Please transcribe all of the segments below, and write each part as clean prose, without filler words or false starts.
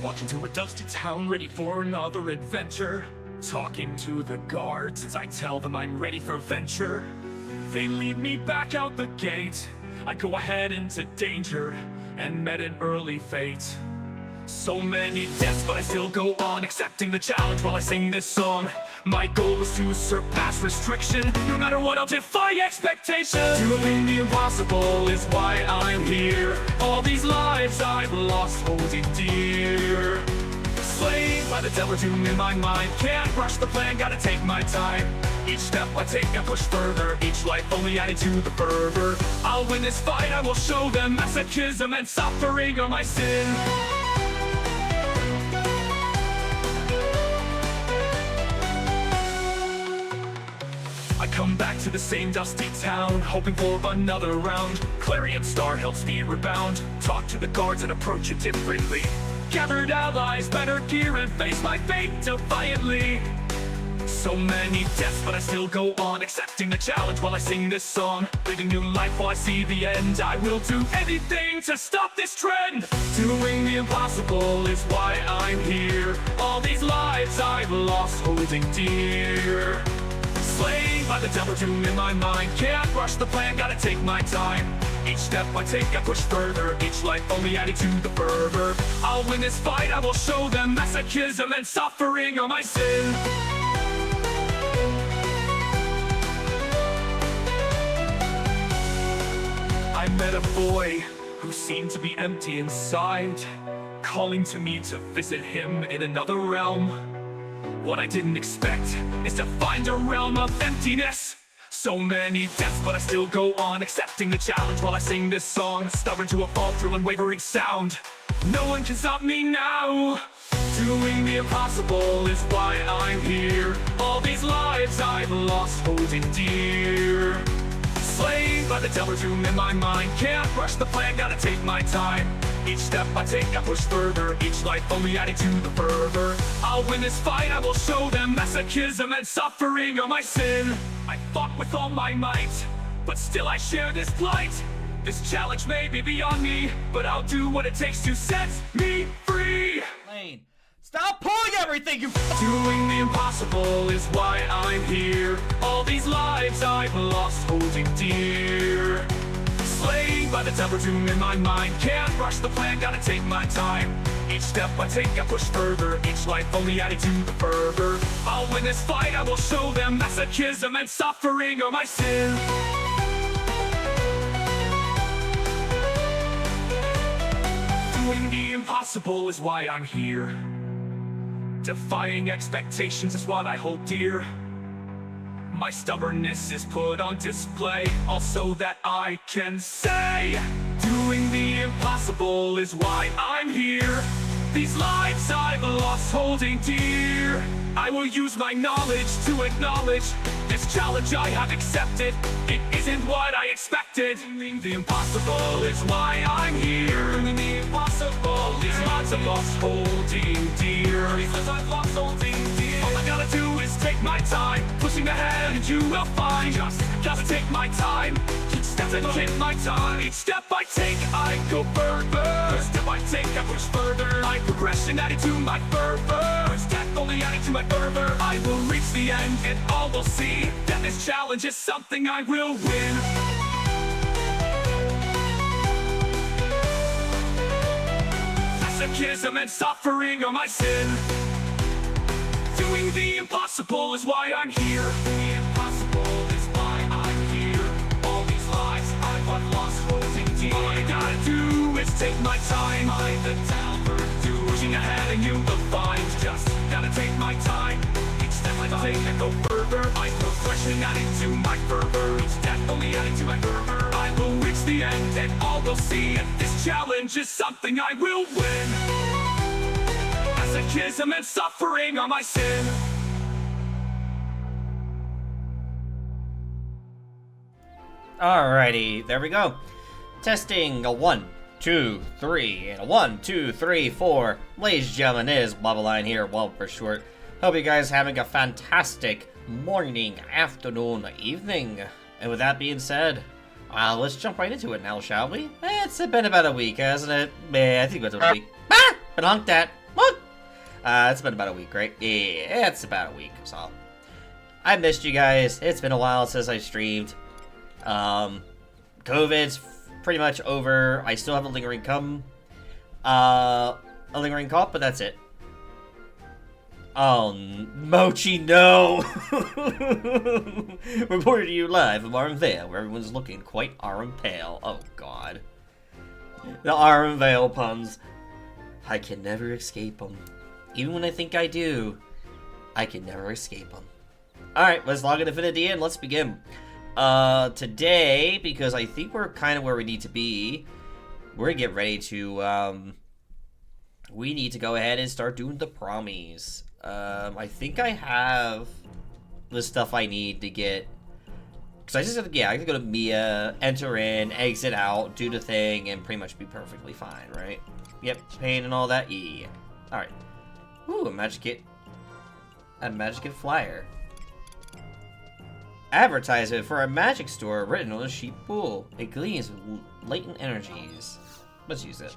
walk into a dusty town, ready for another adventure. Talking to the guards as I tell them I'm ready for venture. They lead me back out the gate. I go ahead into danger and met an early fate. So many deaths, but I still go on, accepting the challenge while I sing this song. My goal is to surpass restriction. No matter what, I'll defy expectation. Doing the impossible is why I'm here. All these lives I've lost holding dear. Slain by the devil doom in my mind. Can't rush the plan, gotta take my time. Each step I take, I push further. Each life only added to the fervor. I'll win this fight, I will show them masochism and suffering are my sin. I come back to the same dusty town, hoping for another round. Clarion Star helps me rebound. Talk to the guards and approach it differently. Gathered allies, better gear, and face my fate defiantly. So many deaths, but I still go on, accepting the challenge while I sing this song. Living new life while I see the end. I will do anything to stop this trend. Doing the impossible is why I'm here. All these lives I've lost holding dear. Slain by the devil doom in my mind. Can't rush the plan, gotta take my time. Each step I take, I push further. Each life only added to the fervor. I'll win this fight, I will show them masochism and suffering are my sin. I met a boy who seemed to be empty inside, calling to me to visit him in another realm. What I didn't expect is to find a realm of emptiness. So many deaths, but I still go on, accepting the challenge while I sing this song. Stubborn to a fall through unwavering sound. No one can stop me now. Doing the impossible is why I'm here. All these lives I've lost holding dear. Slain by the devil doom in my mind. Can't rush the plan, gotta take my time. Each step I take, I push further. Each life only adding to the fervor. I'll win this fight, I will show them masochism and suffering are my sin. I fought with all my might, but still I share this plight. This challenge may be beyond me, but I'll do what it takes to set me free. Lane, stop pulling everything, you Doing the impossible is why I'm here. All these lives I've lost holding dear. Slain by the devil doom in my mind. Can't rush the plan, gotta take my time. Each step I take, I push further. Each life only adding to the fervor. I'll win this fight, I will show them masochism and suffering are my sin. Doing the impossible is why I'm here. Defying expectations is what I hold dear. My stubbornness is put on display, also that I can say. Doing the impossible is why I'm here. These lives I've lost holding dear. I will use my knowledge to acknowledge this challenge I have accepted. It isn't what I expected. Doing the impossible is why I'm here. Doing the impossible is lots of lost holding dear. Because I've lost holding dear. All I gotta do is take my time, pushing ahead and you will find. Just gotta take my time. Each step I take my time. Each step I take, I go further. Each step I take, I push further. My progression added to my fervor. Each step only adding to my fervor. I will reach the end and all will see that this challenge is something I will win. Masochism and suffering are my sin. Doing the impossible is why I'm here. The impossible is why I'm here. All these lives I've lost holding dear. All I gotta do is take my time. I'm the downward do. Pushing ahead and you will find. Just gotta take my time. Each step I take and go further. My progression adding to my fervor. Each step only adding to my fervor. I will reach the end and all will see. And this challenge is something I will win. Masochism and suffering are my sin. Alrighty, there we go. Testing a 1, 2, 3, and a 1, 2, 3, 4. Ladies and gentlemen, it is Bubbleline here, well for short. Hope you guys are having a fantastic morning, afternoon, evening. And with that being said, let's jump right into it now, shall we? It's been about a week, hasn't it? I think it's been a week. But honk that. What? It's been about a week, right? Yeah, it's about a week, so. I missed you guys. It's been a while since I streamed. COVID's pretty much over. I still have a lingering cough, but that's it. Oh, Mochi, no! Reported to you live from Armvale, where everyone's looking quite pale. Oh, God. The Armvale puns. I can never escape them. Even when I think I do, I can never escape them. Alright, let's log into Finnidea and let's begin. Today, because I think we're kind of where we need to be, we're gonna get ready to, we need to go ahead and start doing the promies. I think I have the stuff I need to get, because I just have to, yeah, I can go to Mia, enter in, exit out, do the thing, and pretty much be perfectly fine, right? Yep, pain and all that, yeah. Alright. Ooh, a magic kit flyer. Advertisement for a magic store written on a sheep pool. It gleams with latent energies. Let's use it.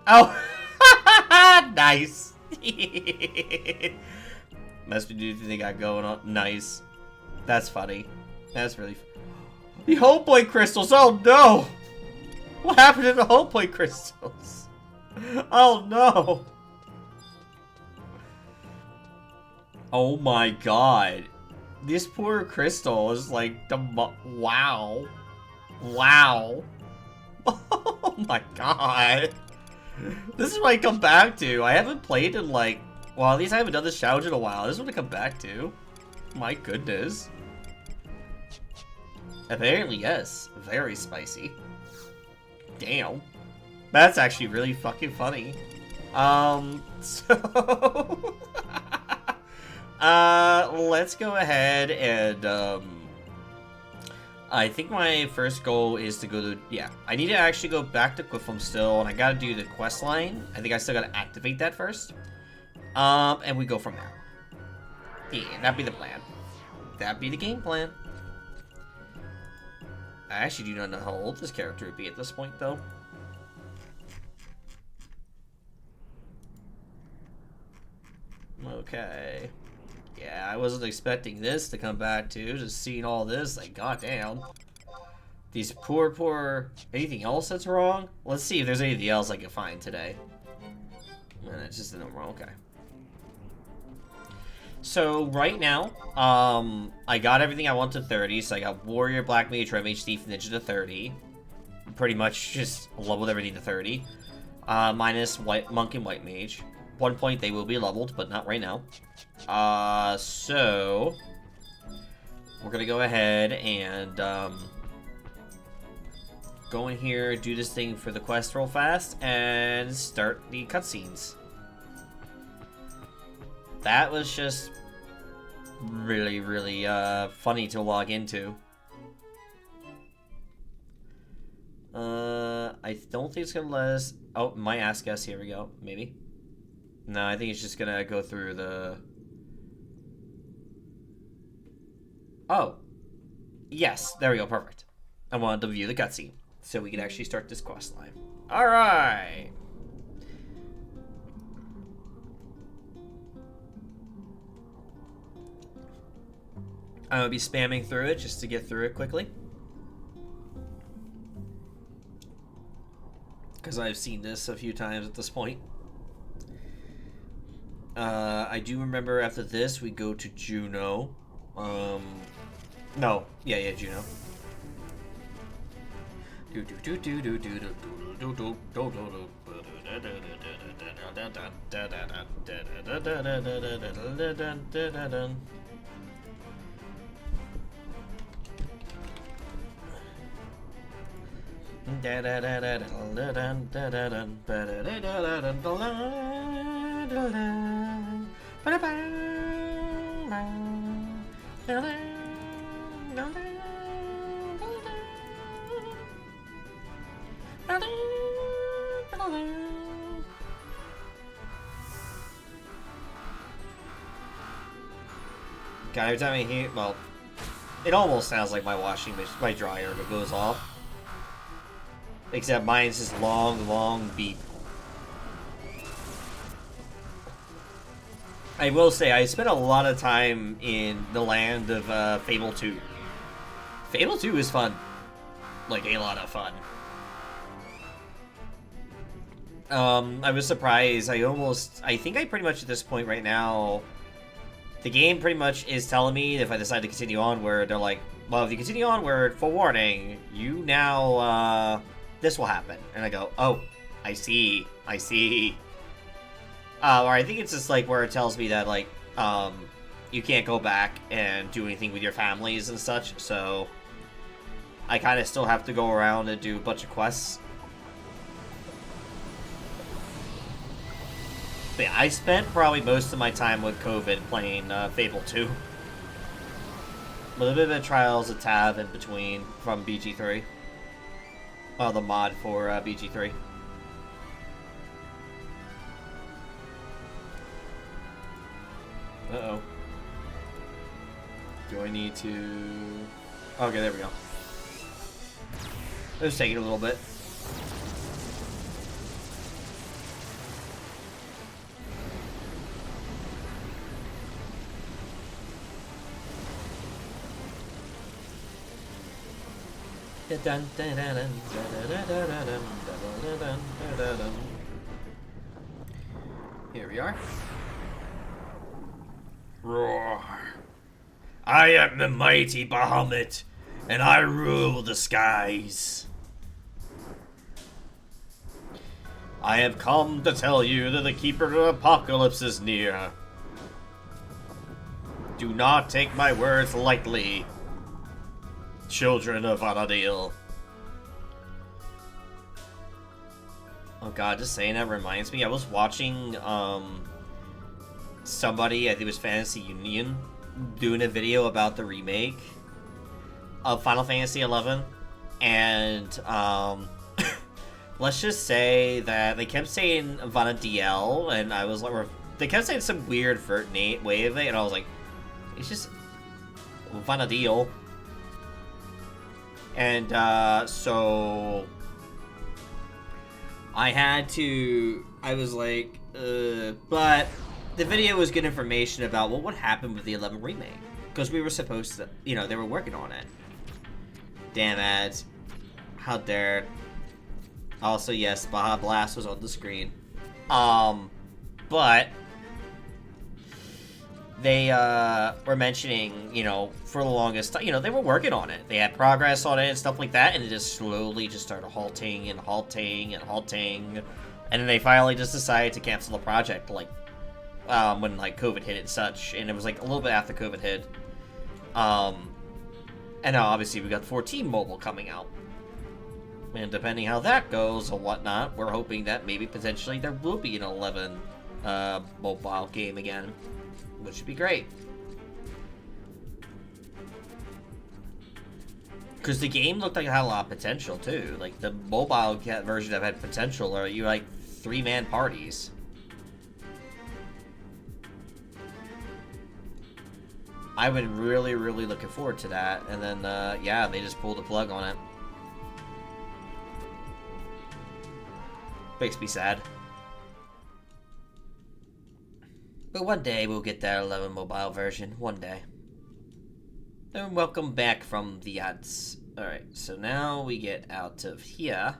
Oh! Nice! Must be dude they got going on. Nice. That's funny. That's really The whole point crystals! Oh no! What happened to the whole point crystals? Oh no! Oh my god. This poor crystal is like the wow. Wow. Oh my god. This is what I come back to. I haven't played in like, well, at least I haven't done this challenge in a while. This is what I come back to. My goodness. Apparently, yes. Very spicy. Damn. That's actually really fucking funny. So... let's go ahead and, I think my first goal is to go to, yeah, I need to actually go back to Quiffum still, and I gotta do the quest line. I think I still gotta activate that first. And we go from there. Yeah, that'd be the plan. That'd be the game plan. I actually do not know how old this character would be at this point, though. Okay. Yeah, I wasn't expecting this to come back to. Just seeing all this, like, goddamn. These poor... Anything else that's wrong? Let's see if there's anything else I can find today. It's just a number. Okay. So, right now, I got everything I want to 30. So, I got Warrior, Black Mage, Red Mage, Thief, Ninja to 30. Pretty much just leveled everything to 30. Minus Monk and White Mage. 1 point they will be leveled, but not right now. So we're gonna go ahead and go in here, do this thing for the quest real fast, and start the cutscenes. That was just really, really funny to log into. I don't think it's gonna let us. Oh, my ask us. Here we go. Maybe. No, I think it's just gonna go through the... Oh. Yes, there we go, perfect. I wanted to view the cutscene, so we can actually start this quest line. Alright! I'm gonna be spamming through it just to get through it quickly. Because I've seen this a few times at this point. I do remember after this we go to Juno. No, yeah, Juno. God, every time I hear, well, it almost sounds like my my dryer, if it goes off. Except mine's just long beep. I will say, I spent a lot of time in the land of Fable 2. Fable 2 is fun. Like, a lot of fun. I was surprised. I think I pretty much at this point right now, the game pretty much is telling me if I decide to continue onward, they're like, well, if you continue onward, forewarning, you now, this will happen. And I go, oh, I see. Or I think it's just like where it tells me that, like, you can't go back and do anything with your families and such, so I kind of still have to go around and do a bunch of quests. But yeah, I spent probably most of my time with COVID playing Fable 2. With a bit of Trials of Tav in between from BG3. Well, the mod for BG3. Uh-oh. Do I need to... Okay, there we go. Let's take it a little bit. Here we are. Roar. I am the mighty Bahamut, and I rule the skies. I have come to tell you that the Keeper of Apocalypse is near. Do not take my words lightly, children of Vanadil. Oh god, just saying that reminds me, I was watching, somebody, I think it was Fantasy Union, doing a video about the remake of Final Fantasy XI, and, let's just say that they kept saying Vanadil, and I was like, they kept saying some weird way of it, and I was like, it's just Vanadil. And, so I was like, but the video was good information about what would happen with the 11 remake. Because we were supposed to, you know, they were working on it. Damn ads. How dare. Also, yes, Baja Blast was on the screen. But they, were mentioning, you know, for the longest time, you know, they were working on it. They had progress on it and stuff like that, and it just slowly just started halting. And then they finally just decided to cancel the project, like, when, like, COVID hit and such. And it was, like, a little bit after COVID hit. And now, obviously, we got 14 mobile coming out. And depending how that goes or whatnot, we're hoping that maybe potentially there will be an 11 mobile game again, which would be great. Because the game looked like it had a lot of potential too. Like the mobile version of it had potential, or you like 3-man parties. I've been really, really looking forward to that, and then yeah, they just pulled the plug on it. Makes me sad. But one day we'll get that 11 mobile version. One day. And welcome back from the ads. Alright, so now we get out of here.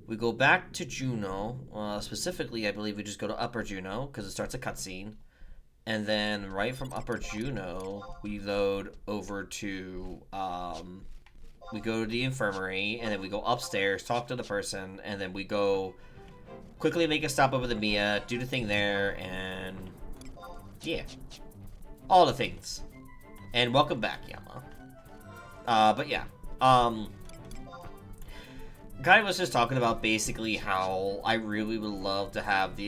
We go back to Juno. Specifically, I believe we just go to Upper Juno, because it starts a cutscene. And then right from Upper Juno, we load over to, we go to the infirmary, and then we go upstairs, talk to the person, and then we go quickly make a stop over the Mia, do the thing there, and yeah. All the things. And welcome back, Yama. But yeah. Guy was just talking about basically how I really would love to have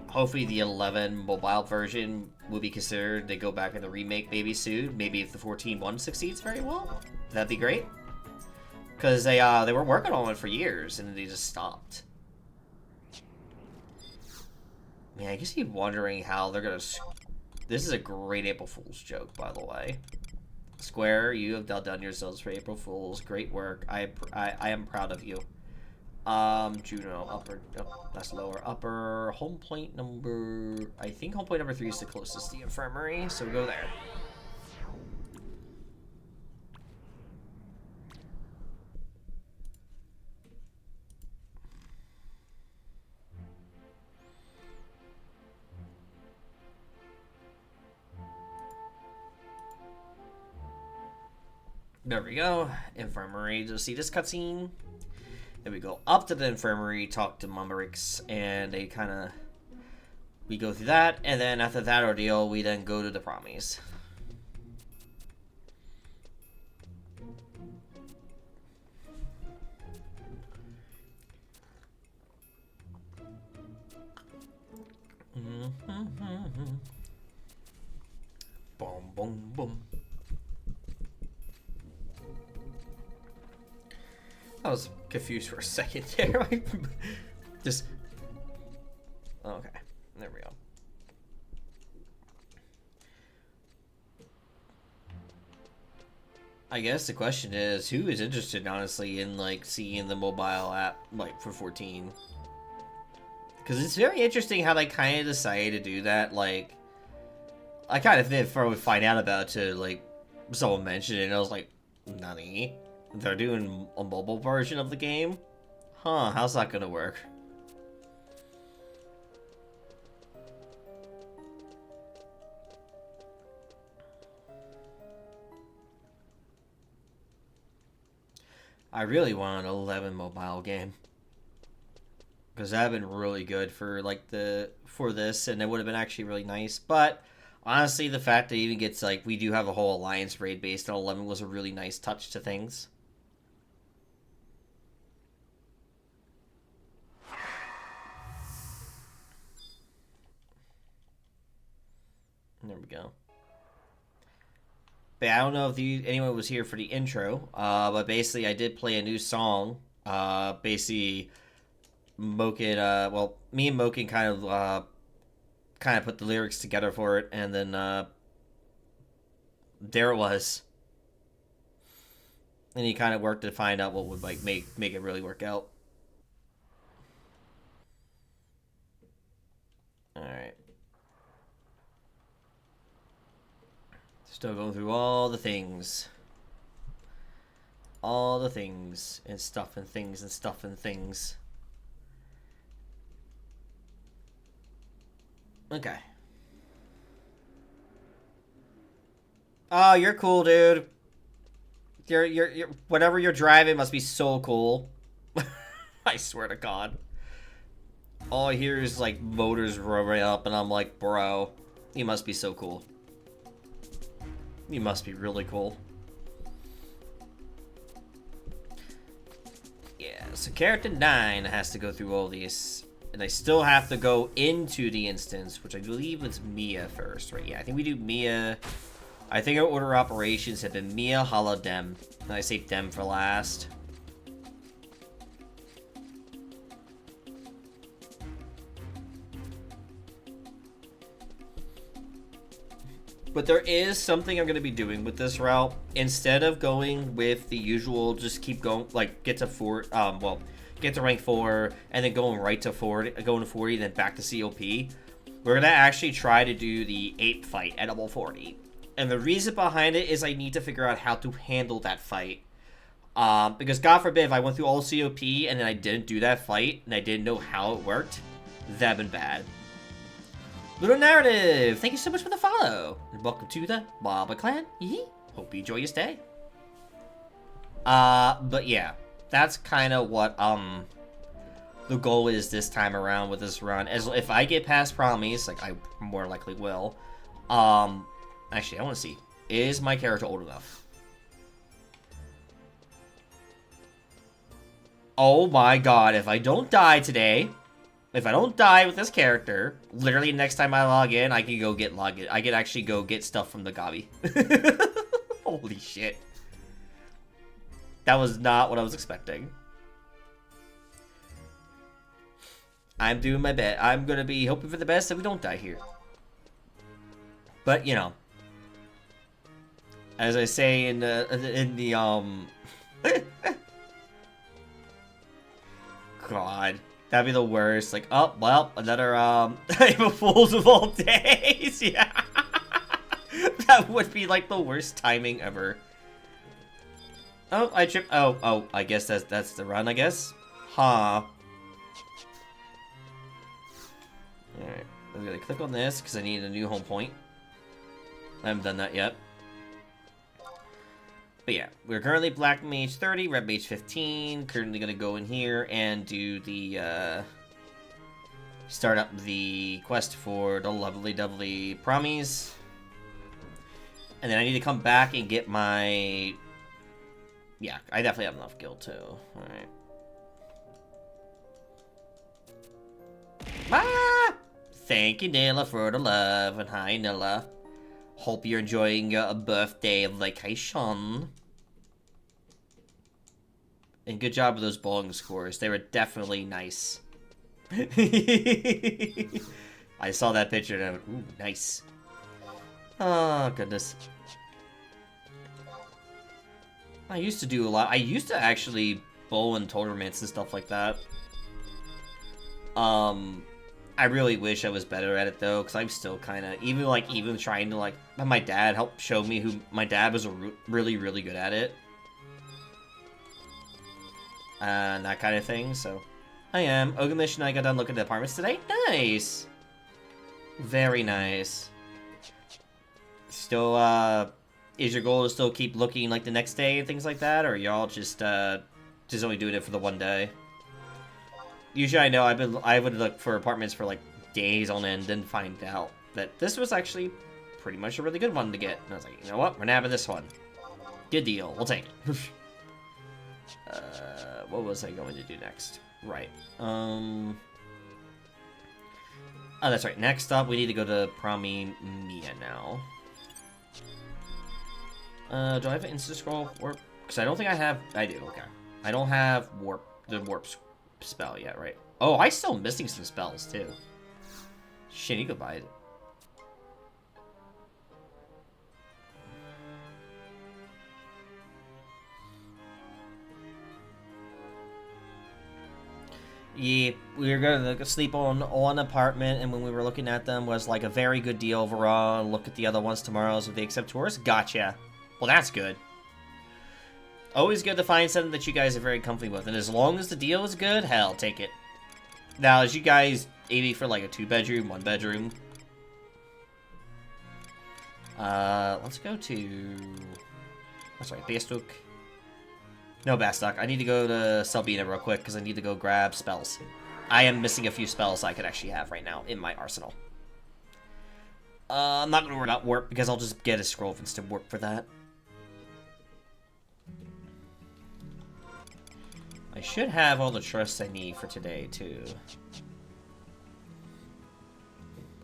hopefully the 11 mobile version will be considered to go back in the remake maybe soon. Maybe if the 14.1 succeeds very well. That'd be great. Because they were working on it for years, and they just stopped. Man, I guess you're wondering how they're gonna... This is a great April Fool's joke, by the way. Square, you have done yourselves for April Fool's. Great work. I am proud of you. Juno, upper, oh, that's lower. Upper, home point number, I think home point number 3 is the closest to the infirmary, so we'll go there. There we go. Infirmary. Just see this cutscene. Then we go up to the infirmary, talk to Mummerix, and they kind of... We go through that, and then after that ordeal, we then go to the promise. Boom, boom, boom. I was confused for a second there. Just... Okay, there we go. I guess the question is, who is interested, honestly, in, like, seeing the mobile app, like, for 14? Because it's very interesting how they kind of decided to do that, like... I kind of did find out about it to, like, someone mentioned it, and I was like, nani? They're doing a mobile version of the game? Huh, how's that gonna work? I really want an 11 mobile game. Because that would have been really good for, like, for this, and it would have been actually really nice, but... Honestly, the fact that it even gets, like, we do have a whole Alliance raid based on 11 was a really nice touch to things. There we go. But I don't know if anyone was here for the intro, but basically I did play a new song. Basically, Moken, well, me and Moken kind of put the lyrics together for it, and then there it was. And he kind of worked to find out what would like make it really work out. All right. Still going through all the things. All the things and stuff and things and stuff and things. Okay. Oh, you're cool, dude. You're whatever you're driving must be so cool. I swear to God. All I hear is like motors roaring up, and I'm like, bro, you must be so cool. You must be really cool. Yeah, so character 9 has to go through all these. And I still have to go into the instance, which I believe was Mia first, right? Yeah, I think we do Mia. I think our order of operations have been Mia, Hala, Dem. And I saved Dem for last. But there is something I'm going to be doing with this route. Instead of going with the usual, just keep going, like, get to 4, well, get to rank 4, and then going right to 40, going to 40, then back to COP. We're going to actually try to do the 8 fight at level 40. And the reason behind it is I need to figure out how to handle that fight. Because God forbid if I went through all COP and then I didn't do that fight, and I didn't know how it worked, that'd been bad. Little Narrative, thank you so much for the follow. And welcome to the Baba Clan. Hope you enjoy your stay. But yeah, that's kind of what, the goal is this time around with this run. As if I get past Promise, like I more likely will, actually, I want to see, is my character old enough? Oh my God, if I don't die today, if I don't die with this character, literally next time I log in, I can go get I can actually go get stuff from the Gabi. Holy shit. That was not what I was expecting. I'm doing my best. I'm gonna be hoping for the best that we don't die here. But, you know, as I say in the god. That'd be the worst. Like, oh, well, another, April Fools of all days. Yeah. That would be, like, the worst timing ever. Oh, I tripped. Oh, I guess that's the run, I guess. Huh. Alright. I'm gonna click on this, because I need a new home point. I haven't done that yet. But yeah, we're currently Black Mage 30, Red Mage 15. Currently gonna go in here and do the, start up the quest for the lovely Promies. And then I need to come back and get my... Yeah, I definitely have enough guild too. Alright. Ah! Thank you, Nilla, for the love. And hi, Nilla. Hope you're enjoying your birthday vacation. And good job with those bowling scores. They were definitely nice. I saw that picture and I went, ooh, nice. Oh, goodness. I used to do a lot. I used to actually bowl in tournaments and stuff like that. I really wish I was better at it though, because I'm still kind of even trying to like have my dad help show me who my dad was really good at it, and that kind of thing. So I am. Ogamish and I got done looking at the apartments today. Nice, very nice. Still, is your goal to still keep looking like the next day and things like that, or y'all just only doing it for the one day? Usually I know I would look for apartments for like days on end and find out that this was actually pretty much a really good one to get. And I was like, you know what? We're nabbing this one. Good deal. We'll take it. What was I going to do next? Right. Oh, that's right. Next up, we need to go to Promi Mia now. Do I have an instant scroll warp? Because I don't think I have. I do. Okay. I don't have the warp spell yet, right? Oh, I still missing some spells too. Shit, you could buy it. Yeah, we were gonna sleep on one apartment, and when we were looking at them, was like a very good deal overall. Look at the other ones tomorrow if they accept tours. Gotcha. Well, that's good. Always good to find something that you guys are very comfortable with, and as long as the deal is good, hell, take it. Now, as you guys aiming for like a 2-bedroom, 1-bedroom? Let's go to... That's right, Bastok. No, Bastok. I need to go to Selbina real quick, because I need to go grab spells. I am missing a few spells I could actually have right now in my arsenal. I'm not going to worry about warp, because I'll just get a scroll of instant warp for that. I should have all the trust I need for today, too.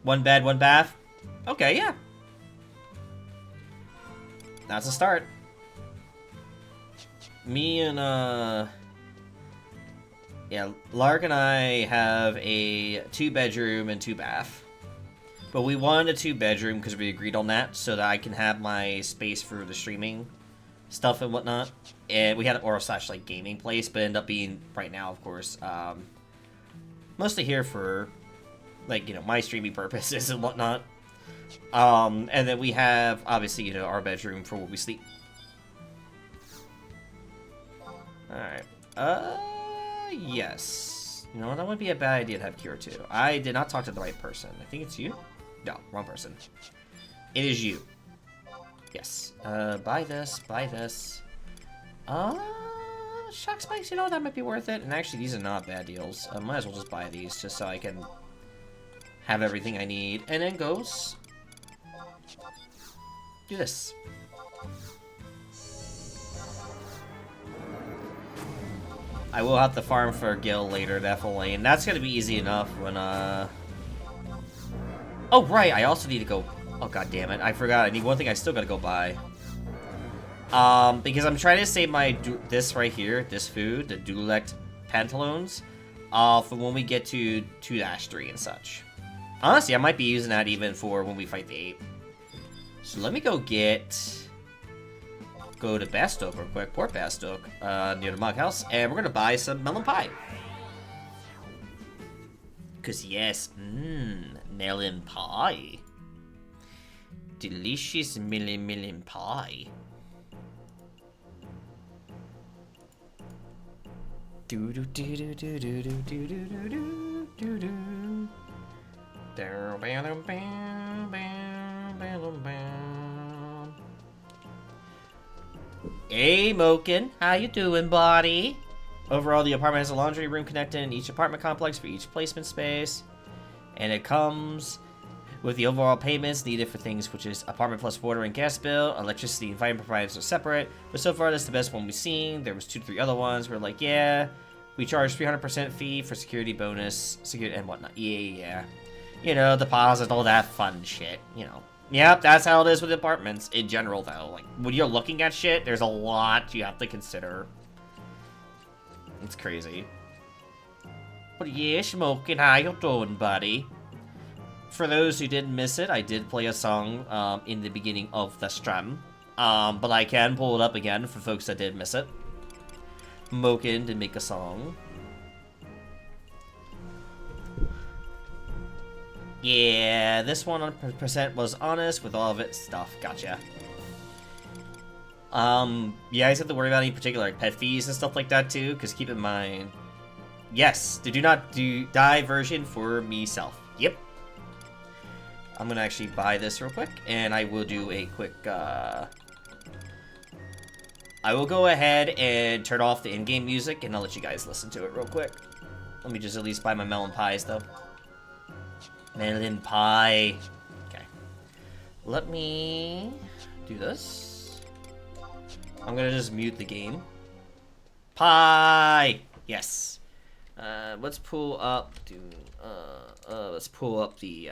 1 bed, 1 bath? Okay, yeah. That's a start. Me and, yeah, Lark and I have a 2-bedroom and 2-bath. But we wanted a 2-bedroom because we agreed on that so that I can have my space for the streaming stuff and whatnot. And we had an or/slash like gaming place, but ended up being right now, of course, mostly here for like, you know, my streaming purposes and whatnot. And then we have obviously, you know, our bedroom for where we sleep. Alright. Yes. You know what? That would be a bad idea to have Cure too. I did not talk to the right person. I think it's you? No, wrong person. It is you. Yes. Buy this, buy this. Shock Spikes, you know, that might be worth it. And actually, these are not bad deals. I might as well just buy these just so I can have everything I need. And then goes... do this. I will have to farm for a Gil later, definitely. And that's gonna be easy enough when, Oh, right, I also need to go... Oh, god damn it. I forgot. I need one thing I still gotta go buy. Because I'm trying to save my... this right here, this food, the Dulect Pantaloons, for when we get to 2-3 and such. Honestly, I might be using that even for when we fight the ape. So let me go to Bastok real quick, Port Bastok, near the Mug House, and we're gonna buy some melon pie. 'cause yes, melon pie. Delicious melon pie. Do do do do do do do do do do do do. Hey Moken, how you doing, buddy? Overall, the apartment has a laundry room connected in each apartment complex for each placement space, and it comes with the overall payments needed for things which is apartment plus water and gas bill. Electricity and vitamin providers are separate, but so far that's the best one we've seen. There was 2 to 3 other ones. We're like, yeah, we charge 300% fee for security bonus, security and whatnot. Yeah. You know, deposit, all that fun shit, you know. Yep, that's how it is with apartments in general, though. Like, when you're looking at shit, there's a lot you have to consider. It's crazy. But yeah, Smokin', how you doing, buddy? For those who didn't miss it, I did play a song in the beginning of the stream. But I can pull it up again for folks that did miss it. Moken did make a song. Yeah, this 100% was honest with all of its stuff. Gotcha. Yeah, you guys have to worry about any particular like, pet fees and stuff like that too, because keep in mind, yes, the do not die version for me-self. Yep. I'm gonna actually buy this real quick, and I will do a quick, I will go ahead and turn off the in-game music, and I'll let you guys listen to it real quick. Let me just at least buy my melon pies, though. Melon pie. Okay. Let me do this. I'm gonna just mute the game. Pie! Yes. Let's pull up, let's pull up the,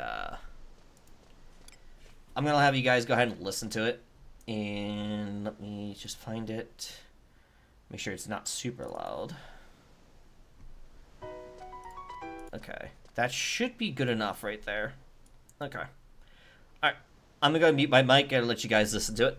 I'm gonna have you guys go ahead and listen to it. And let me just find it. Make sure it's not super loud. Okay. That should be good enough right there. Okay. Alright. I'm gonna go mute my mic and let you guys listen to it.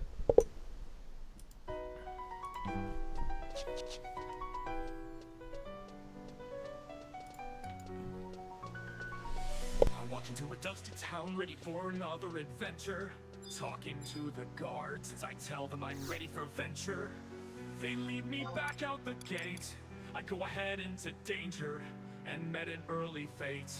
I walk into a dusty town ready for another adventure. Talking to the guards as I tell them I'm ready for venture. They lead me back out the gate. I go ahead into danger and met an early fate.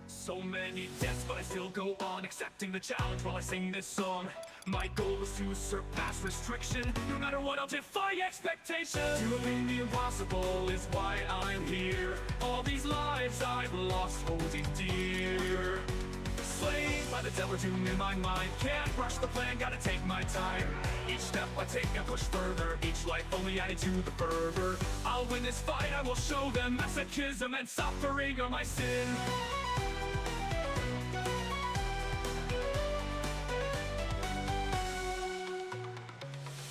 So many deaths, but I still go on accepting the challenge while I sing this song. My goal is to surpass restriction. No matter what, I'll defy expectation. Doing the impossible is why I'm here. All these lives I've lost holding dear. Slain by the devil doom in my mind. Can't rush the plan, gotta take my time. Each step I take, I push further. Each life only added to the fervor. I'll win this fight, I will show them masochism and suffering are my sin.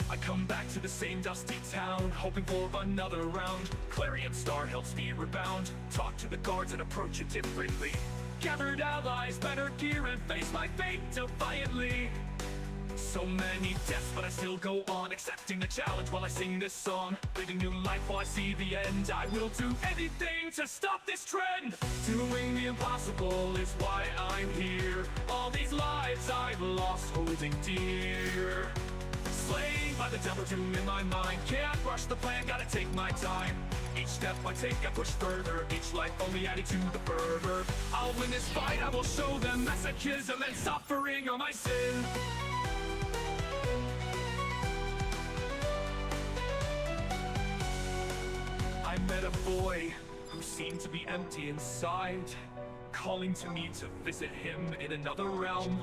I come back to the same dusty town, hoping for another round. Clarion Star helps me rebound. Talk to the guards and approach it differently. Gathered allies, better gear, and face my fate defiantly. So many deaths, but I still go on, accepting the challenge while I sing this song. Living new life while I see the end. I will do anything to stop this trend. Doing the impossible is why I'm here. All these lives I've lost holding dear. Slain by the devil doom in my mind. Can't rush the plan, gotta take my time. Each step I take, I push further. Each life only adding to the fervor. I'll win this fight, I will show them masochism and suffering are my sin. I met a boy who seemed to be empty inside, calling to me to visit him in another realm.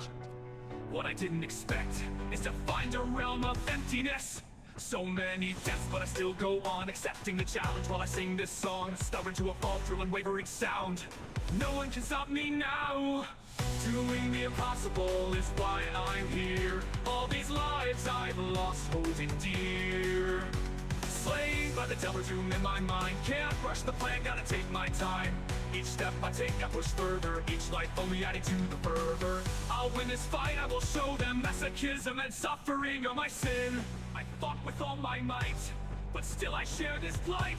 What I didn't expect is to find a realm of emptiness. So many deaths, but I still go on, accepting the challenge while I sing this song. Stubborn to a fault through unwavering sound. No one can stop me now. Doing the impossible is why I'm here. All these lives I've lost holding dear. Slain by the devil doom in my mind. Can't rush the plan, gotta take my time. Each step I take, I push further. Each life only adding to the fervor. I'll win this fight, I will show them masochism and suffering are my sin. I fought with all my might, but still I share this plight.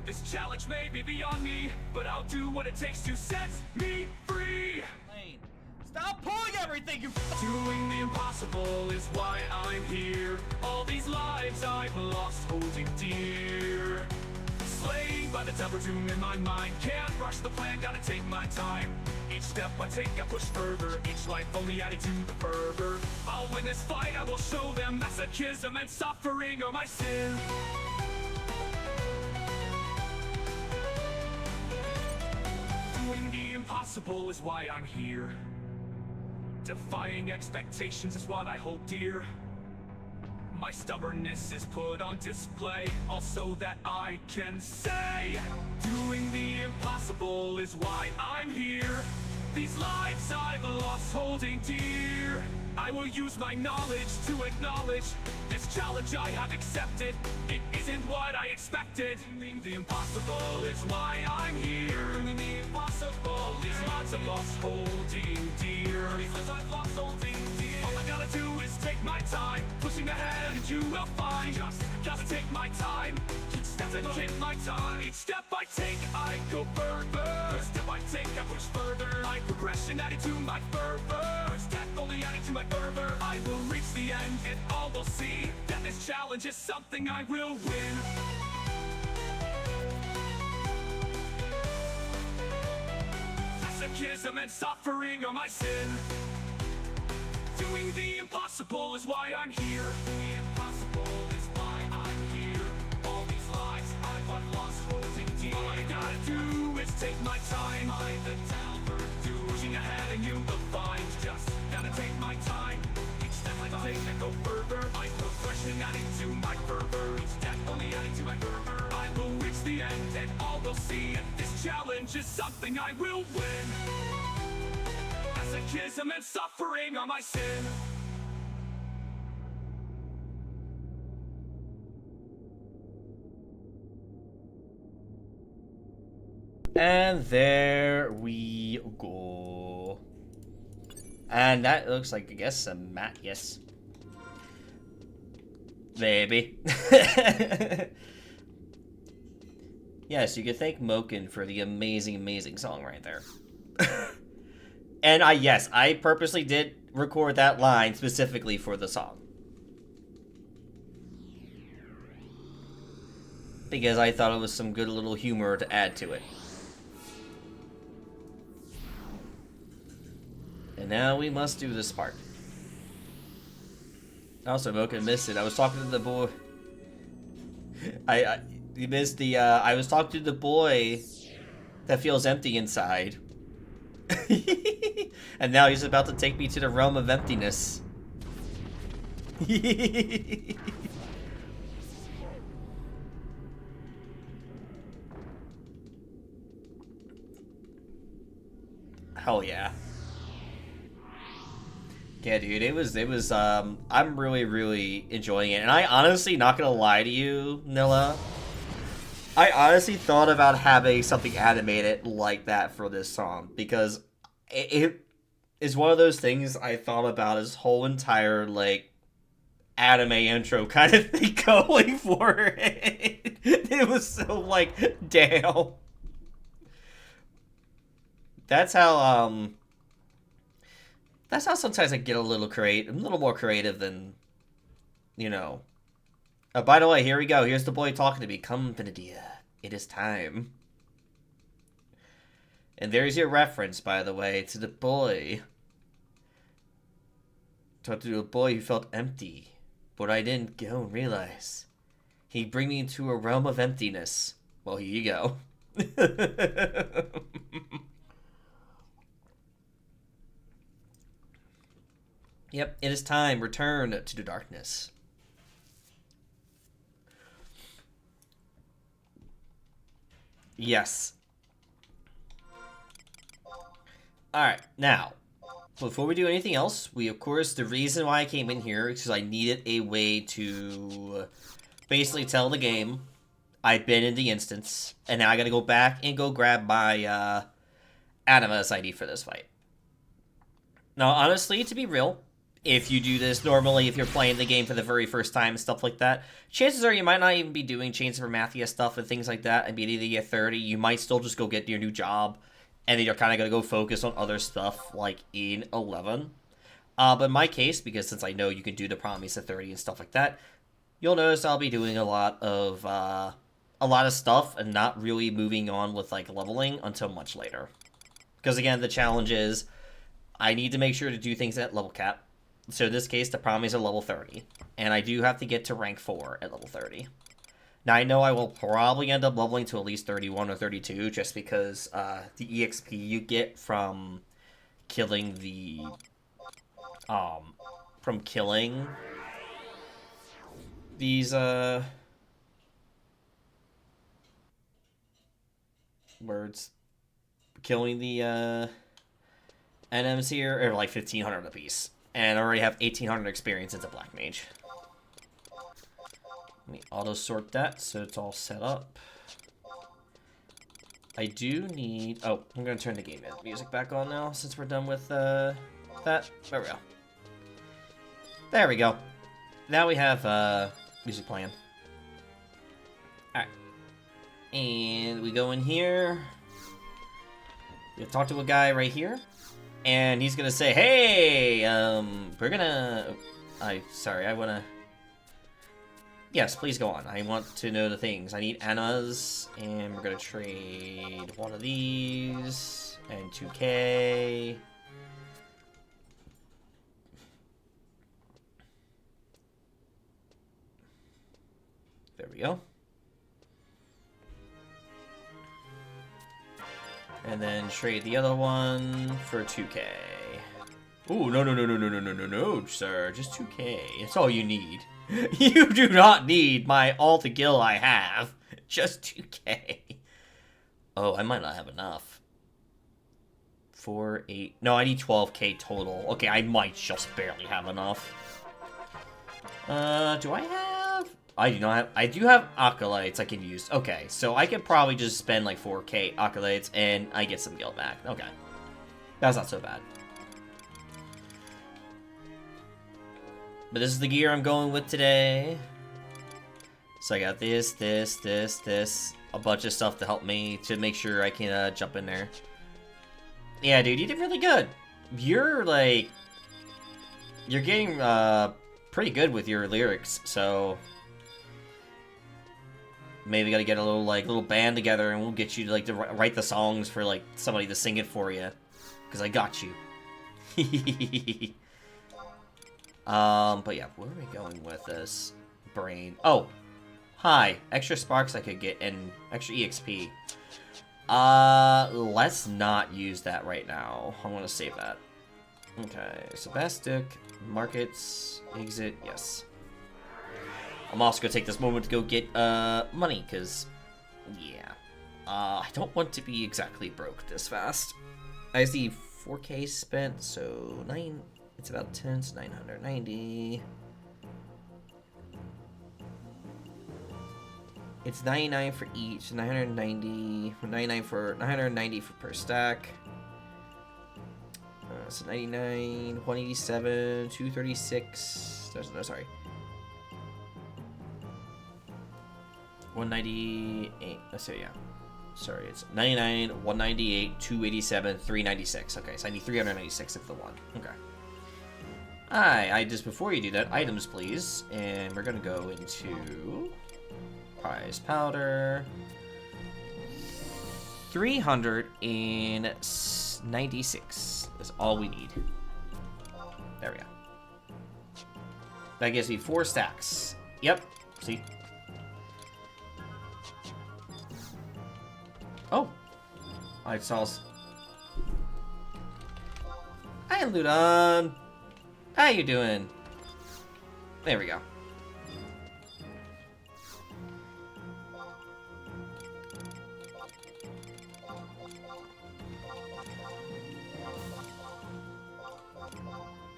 This challenge may be beyond me, but I'll do what it takes to set me free. Lane, stop pulling everything, you Doing the impossible is why I'm here. All these lives I've lost holding dear. Slain by the temper doom in my mind. Can't rush the plan, gotta take my time. Each step I take, I push further. Each life only adding to the fervor. I'll win this fight, I will show them masochism and suffering are my sin. Doing the impossible is why I'm here. Defying expectations is what I hold dear. My stubbornness is put on display, also that I can say, doing the impossible is why I'm here. These lives I've lost holding dear. I will use my knowledge to acknowledge this challenge I have accepted. It isn't what I expected. Doing the impossible is why I'm here. Doing the impossible. These lives I've lost holding dear. These lives I've lost holding dear. All I gotta do is take my time. Pushing ahead and you will find. Just gotta take my time. Each step I take my time. Each step I take, I go further. Each step I take, I push further. My progression adding to my fervor. Each step only adding to my fervor. I will reach the end and all will see that this challenge is something I will win. Masochism and suffering are my sin. Doing the impossible is why I'm here. The impossible is why I'm here. All these lives I've lost holding dear. All I gotta do is take my time. I'm the Talbert, pushing ahead and you will find. Just gotta take my time. Each step I take, I go further. My progression adding to my fervor. Each step only adding to my fervor. I will reach the end and all will see. And this challenge is something I will win. Masochism and suffering are my sin. And there we go. And that looks like, I guess, a mat, yes. Maybe. Yes, you could thank Moken for the amazing, amazing song right there. And I purposely did record that line specifically for the song. Because I thought it was some good little humor to add to it. And now we must do this part. Also, Moken missed it. I was talking to the boy. You missed the, I was talking to the boy that feels empty inside. And now he's about to take me to the realm of emptiness. Hell yeah. Yeah, dude, it was, I'm really enjoying it. And I honestly, not gonna lie to you, Nilla, I honestly thought about having something animated like that for this song, because it is one of those things I thought about this whole entire, like, anime intro kind of thing going for it. It was so, like, damn. That's how sometimes I get a little more creative than, you know. By the way, here we go. Here's the boy talking to me. Come, Finnidea. It is time. And there's your reference, by the way, to the boy. Talked to a boy who felt empty, but I didn't go and realize. He'd bring me into a realm of emptiness. Well, here you go. Yep, it is time. Return to the darkness. Yes. Alright, now, before we do anything else, of course, the reason why I came in here is because I needed a way to basically tell the game I've been in the instance, and now I gotta go back and go grab my Animus ID for this fight. Now, honestly, to be real, if you do this normally, if you're playing the game for the very first time and stuff like that, chances are you might not even be doing Chains of Amathia stuff and things like that and be able to get 30. You might still just go get your new job, and then you're kind of going to go focus on other stuff like in 11. But in my case, because since I know you can do the promise at 30 and stuff like that, you'll notice I'll be doing a lot of stuff and not really moving on with like leveling until much later. Because again, the challenge is I need to make sure to do things at level cap. So in this case, the promise is level 30, and I do have to get to rank 4 at level 30. Now I know I will probably end up leveling to at least 31 or 32, just because the EXP you get from killing the these killing the NMs here are like 1,500 apiece. And I already have 1,800 experience as a Black Mage. Let me auto-sort that so it's all set up. I do need... Oh, I'm going to turn the game music back on now since we're done with that. There we go. There we go. Now we have music playing. Alright. And we go in here. We talk to a guy right here. And he's gonna say, hey, we're gonna... sorry, I wanna... Yes, please go on. I want to know the things. I need Anna's, and we're gonna trade one of these, and 2K. There we go. And then trade the other one for 2K. Ooh, no, sir. Just 2K. That's all you need. You do not need all the gil I have. Just 2K. Oh, I might not have enough. 4, 8... No, I need 12K total. Okay, I might just barely have enough. Do I have... I do not have... I do have Acolytes I can use. Okay, so I could probably just spend like 4K Acolytes and I get some gil back. Okay. That's not so bad. But this is the gear I'm going with today. So I got this, a bunch of stuff to help me to make sure I can jump in there. Yeah, dude, you did really good. You're like... You're getting pretty good with your lyrics, so... Maybe gotta get a little band together and we'll get you to, like, to write the songs for, like, somebody to sing it for you. Because I got you. But yeah, where are we going with this? Brain. Oh! Hi. Extra sparks I could get and extra EXP. Let's not use that right now. I want to save that. Okay, Sebastic, markets, exit, yes. I'm also gonna take this moment to go get, money, because, yeah. I don't want to be exactly broke this fast. I see 4K spent, so it's about 10, so 990. It's 99 for each, 990, 990 for per stack. So 99, 187, 236, no, sorry. 198, so yeah. Sorry, it's 99, 198, 287, 396. Okay, so I need 396 of the one. Okay. I just, before you do that, items please. And we're gonna go into prize powder. 396 is all we need. There we go. That gives me 4 stacks. Yep, see? Oh, I saw. Hi, Ludon. How you doing? There we go.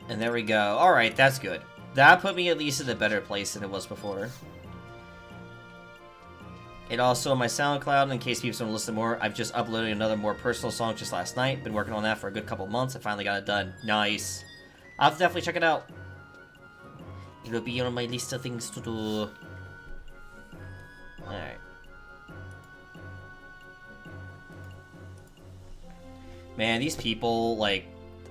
And there we go. All right, that's good. That put me at least in a better place than it was before. And also on my SoundCloud, in case people want to listen more, I've just uploaded another more personal song just last night. Been working on that for a good couple months. I finally got it done. Nice. I'll definitely check it out. It'll be on my list of things to do. Alright. Man, these people, like,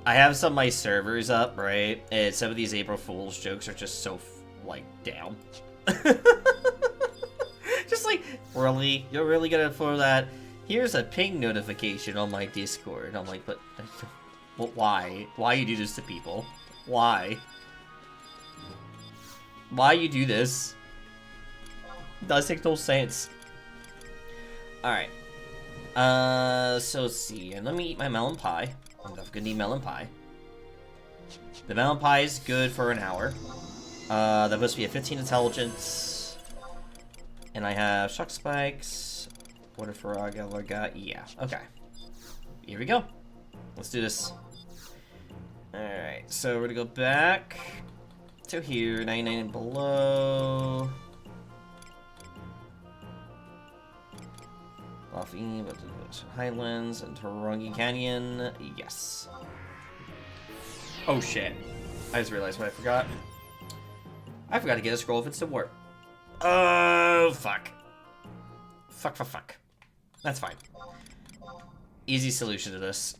I have some of my servers up, right? And some of these April Fool's jokes are just so, like, down. Just like, really? You're really gonna throw that? Here's a ping notification on my Discord. I'm like, but why? Why you do this to people? Why? Why you do this? It does make no sense. Alright. So let's see. And let me eat my melon pie. I'm gonna need melon pie. The melon pie is good for an hour. That must be a 15 intelligence. And I have shock spikes. Water frog, yeah, okay. Here we go. Let's do this. Alright, so we're gonna go back to here, 99 and below. Luffy, Highlands and Tarongi Canyon, yes. Oh shit. I just realized what I forgot. I forgot to get a scroll of instant warp. Oh, fuck. Fuck. That's fine. Easy solution to this.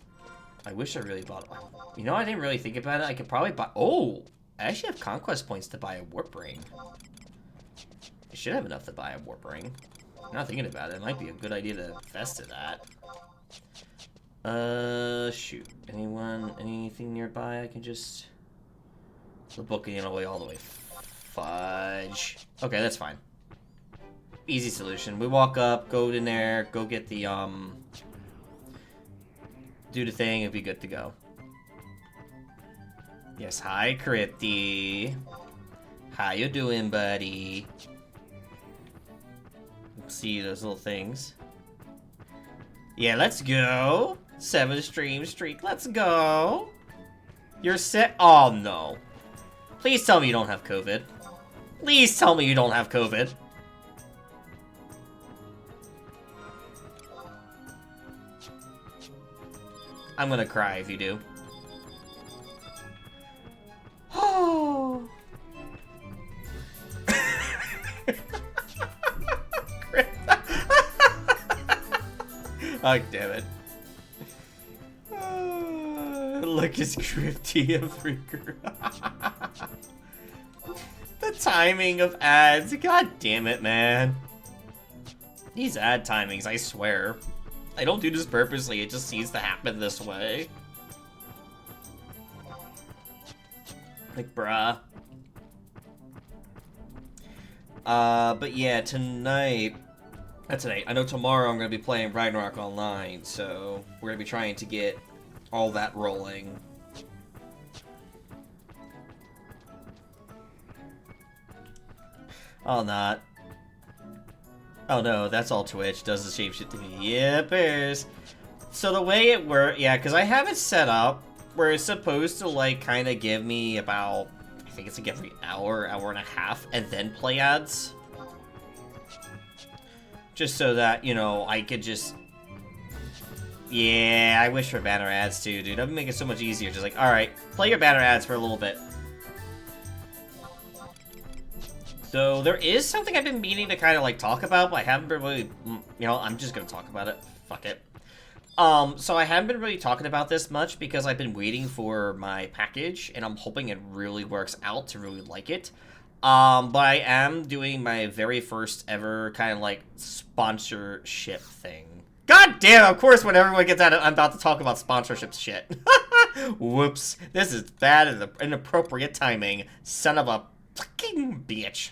I wish I really bought one. You know, I didn't really think about it. I could probably buy... Oh! I actually have conquest points to buy a warp ring. I should have enough to buy a warp ring. Not thinking about it. It might be a good idea to invest in that. Shoot. Anything nearby I can just... The booking away all the way. Fudge. Okay, that's fine. Easy solution. We walk up, go in there, go get the, do the thing, it'll be good to go. Yes, hi, Crypty. How you doing, buddy? See those little things. Yeah, let's go. 7 stream streak, let's go. You're set. Oh, no. Please tell me you don't have COVID. Please tell me you don't have COVID. I'm gonna cry if you do. Oh. Oh, damn it. Look, it's Crypty and Freaker. The timing of ads. God damn it, man. These ad timings, I swear. I don't do this purposely, it just seems to happen this way. Like, bruh. But yeah, tonight... Not tonight. I know tomorrow I'm gonna be playing Ragnarok Online, so we're gonna be trying to get all that rolling. I'll not. Oh no, that's all Twitch. Does the same shit to me. Yeah, bears. So the way it works, yeah, because I have it set up where it's supposed to, like, kind of give me about, I think it's like every hour, hour and a half, and then play ads. Just so that, you know, I could just... Yeah, I wish for banner ads too, dude. That would make it so much easier. Just like, alright, play your banner ads for a little bit. So, there is something I've been meaning to kind of, like, talk about, but I haven't been really... You know, I'm just gonna talk about it. Fuck it. So I haven't been really talking about this much because I've been waiting for my package, and I'm hoping it really works out to really like it. But I am doing my very first ever kind of, like, sponsorship thing. God damn, of course when everyone gets at it, I'm about to talk about sponsorship shit. Whoops. This is bad and inappropriate timing. Son of a fucking bitch.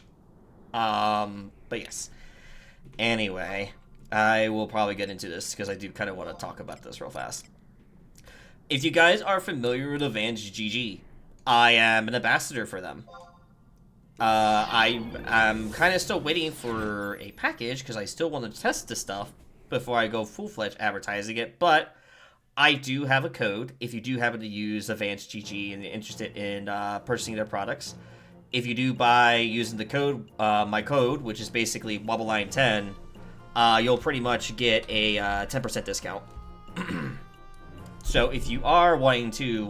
But yes. Anyway, I will probably get into this because I do kind of want to talk about this real fast. If you guys are familiar with Advanced GG, I am an ambassador for them. I'm kind of still waiting for a package because I still want to test this stuff before I go full-fledged advertising it, but I do have a code if you do happen to use Advanced GG and you're interested in purchasing their products. If you do buy using the code, my code, which is basically Wobbleline10, you'll pretty much get a 10% discount. So if you are wanting to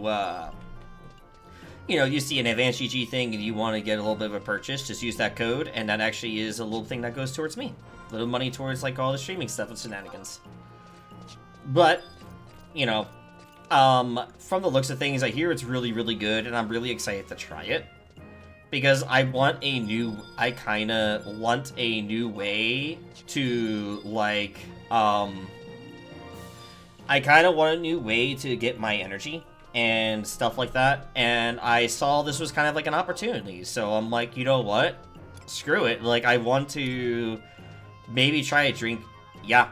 you know, you see an advanced GG thing and you want to get a little bit of a purchase, just use that code, and that actually is a little thing that goes towards me. A little money towards, like, all the streaming stuff and shenanigans. But, you know, from the looks of things, I hear it's really, really good, and I'm really excited to try it. Because I kinda want a new way to, like, I kinda want a new way to get my energy and stuff like that, and I saw this was kind of like an opportunity, so I'm like, you know what? Screw it, like, I want to maybe try a drink. Yeah.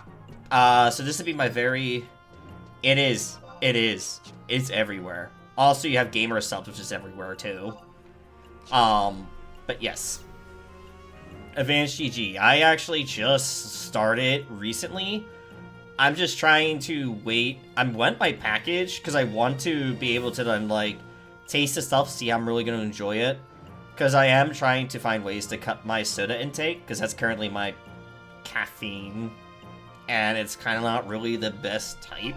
So this would be my very... It is. It's everywhere. Also, you have gamer subs, which is everywhere, too. But yes. Advanced GG. I actually just started recently. I'm just trying to wait. I went by package because I want to be able to then, like, taste the stuff, see how I'm really going to enjoy it. Because I am trying to find ways to cut my soda intake, because that's currently my caffeine. And it's kind of not really the best type.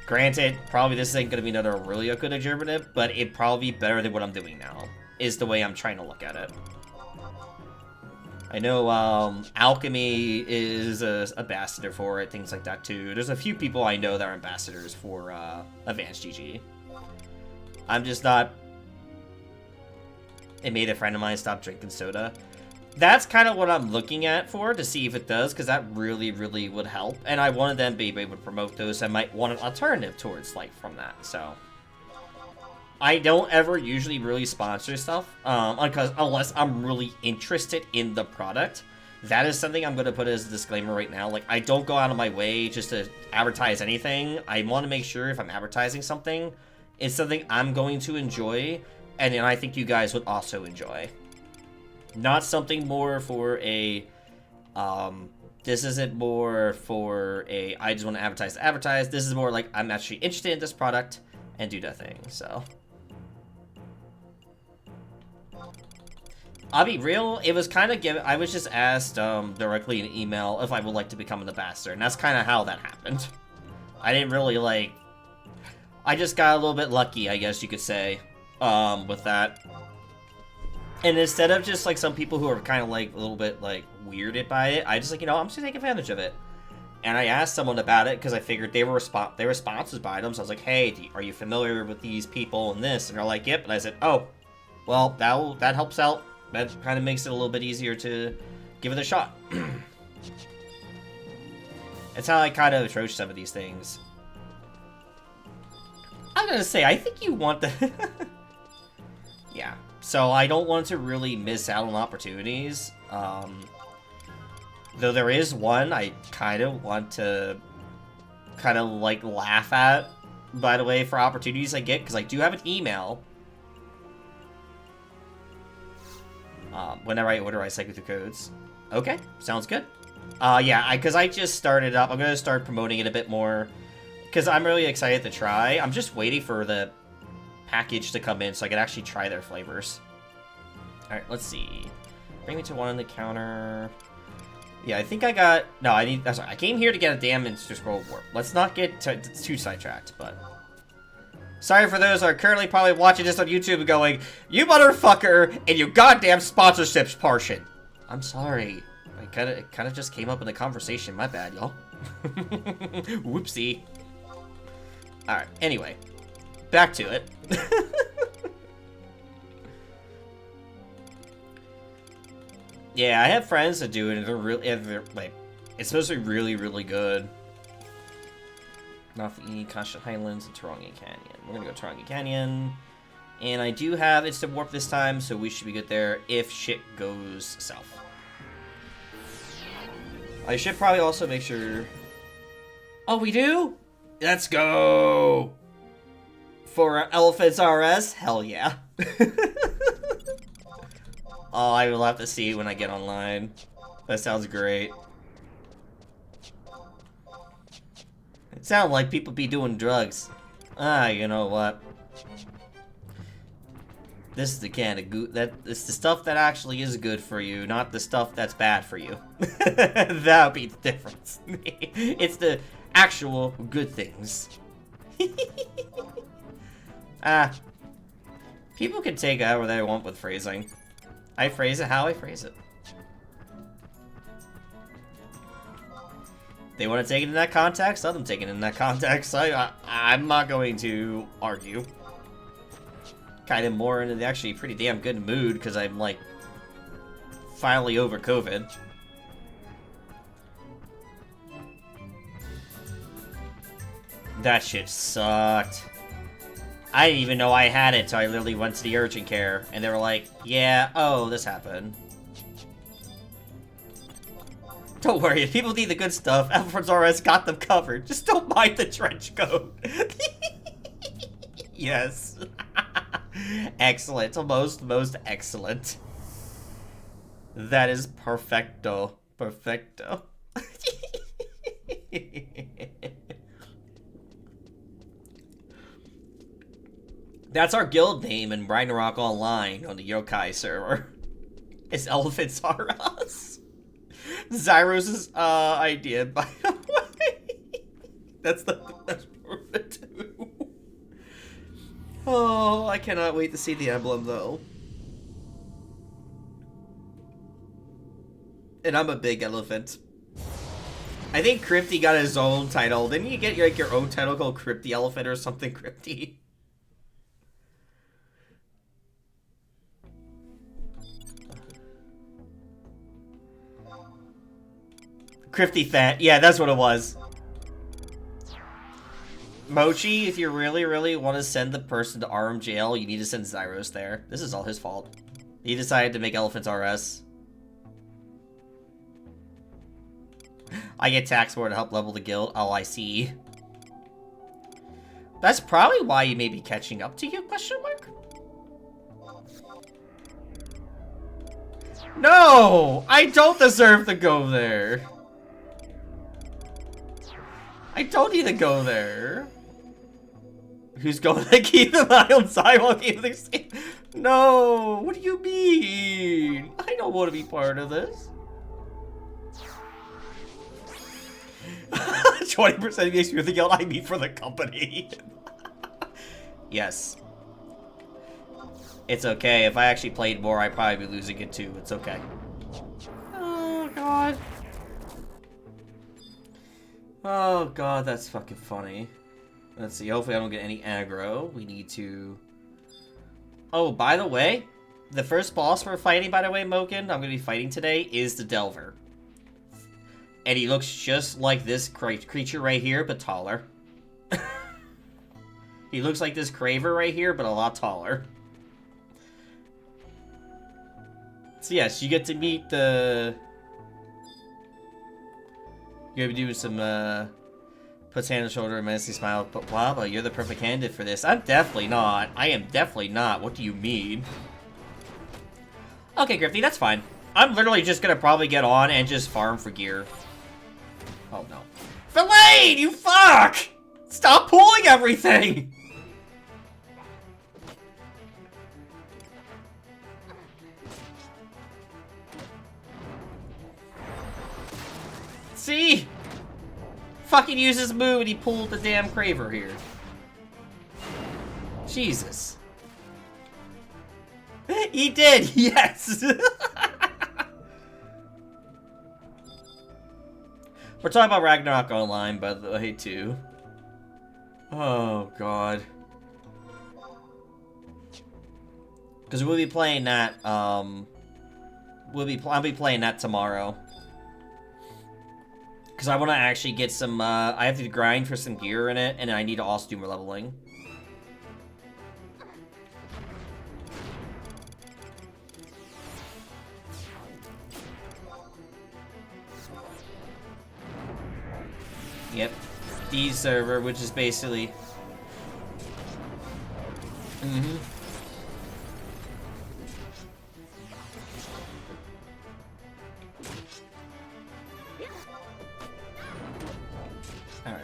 Granted, probably this ain't going to be another really good adjurative, but it'd probably be better than what I'm doing now, is the way I'm trying to look at it. I know Alchemy is a ambassador for it, things like that too. There's a few people I know that are ambassadors for Advanced GG. I'm just not... It made a friend of mine stop drinking soda. That's kind of what I'm looking at for, to see if it does, because that really, really would help. And I wanted them to be able to promote those. I might want an alternative towards, like, from that, so... I don't ever usually really sponsor stuff, because unless I'm really interested in the product. That is something I'm going to put as a disclaimer right now. Like, I don't go out of my way just to advertise anything. I want to make sure if I'm advertising something, it's something I'm going to enjoy, and then I think you guys would also enjoy. Not something more for a, this isn't more for a, I just want to advertise. This is more like, I'm actually interested in this product, and do that thing, so... I'll be real, it was kind of given, I was just asked directly in an email if I would like to become an ambassador, and that's kind of how that happened. I didn't really, like, I just got a little bit lucky, I guess you could say, with that. And instead of just, like, some people who are kind of, like, a little bit, like, weirded by it, I just, like, you know, I'm just gonna take advantage of it. And I asked someone about it, because I figured they were sponsored by them, so I was like, hey, are you familiar with these people and this? And they're like, yep, and I said, oh, well, that helps out. That kind of makes it a little bit easier to give it a shot. That's how I kind of approach some of these things. I'm gonna say, I think you want the... Yeah, so I don't want to really miss out on opportunities. Though there is one I kind of want to like laugh at, by the way, for opportunities I get, because I do have an email. Whenever I order, I cycle through codes. Okay, sounds good. Yeah, because I just started up. I'm going to start promoting it a bit more, because I'm really excited to try. I'm just waiting for the package to come in so I can actually try their flavors. Alright, let's see. Bring me to one on the counter. Yeah, I think I got... No, I'm sorry. I came here to get a damn Instant Scroll Warp. Let's not get too sidetracked, but... Sorry for those who are currently probably watching this on YouTube going, you motherfucker, and you goddamn sponsorships portion. I'm sorry. It kind of just came up in the conversation. My bad, y'all. Whoopsie. Alright, anyway. Back to it. Yeah, I have friends that do it, and they're like, it's supposed to be really, really good. Nothing, Kasha Highlands, and Tarongi Canyon. We're gonna go Tarongi Canyon. And I do have Instant Warp this time, so we should be good there if shit goes south. I should probably also make sure... Oh, we do? Let's go! For Elephants RS? Hell yeah. Oh, I will have to see when I get online. That sounds great. It sounds like people be doing drugs. Ah, you know what? This is the kind of it's the stuff that actually is good for you, not the stuff that's bad for you. That would be the difference. It's the actual good things. Ah. People can take it however they want with phrasing. I phrase it how I phrase it. They want to take it in that context, let them take it in that context. I'm not going to argue. Kind of more into the actually pretty damn good mood because I'm like finally over COVID. That shit sucked. I didn't even know I had it, so I literally went to the urgent care, and they were like, yeah, oh, this happened. Don't worry, if people need the good stuff, FFXI got them covered. Just don't mind the trench coat. Yes. Excellent. Most excellent. That is perfecto. Perfecto. That's our guild name in Ragnarok Online on the Yokai server. It's Elephants Are Us. Zyros' idea, by the way. That's the best part of it, too. Oh, I cannot wait to see the emblem, though. And I'm a big elephant. I think Crypty got his own title. Didn't you get your own title called Crypty Elephant or something, Crypty? Crypty fan. Yeah, that's what it was. Mochi, if you really want to send the person to Arm jail, you need to send Zyros there. This is all his fault. He decided to make Elephants RS. I get tax more to help level the guild. Oh, I see. That's probably why you may be catching up to you, question mark? No! I don't deserve to go there. I don't need to go there. Who's going to keep an eye on sidewalk? No! What do you mean? I don't want to be part of this. 20% makes me the guild I mean for the company. Yes. It's okay. If I actually played more, I'd probably be losing it too. It's okay. Oh, God. Oh, God, that's fucking funny. Let's see. Hopefully I don't get any aggro. We need to... Oh, by the way, the first boss we're fighting, by the way, Moken, I'm going to be fighting today, is the Delver. And he looks just like this creature right here, but taller. He looks like this Craver right here, but a lot taller. So yes, you get to meet the... You're gonna be doing some, puts hand on the shoulder, menacing smile, but Waba, you're the perfect candidate for this. I'm definitely not. I am definitely not. What do you mean? Okay, Grifty, that's fine. I'm literally just gonna probably get on and just farm for gear. Oh, no. Filade, you fuck! Stop pulling everything! See? Fucking used his move and he pulled the damn Craver here. Jesus. He did, yes! We're talking about Ragnarok Online, by the way, too. Oh, God. Because we'll be playing that, I'll be playing that tomorrow. Because I want to actually get some, I have to grind for some gear in it, and I need to also do more leveling. Yep. D server, which is basically... Mm-hmm. Alright.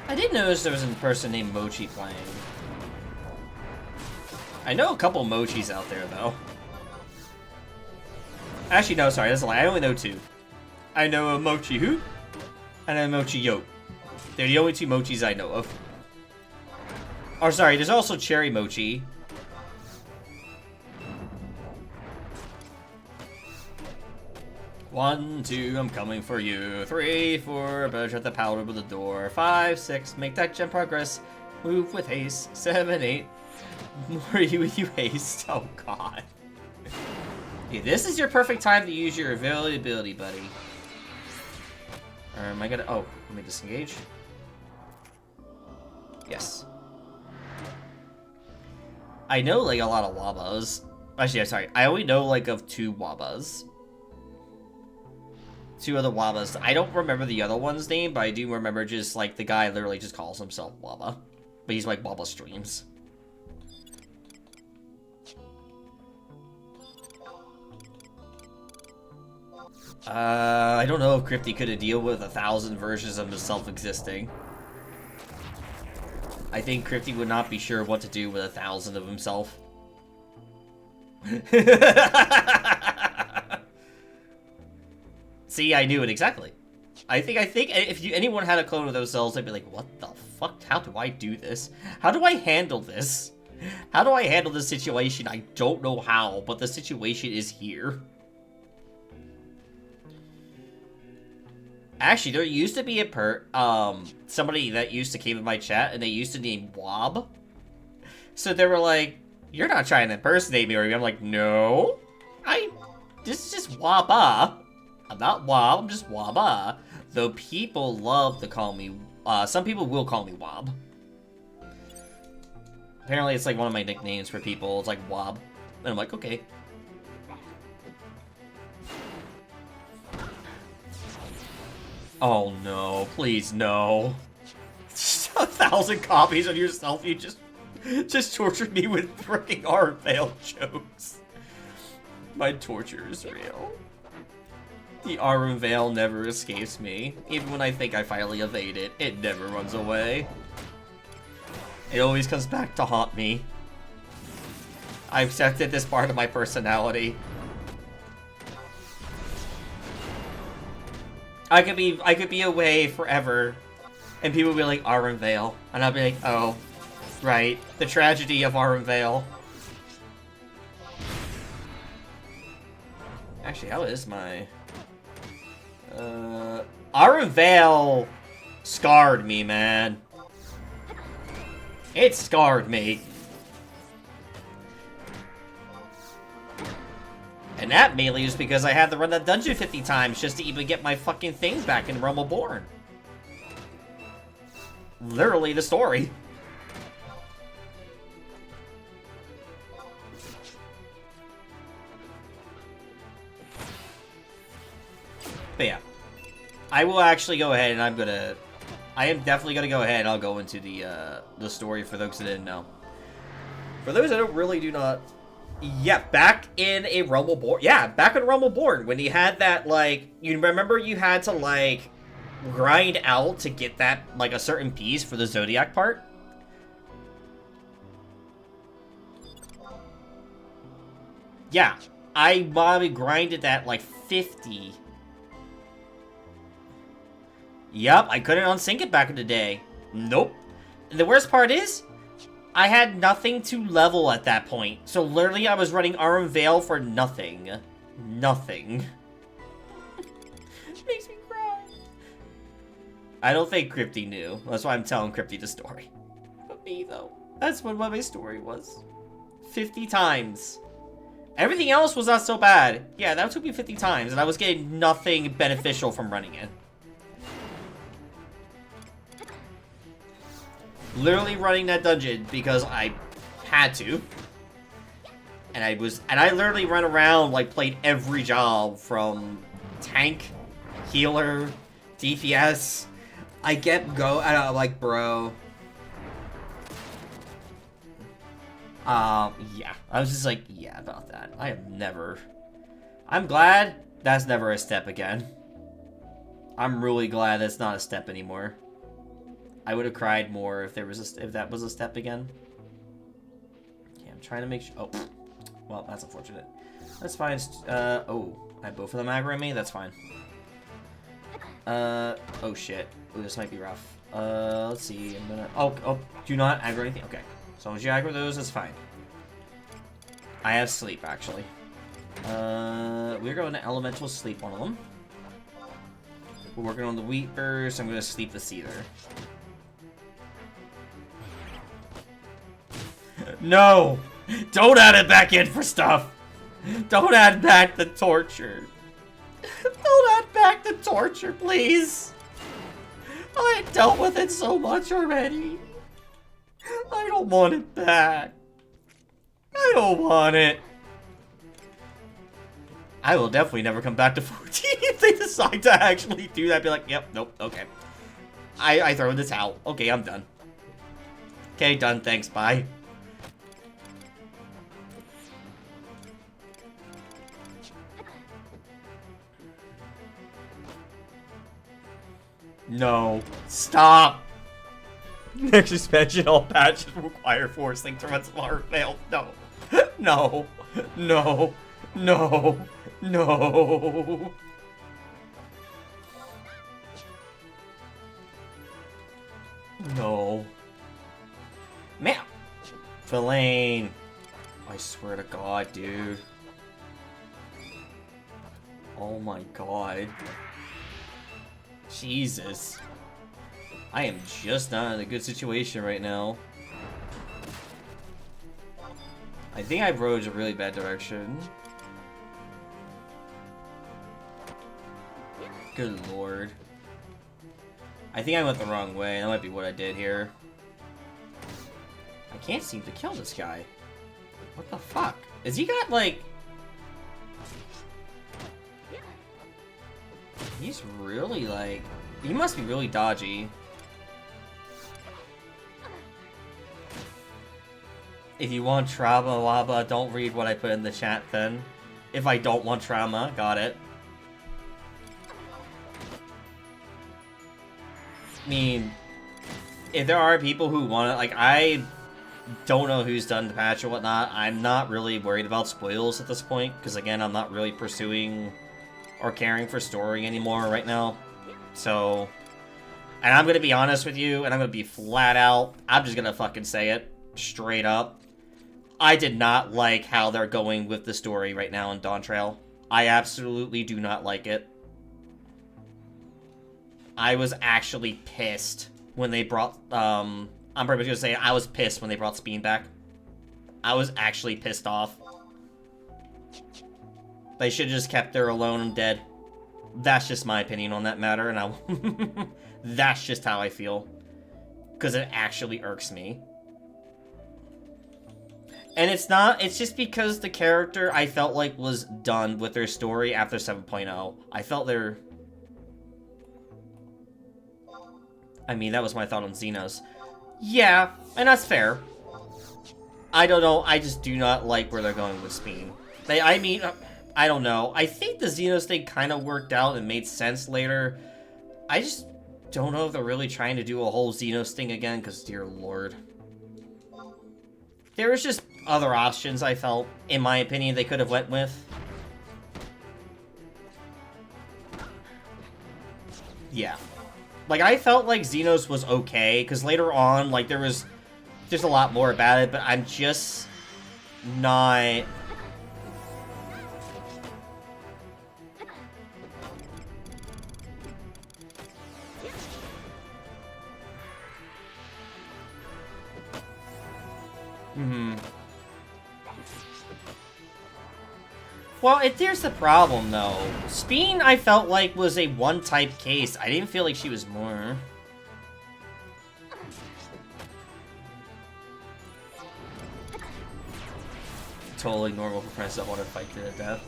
I did notice there was a person named Mochi playing. I know a couple Mochis out there, though. Actually, no, sorry, that's a lie. I only know two. I know a Mochi who? And a Mochi Yote. They're the only two Mochis I know of. Or sorry, there's also cherry mochi. One, two, I'm coming for you. 3, 4, better shut the powder with the door. 5, 6, make that jump progress. Move with haste. 7, 8, more you with you haste. Oh god. Okay, this is your perfect time to use your availability, buddy. Or am I gonna... Oh, let me disengage. Yes. I know, like, a lot of Wabas. Actually, I'm sorry. I only know, like, of 2 Wabas. 2 other Wabas. I don't remember the other one's name, but I do remember just, like, the guy literally just calls himself Waba. But he's, like, Waba Streams. I don't know if Crypty could deal with 1,000 versions of himself existing. I think Crypty would not be sure what to do with 1,000 of himself. See, I knew it exactly. I think if anyone had a clone of themselves, they'd be like, what the fuck? How do I do this? How do I handle this? How do I handle this situation? I don't know how, but the situation is here. Actually, there used to be somebody that used to came in my chat, and they used to name Wob. So they were like, you're not trying to impersonate me, or I'm like, no. This is just Waba. I'm not Wob, I'm just Waba. Though people love to call me, some people will call me Wob. Apparently it's like one of my nicknames for people, it's like Wob. And I'm like, okay. Oh no, please no. 1,000 copies of yourself, you just tortured me with freaking Arvale jokes. My torture is real. The Arun Veil never escapes me. Even when I think I finally evade it, it never runs away. It always comes back to haunt me. I've accepted this part of my personality. I could be away forever, and people would be like, Arun Veil. And I'll be like, oh, right. The tragedy of Arun Veil. Actually, how is my... Arun Veil scarred me, man. It scarred me. And that mainly is because I had to run that dungeon 50 times just to even get my fucking thing back in Realm Reborn. Literally the story. But yeah. I will actually go ahead and I am definitely gonna go ahead and I'll go into the story for those that didn't know. For those that do not... Yeah, back in a Realm Reborn. Yeah, back in Realm Reborn, when you had that, like, you remember you had to, like, grind out to get that, like, a certain piece for the Zodiac part? Yeah, I probably grinded that, like, 50. Yup, I couldn't unsync it back in the day. Nope. And the worst part is, I had nothing to level at that point. So literally I was running Arun Veil for nothing. Nothing. It makes me cry. I don't think Crypty knew. That's why I'm telling Crypty the story. But me though. That's what my story was. 50 times. Everything else was not so bad. Yeah, that took me 50 times and I was getting nothing beneficial from running it. Literally running that dungeon because I had to. And I literally ran around, like, played every job from tank, healer, DPS. I kept going, and I'm like, bro. Yeah. I was just like, yeah, about that. I'm glad that's never a step again. I'm really glad that's not a step anymore. I would have cried more if that was a step again. Yeah, I'm trying to make sure. Oh, well, that's unfortunate. That's fine. Oh, I both of them aggro me. That's fine. Oh shit. Oh, this might be rough. Let's see. I'm gonna. Oh, do not aggro anything. Okay. As long as you aggro those, that's fine. I have sleep, actually. We're going to elemental sleep one of them. We're working on the wheat burst. I'm gonna sleep the seether. No! Don't add it back in for stuff! Don't add back the torture. Don't add back the torture, please! I dealt with it so much already. I don't want it back. I don't want it. I will definitely never come back to 14 if they decide to actually do that. Be like, yep, nope, okay. I throw in the towel. Okay, I'm done. Okay, done, thanks, bye. No. Stop! Next expansion, all patches require forcing to run smart failed. No. No. No. No. No. No. Man. Villain. I swear to God, dude. Oh my God. Jesus. I am just not in a good situation right now. I think I rode a really bad direction. Good lord. I think I went the wrong way. That might be what I did here. I can't seem to kill this guy. What the fuck? Is he got, like... He's really, like... He must be really dodgy. If you want trauma, Waba, don't read what I put in the chat then. If I don't want trauma, got it. I mean, if there are people who want it, like, I don't know who's done the patch or whatnot. I'm not really worried about spoils at this point, because again, I'm not really pursuing or caring for story anymore right now. So, and I'm gonna be honest with you, and I'm gonna be flat out, I'm just gonna fucking say it straight up. I did not like how they're going with the story right now in Dawn Trail. I absolutely do not like it. I was actually pissed when they brought, I'm pretty much gonna say I was pissed when they brought Speen back. I was actually pissed off. They should have just kept her alone and dead. That's just my opinion on that matter, and that's just how I feel. Because it actually irks me. And it's just because the character I felt like was done with their story after 7.0. I felt they're... I mean, that was my thought on Xenos. Yeah, and that's fair. I don't know, I just do not like where they're going with Speen. I don't know. I think the Xenos thing kind of worked out and made sense later. I just don't know if they're really trying to do a whole Xenos thing again, because dear lord. There was just other options I felt, in my opinion, they could have went with. Yeah. Like, I felt like Xenos was okay, because later on, like, there was just a lot more about it, but I'm just not... Well, here's the problem, though. Speen, I felt like, was a one-type case. I didn't feel like she was more. Totally normal for friends that want to fight to the death.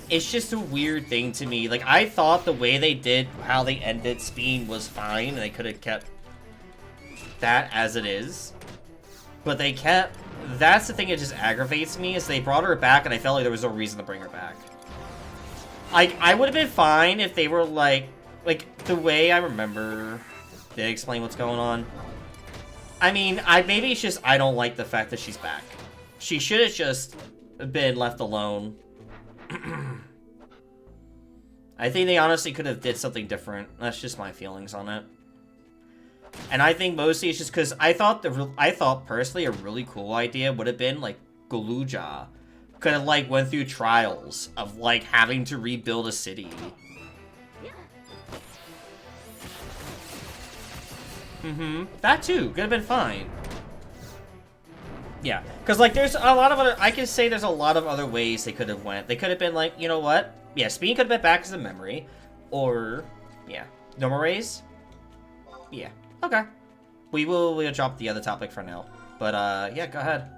It's just a weird thing to me. Like, I thought the way they did, how they ended Speen was fine, and they could have kept that as it is. But they kept... That's the thing that just aggravates me, is they brought her back, and I felt like there was no reason to bring her back. Like, I would have been fine if they were, like, the way I remember they explain what's going on. I mean, maybe it's just I don't like the fact that she's back. She should have just been left alone. I think they honestly could have did something different. That's just my feelings on it. And I think mostly it's just because I thought personally a really cool idea would have been like Galuja could have like went through trials of like having to rebuild a city. That too could have been fine. Yeah, because like there's a lot of other. I can say there's a lot of other ways they could have went. They could have been like, you know what? Yeah, Speed could have been back as a memory, or yeah, normal raise. Yeah. Okay. We'll drop the other topic for now. But yeah, go ahead.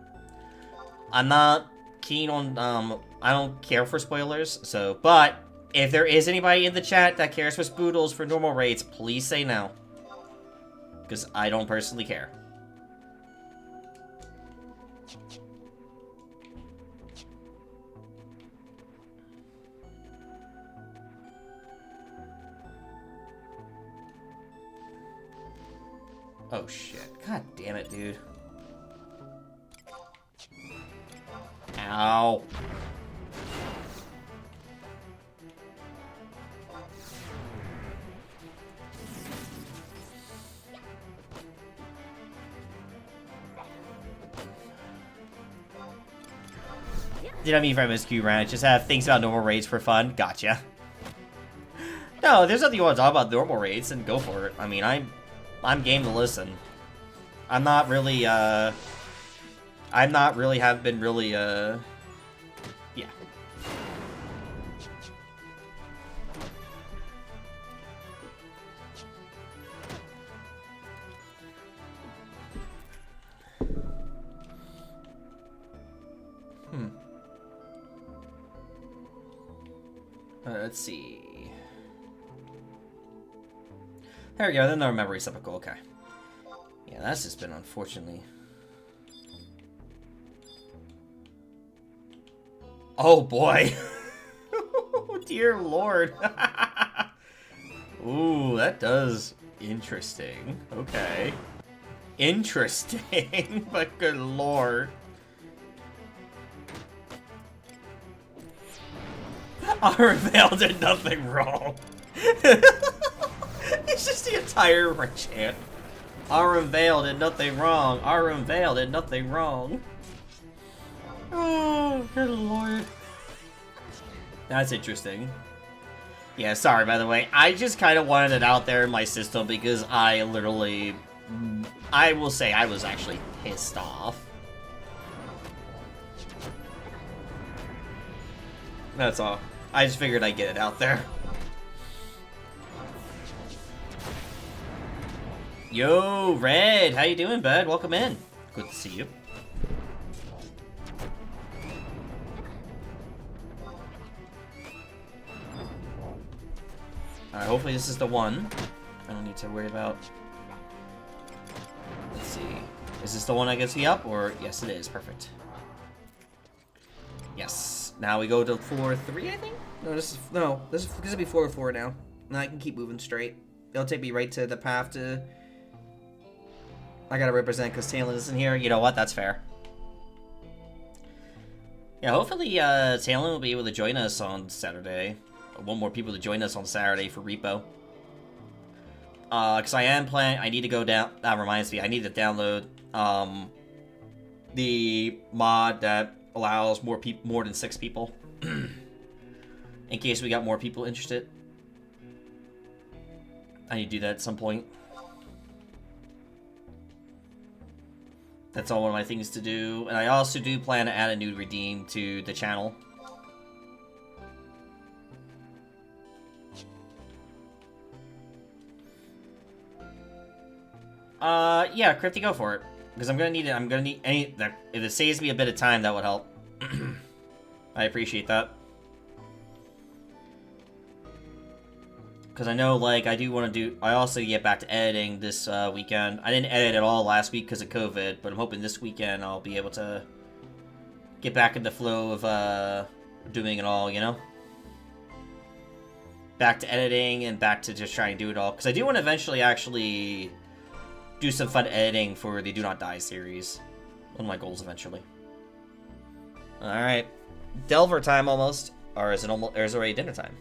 I'm not keen on I don't care for spoilers, so but if there is anybody in the chat that cares for spoodles for normal raids, please say no. Because I don't personally care. Oh shit. God damn it, dude. Ow. Did I mean from SQ Ranch? Just have things about normal raids for fun? Gotcha. No, if there's nothing you want to talk about normal raids, then go for it. I mean, I'm game to listen. I'm not really, have been really, yeah. Let's see. There we go, then the memory receptacle, okay. Yeah, that's just been unfortunately. Oh boy! Oh dear lord! Ooh, that does interesting. Okay. Interesting, but good lord. Arvale did nothing wrong. It's just the entire chant. Arvale did nothing wrong. Arvale did nothing wrong. Oh, good lord. That's interesting. Yeah, sorry, by the way. I just kind of wanted it out there in my system because I literally... I will say I was actually pissed off. That's all. I just figured I'd get it out there. Yo, Red! How you doing, bud? Welcome in. Good to see you. Alright, hopefully this is the one. I don't need to worry about... Let's see. Is this the one that gets me up? Or... Yes, it is. Perfect. Yes. Now we go to floor 3, I think? No, this is gonna be floor 4 now. Now I can keep moving straight. It'll take me right to the path to... I gotta represent because Talon isn't here. You know what? That's fair. Yeah, hopefully Talon will be able to join us on Saturday. I want more people to join us on Saturday for Repo. Because I am planning... I need to go down... That reminds me. I need to download the mod that allows more than 6 people. In case we got more people interested. I need to do that at some point. That's all one of my things to do. And I also do plan to add a new redeem to the channel. Yeah, Crypty, go for it. Because I'm gonna need any... If it saves me a bit of time, that would help. I appreciate that. Because I know, like, I do want to do... I also get back to editing this weekend. I didn't edit at all last week because of COVID, but I'm hoping this weekend I'll be able to get back in the flow of doing it all, you know? Back to editing and back to just trying to do it all. Because I do want to eventually actually do some fun editing for the Do Not Die series. One of my goals eventually. Alright. Delver time almost. Or is it already dinner time?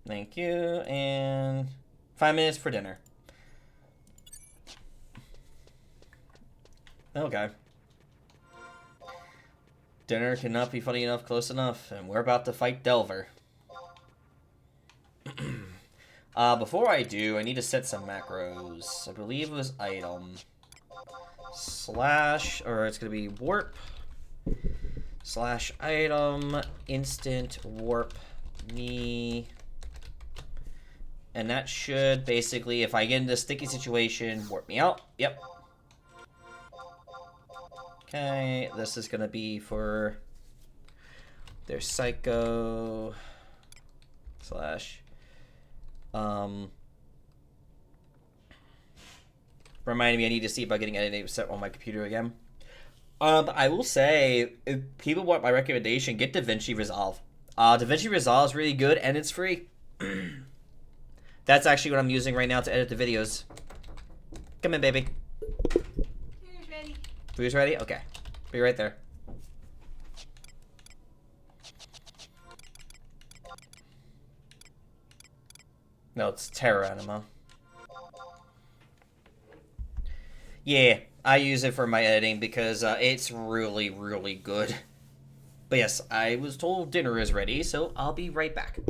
Thank you, and 5 minutes for dinner. Okay. Dinner cannot be funny enough, close enough, and we're about to fight Delver. Before I do, I need to set some macros. I believe it was item. Slash, or it's going to be warp. Slash item, instant warp me. And that should basically, if I get into a sticky situation, warp me out. Yep. Okay, this is going to be for their Psycho slash reminding me I need to see about getting editing set on my computer again. I will say, if people want my recommendation, get DaVinci Resolve. DaVinci Resolve is really good, and it's free. That's actually what I'm using right now to edit the videos. Come in, baby. Food's ready. Food's ready? Okay. Be right there. No, it's Terra Anima. Yeah, I use it for my editing because it's really, really good. But yes, I was told dinner is ready, so I'll be right back.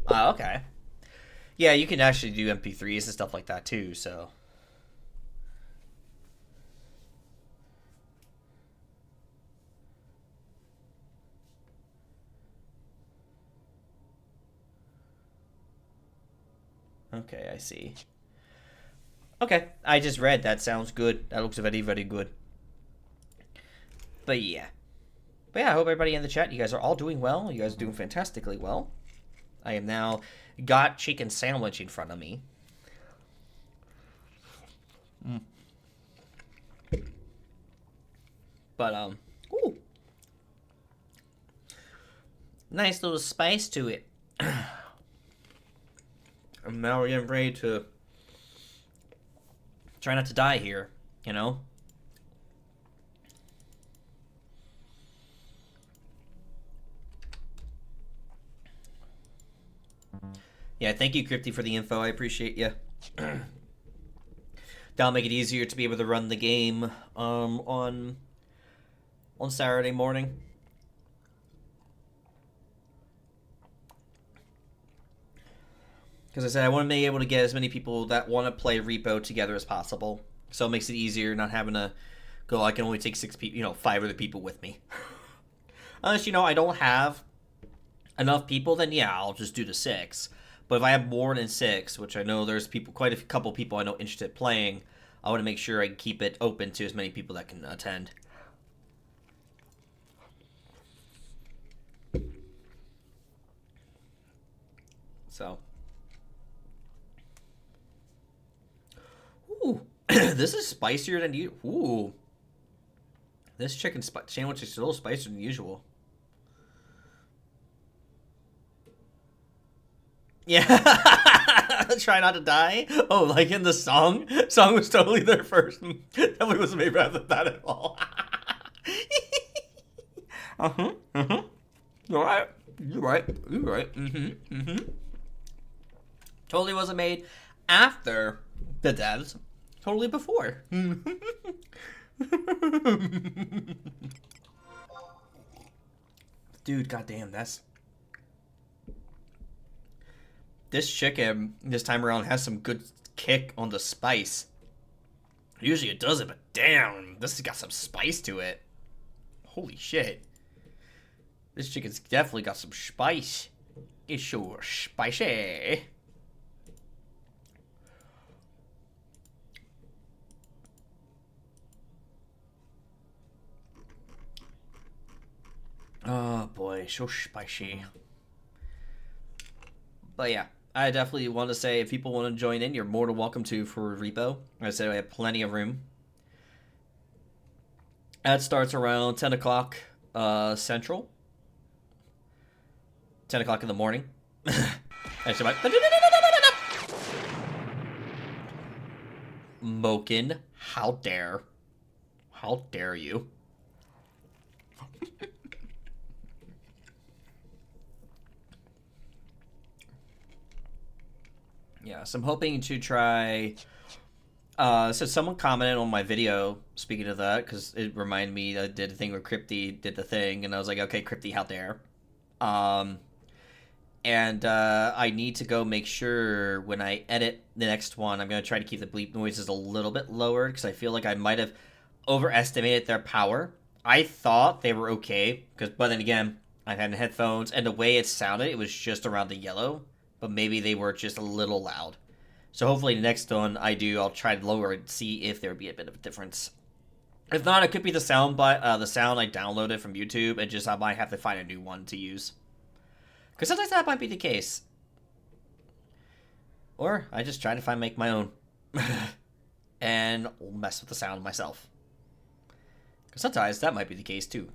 Okay. Yeah, you can actually do MP3s and stuff like that too, so. Okay, I see. Okay, I just read. That sounds good. That looks very, very good. But yeah. But yeah, I hope everybody in the chat, you guys are all doing well. You guys are doing fantastically well. I am now got chicken sandwich in front of me. But, ooh. Nice little spice to it. I'm now getting ready to try not to die here, you know? Yeah, thank you, Crypty, for the info. I appreciate you. That'll make it easier to be able to run the game on Saturday morning. Because I said I want to be able to get as many people that want to play Repo together as possible. So it makes it easier not having to go, I can only take 6 people, 5 other people with me. Unless, I don't have enough people, then yeah, I'll just do the 6. But if I have more than 6, which I know there's quite a couple people I know interested in playing, I want to make sure I can keep it open to as many people that can attend. So. Ooh, this is spicier than you. Ooh. This chicken sandwich is a little spicier than usual. Yeah. Try not to die. Oh, like in the song? Song was totally there first. Definitely wasn't made rather than that at all. You're right. You're right. You're right. Totally wasn't made after the devs. Totally before. Dude, goddamn, this chicken this time around has some good kick on the spice. Usually it doesn't, but damn, this has got some spice to it. Holy shit. This chicken's definitely got some spice. It's sure spicy. Oh boy, so spicy. But yeah, I definitely want to say if people want to join in, you're more than welcome to for Repo. I said I have plenty of room. That starts around 10 o'clock Central. 10 o'clock in the morning. Actually, Moken, how dare. How dare you. Yeah, so I'm hoping to try... so someone commented on my video, speaking of that, because it reminded me I did a thing where Crypty did the thing, and I was like, okay, Crypty, how dare. And I need to go make sure when I edit the next one, I'm going to try to keep the bleep noises a little bit lower, because I feel like I might have overestimated their power. I thought they were okay, but then again, I had headphones, and the way it sounded, it was just around the yellow. But maybe they were just a little loud. So hopefully the next one I'll try to lower it and see if there would be a bit of a difference. If not, it could be the sound I downloaded from YouTube, and just I might have to find a new one to use. Because sometimes that might be the case. Or I just try to make my own. And mess with the sound myself. Because sometimes that might be the case too,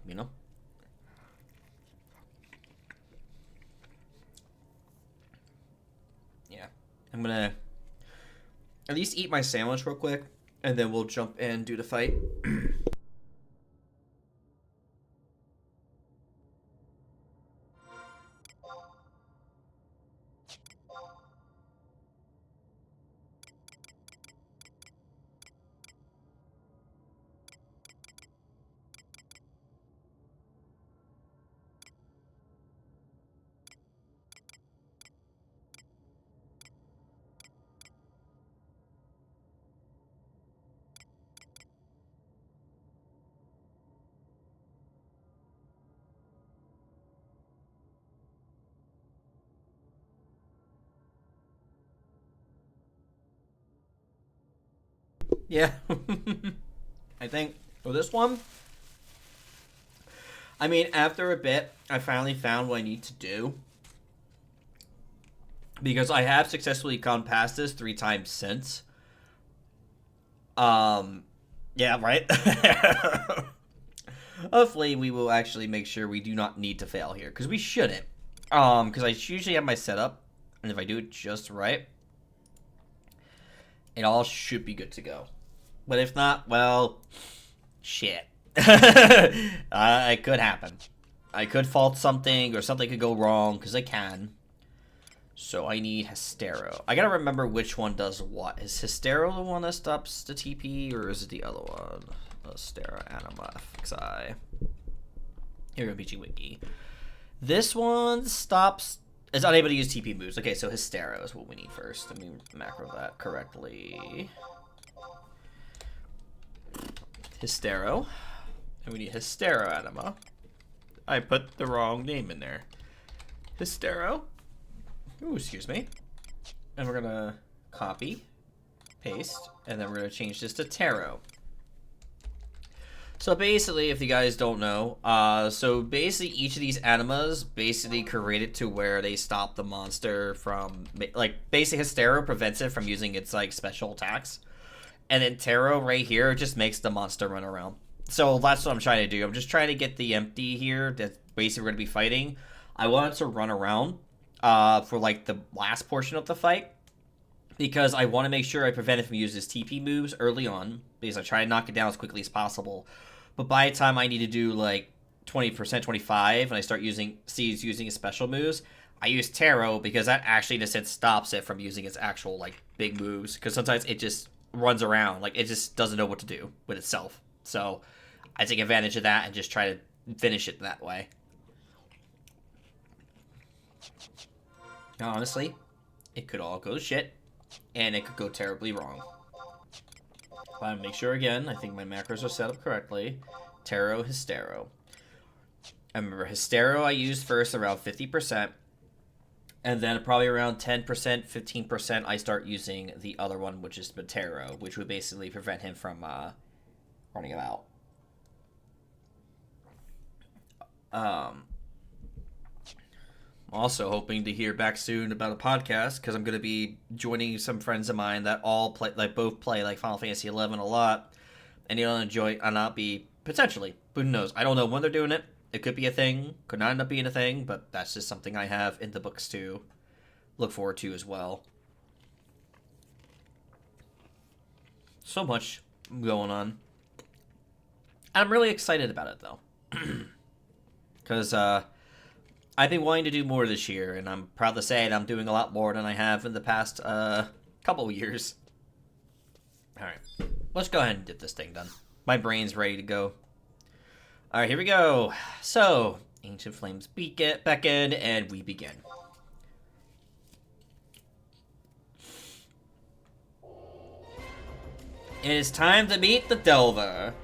I'm gonna at least eat my sandwich real quick, and then we'll jump in and do the fight. Yeah. I think for this one, I mean, after a bit, I finally found what I need to do. Because I have successfully gone past this 3 times since. Yeah, right? Hopefully we will actually make sure we do not need to fail here. Because we shouldn't. Because I usually have my setup. And if I do it just right, it all should be good to go. But if not, well, shit. It could happen. I could fault something, or something could go wrong, because I can. So I need Hystero. I gotta remember which one does what. Is Hystero the one that stops the TP, or is it the other one? Hystero, Anima, FFXI. Here we go, PG Wiki. This one stops... is unable to use TP moves. Okay, so Hystero is what we need first. Let me macro that correctly. Hystero. And we need Hystero Anima. I put the wrong name in there. Hystero. Ooh, excuse me. And we're gonna copy, paste, and then we're gonna change this to Taro. So basically, if you guys don't know, so basically each of these animas basically created to where they stop the monster from, like, basically Hystero prevents it from using its, like, special attacks. And then Taro right here just makes the monster run around. So that's what I'm trying to do. I'm just trying to get the empty here that basically we're going to be fighting. I want it to run around for, like, the last portion of the fight, because I want to make sure I prevent it from using his TP moves early on, because I try to knock it down as quickly as possible. But by the time I need to do, like, 20%, 25, and I start using his special moves, I use Taro, because that actually, in a sense, stops it from using its actual, like, big moves, because sometimes it just runs around. Like, it just doesn't know what to do with itself. So I take advantage of that and just try to finish it that way. Now, honestly, it could all go to shit, and it could go terribly wrong. But make sure, again, I think my macros are set up correctly. Taro, Hystero. I remember Hystero I used first around 50%, and then probably around 10%, 15% I start using the other one, which is Taro, which would basically prevent him from running about. Also hoping to hear back soon about a podcast, because I'm going to be joining some friends of mine that all play, like, both play, like, Final Fantasy 11 a lot, and you'll enjoy. I'll not be potentially, who knows? I don't know when they're doing it. It could be a thing, could not end up being a thing, but that's just something I have in the books to look forward to as well. So much going on. I'm really excited about it, though, because I've been wanting to do more this year, and I'm proud to say it, I'm doing a lot more than I have in the past couple of years. Alright, let's go ahead and get this thing done. My brain's ready to go. Alright, here we go. So, Ancient Flames beckon, and we begin. It is time to meet the Delver.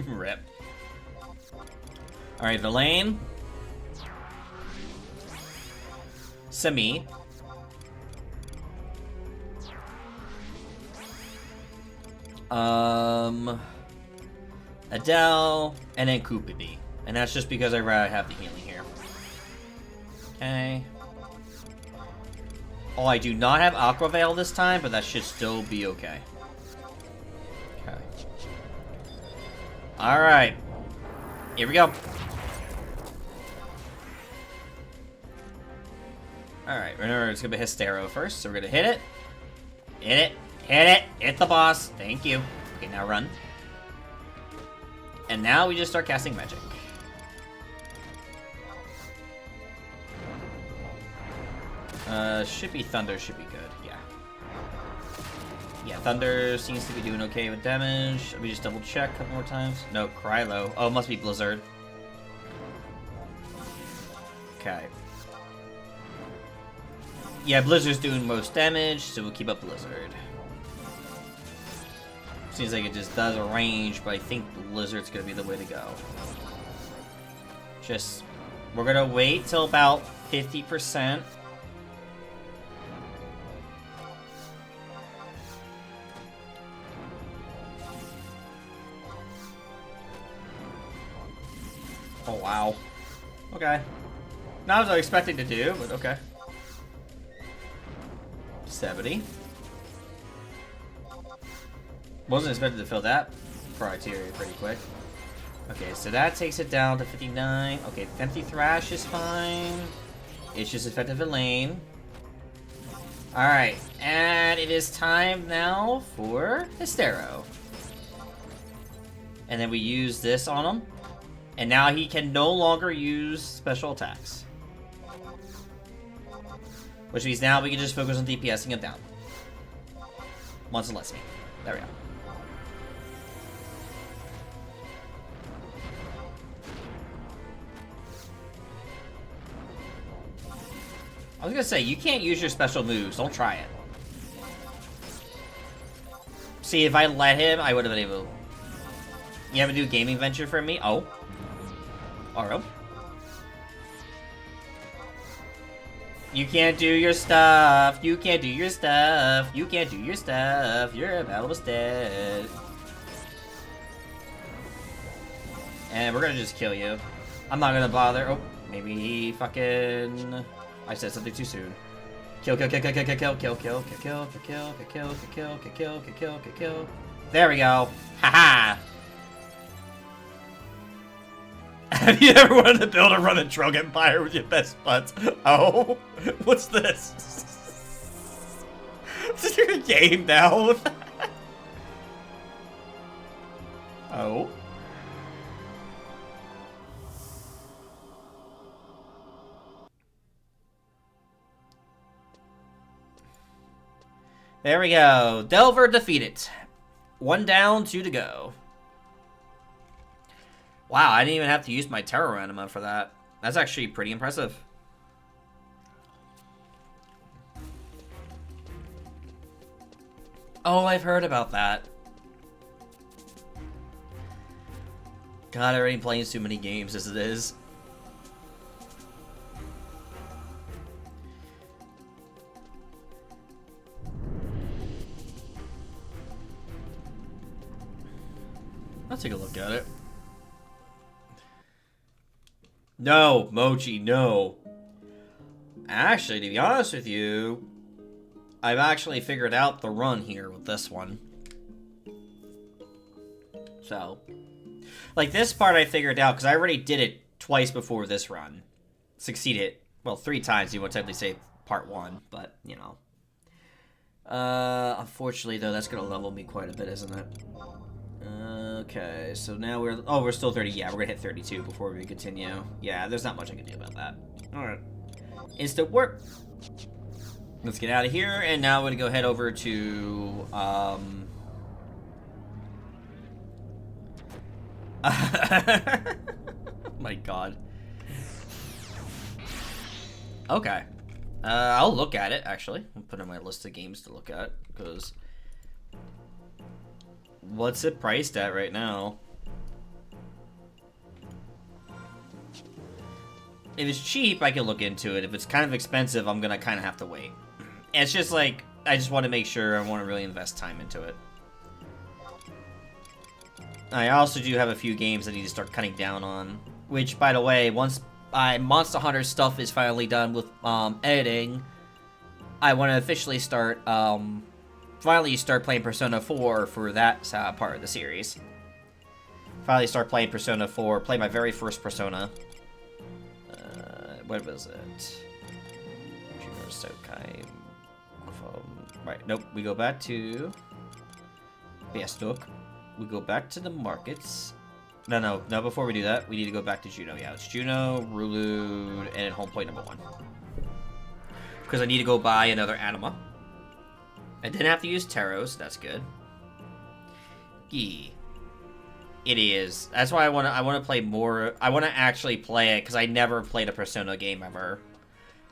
Rip. Alright, Villain. Semi. Adele, and then Kupibi. And that's just because I'd rather have the healing here. Okay. Oh, I do not have Aqua Veil this time, but that should still be okay. Okay. Alright. Here we go. Alright, remember it's gonna be Hystero first, so we're gonna hit it. Hit it. Hit it. Hit the boss. Thank you. Okay, now run. And now we just start casting magic. Should be Thunder, should be good, yeah. Yeah, Thunder seems to be doing okay with damage. Let me just double check a couple more times. No, Krylo. Oh, it must be Blizzard. Okay. Yeah, Blizzard's doing most damage, so we'll keep up Blizzard. Seems like it just does a range, but I think Blizzard's gonna be the way to go. Just, we're gonna wait till about 50%. Oh, wow. Okay. Not what I was expecting to do, but okay. 70. Wasn't expected to fill that criteria pretty quick. Okay, so that takes it down to 59. Okay, Empty Thrash is fine. It's just effective in lane. Alright, and it is time now for Hystero. And then we use this on him. And now he can no longer use special attacks. Which means now we can just focus on DPSing him down. Once it lets me. There we go. I was gonna say, you can't use your special moves. Don't try it. See, if I let him, I would have been able... You have a new gaming venture for me? Oh. Oro. You can't do your stuff. You can't do your stuff. You can't do your stuff. Your battle was dead. And we're gonna just kill you. I'm not gonna bother. Oh, maybe he fucking... I said something too soon. Kill, kill, kill, kill, kill, kill, kill, kill, kill, kill, kill, kill, kill, kill, kill, kill, kill, kill, kill. There we go. Haha. Have you ever wanted to build a run a drug empire with your best buds? Oh, what's this? Is there a game now? Oh. There we go. Delver defeated. 1 down, 2 to go. Wow, I didn't even have to use my Terror Anima for that. That's actually pretty impressive. Oh, I've heard about that. God, I already playing too many games as it is. I'll take a look at it. No, Mochi, no. Actually, to be honest with you, I've actually figured out the run here with this one. So, like this part I figured out because I already did it twice before this run. Succeeded. Well, 3 times you would technically say part 1, but, you know. Unfortunately, though, that's going to level me quite a bit, isn't it? Okay, so now we're still 30. Yeah, we're gonna hit 32 before we continue. Yeah, there's not much I can do about that. Alright. Instant work. Let's get out of here, and now we're gonna go head over to, oh my god. Okay. I'll look at it, actually. I'll put it on my list of games to look at, because... What's it priced at right now? If it's cheap, I can look into it. If it's kind of expensive, I'm gonna kind of have to wait. And it's just like, I just want to make sure I want to really invest time into it. I also do have a few games I need to start cutting down on. Which, by the way, once Monster Hunter stuff is finally done with editing, I want to officially start finally start playing Persona 4 for that part of the series. Finally start playing Persona 4, play my very first Persona. What was it? Right, nope, we go back to Biastok. We go back to the markets. No, before we do that, we need to go back to Juno. Yeah, it's Juno, Rulude, and home point number 1. Because I need to go buy another Anima. I didn't have to use Taros, that's good. It is. That's why I want to play more. I want to actually play it because I never played a Persona game ever.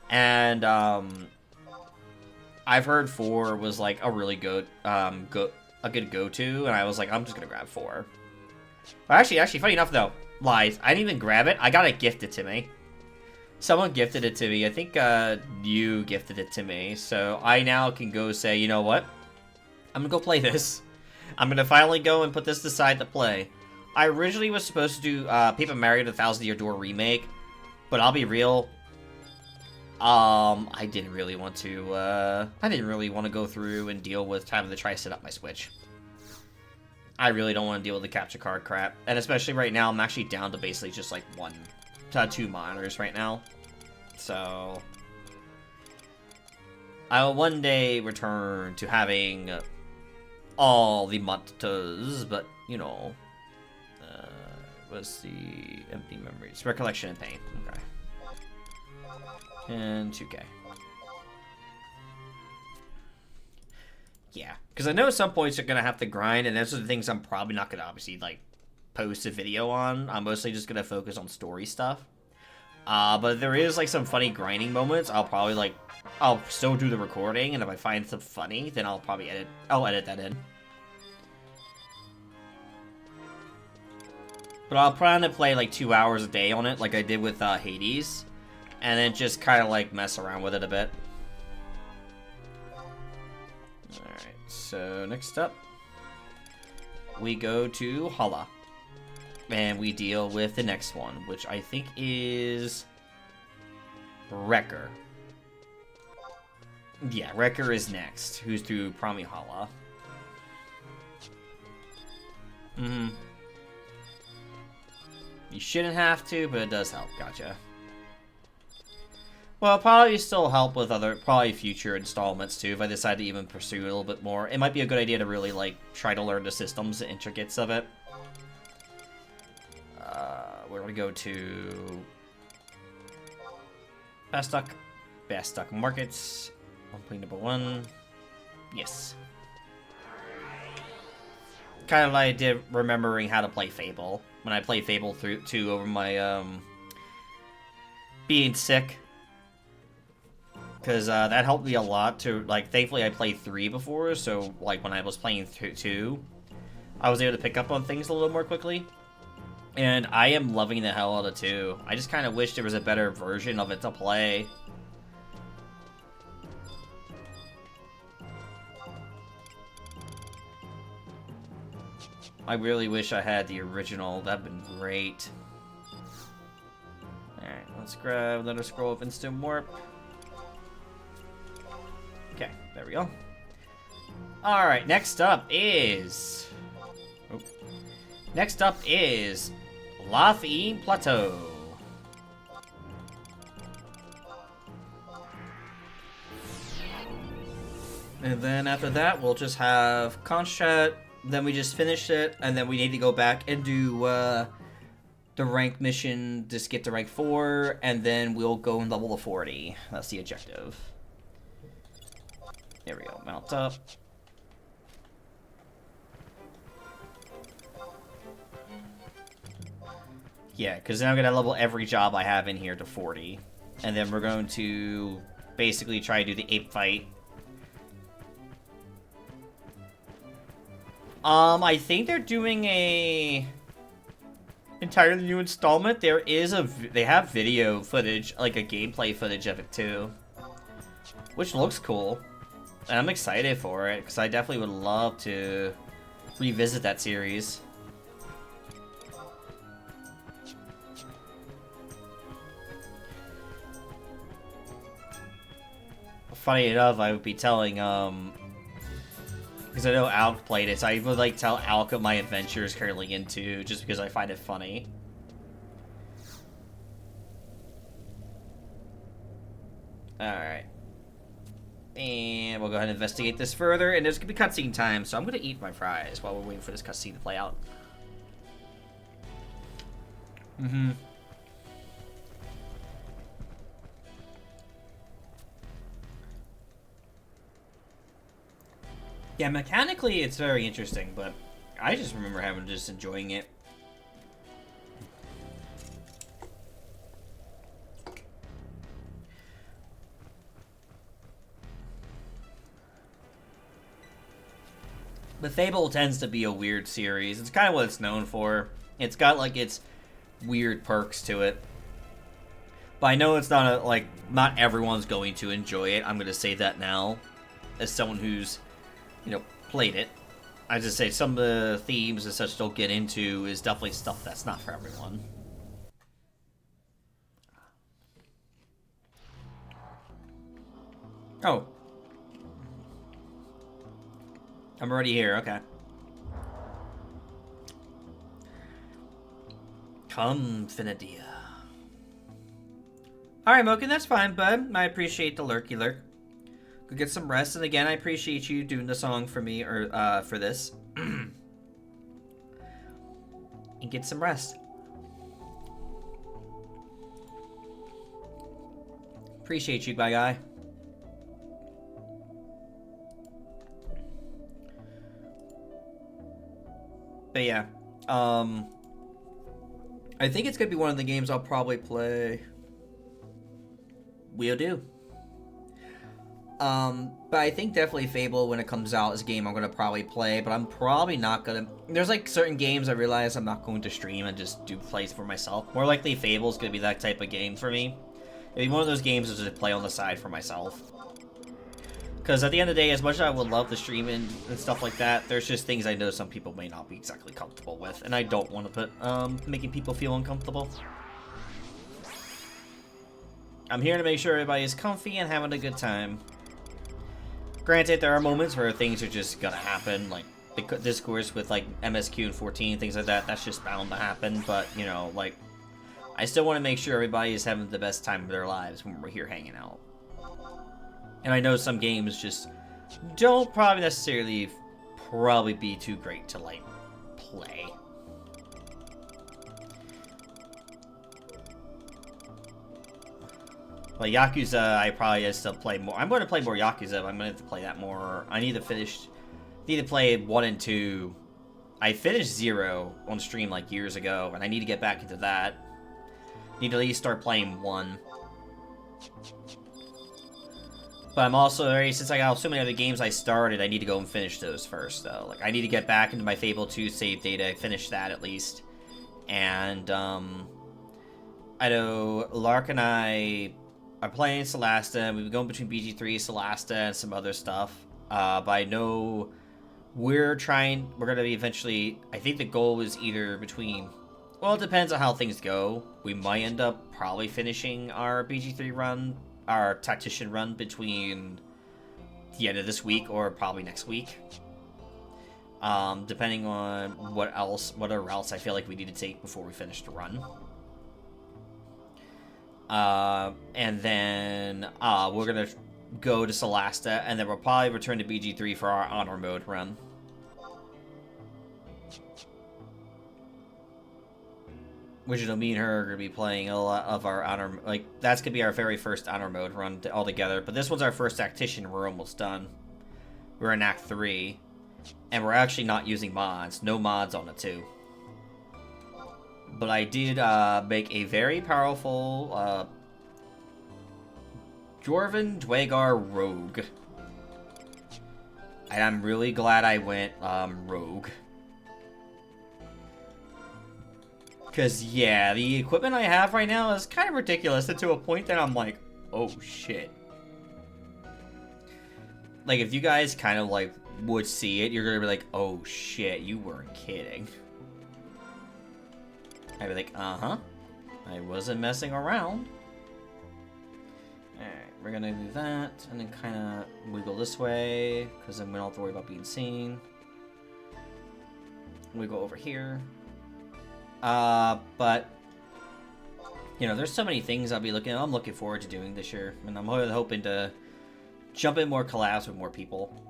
And I've heard 4 was like a really good a good go-to, and I was like, I'm just gonna grab 4. But actually, funny enough though, lies. I didn't even grab it. I got it gifted to me. Someone gifted it to me. I think you gifted it to me. So I now can go say, you know what? I'm gonna go play this. I'm gonna finally go and put this aside to play. I originally was supposed to do Paper Mario: The Thousand Year Door remake, but I'll be real. I didn't really want to. I didn't really want to go through and deal with having to try to set up my Switch. I really don't want to deal with the capture card crap, and especially right now, I'm actually down to basically just like 2 monitors right now. So I will one day return to having all the mottos, but, you know, what's the empty memories? Recollection and pain. Okay. And 2K. Yeah, because I know at some points you're going to have to grind, and those are the things I'm probably not going to obviously, like, post a video on. I'm mostly just going to focus on story stuff. But if there is, like, some funny grinding moments, I'll probably, like, I'll still do the recording, and if I find some funny, then I'll probably edit that in. But I'll plan to play, like, 2 hours a day on it, like I did with Hades, and then just kind of, like, mess around with it a bit. Alright, so next up, we go to Hala. And we deal with the next one, which I think is Wrecker. Yeah, Wrecker is next, who's through Pramihala. You shouldn't have to, but it does help. Gotcha. Well, probably still help with probably future installments too, if I decide to even pursue it a little bit more. It might be a good idea to really, like, try to learn the systems, the intricacies of it. We're gonna go to Bastock Markets. Point number 1. Yes. Kind of like I did remembering how to play Fable. When I played Fable through 2 over my, being sick. Because, that helped me a lot to, like, thankfully I played 3 before, so, like, when I was playing 2, I was able to pick up on things a little more quickly. And I am loving the hell out of 2. I just kind of wish there was a better version of it to play. I really wish I had the original. That'd been great. Alright, let's grab another scroll of instant warp. Okay, there we go. Alright, next up is Lathi Plateau. And then after that, we'll just have Conch-Chat, then we just finish it, and then we need to go back and do the rank mission, just get to rank 4, and then we'll go and level to 40. That's the objective. There we go, mount up. Yeah, because then I'm going to level every job I have in here to 40. And then we're going to basically try to do the ape fight. I think they're doing a entirely new installment. They have video footage, like a gameplay footage of it too. Which looks cool. And I'm excited for it, because I definitely would love to revisit that series. Funny enough, I would be telling, because I know Alk played it, so I would, like, tell Alk of my adventures currently into, just because I find it funny. Alright. And we'll go ahead and investigate this further, and there's going to be cutscene time, so I'm going to eat my fries while we're waiting for this cutscene to play out. Yeah, mechanically it's very interesting, but I just remember just enjoying it. But Fable tends to be a weird series. It's kind of what it's known for. It's got, like, its weird perks to it. But I know it's not not everyone's going to enjoy it. I'm going to say that now, as someone who's, you know, played it. I just say some of the themes and such don't get into is definitely stuff that's not for everyone. Oh. I'm already here, okay. Come, Finnidea. Alright, Moken, that's fine, bud. I appreciate the lurky lurk. Go get some rest. And again, I appreciate you doing the song for me, or for this. And get some rest. Appreciate you, my guy. But yeah, I think it's gonna be one of the games I'll probably play. We'll do. But I think definitely Fable, when it comes out, is a game I'm gonna probably play, but I'm probably not gonna... There's like certain games I realize I'm not going to stream and just do plays for myself. More likely Fable's gonna be that type of game for me. It'd be one of those games to just play on the side for myself. Because at the end of the day, as much as I would love the streaming and stuff like that, there's just things I know some people may not be exactly comfortable with, and I don't want to put, making people feel uncomfortable. I'm here to make sure everybody is comfy and having a good time. Granted, there are moments where things are just gonna happen, like the discourse with, like, MSQ and 14, things like that, that's just bound to happen, but, you know, like, I still want to make sure everybody is having the best time of their lives when we're here hanging out. And I know some games just don't probably necessarily be too great to, like, play. Like Yakuza, I probably just still play more. I'm going to play more Yakuza, but I'm going to have to play that more. I need to play 1 and 2. I finished 0 on stream, like, years ago, and I need to get back into that. Need to at least start playing 1. But I'm also, since I got so many other games I started, I need to go and finish those first, though. Like, I need to get back into my Fable 2 save data, finish that at least. And, I know Lark and I are playing Solasta, and we've been going between BG3, Solasta, and some other stuff. But I know we're going to be eventually, I think the goal is either between, well, it depends on how things go. We might end up probably finishing our BG3 run, our tactician run, between the end of this week or probably next week. Depending on what other routes I feel like we need to take before we finish the run. And then we're gonna go to Solasta, and then we'll probably return to BG3 for our honor mode run. Which is me and her are gonna be playing a lot of our honor, like, that's gonna be our very first honor mode run all together. But this one's our first tactician. We're almost done. We're in Act 3, and we're actually not using mods. No mods on it too. But I did make a very powerful Jorvin Dwagar Rogue. And I'm really glad I went Rogue. Because, yeah, the equipment I have right now is kind of ridiculous, and to a point that I'm like, oh shit. Like, if you guys kind of, like, would see it, you're gonna be like, oh shit, you weren't kidding. I'd be like, uh-huh. I wasn't messing around. Alright, we're gonna do that, and then kind of wiggle this way, because then we don't have to worry about being seen. We go over here. But, you know, there's so many things I'm looking forward to doing this year, and I'm hoping to jump in more collabs with more people.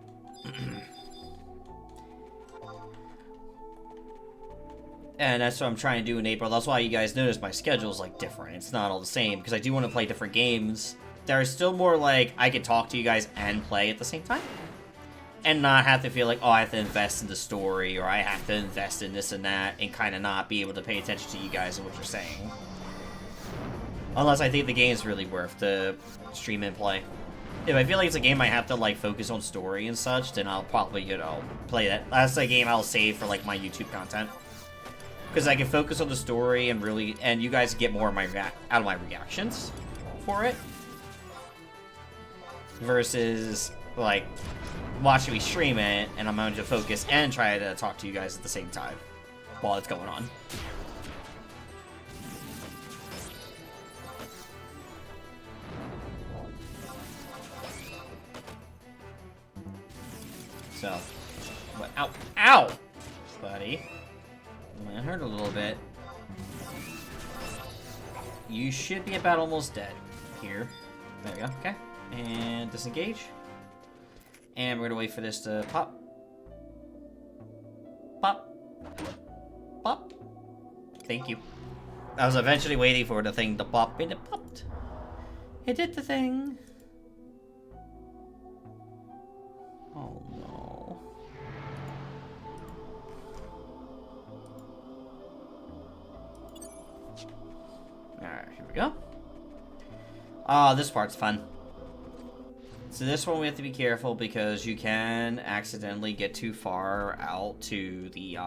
And that's what I'm trying to do in April. That's why you guys notice my schedule's, like, different. It's not all the same, because I do want to play different games. There's still more, like, I can talk to you guys and play at the same time. And not have to feel like, oh, I have to invest in the story, or I have to invest in this and that, and kind of not be able to pay attention to you guys and what you're saying. Unless I think the game's really worth the stream and play. If I feel like it's a game I have to, like, focus on story and such, then I'll probably, you know, play that. That's a game I'll save for, like, my YouTube content. Because I can focus on the story and really, and you guys get more of my out of my reactions for it. Versus, like, watching me stream it, and I'm going to focus and try to talk to you guys at the same time while it's going on. So, but ow, ow, buddy. That hurt a little bit. You should be about almost dead here. There we go. Okay, and disengage. And we're gonna wait for this to pop. Pop. Pop. Thank you. I was eventually waiting for the thing to pop, and it popped. It did the thing. Oh no. Alright, here we go. Oh, this part's fun. So this one we have to be careful because you can accidentally get too far out to the,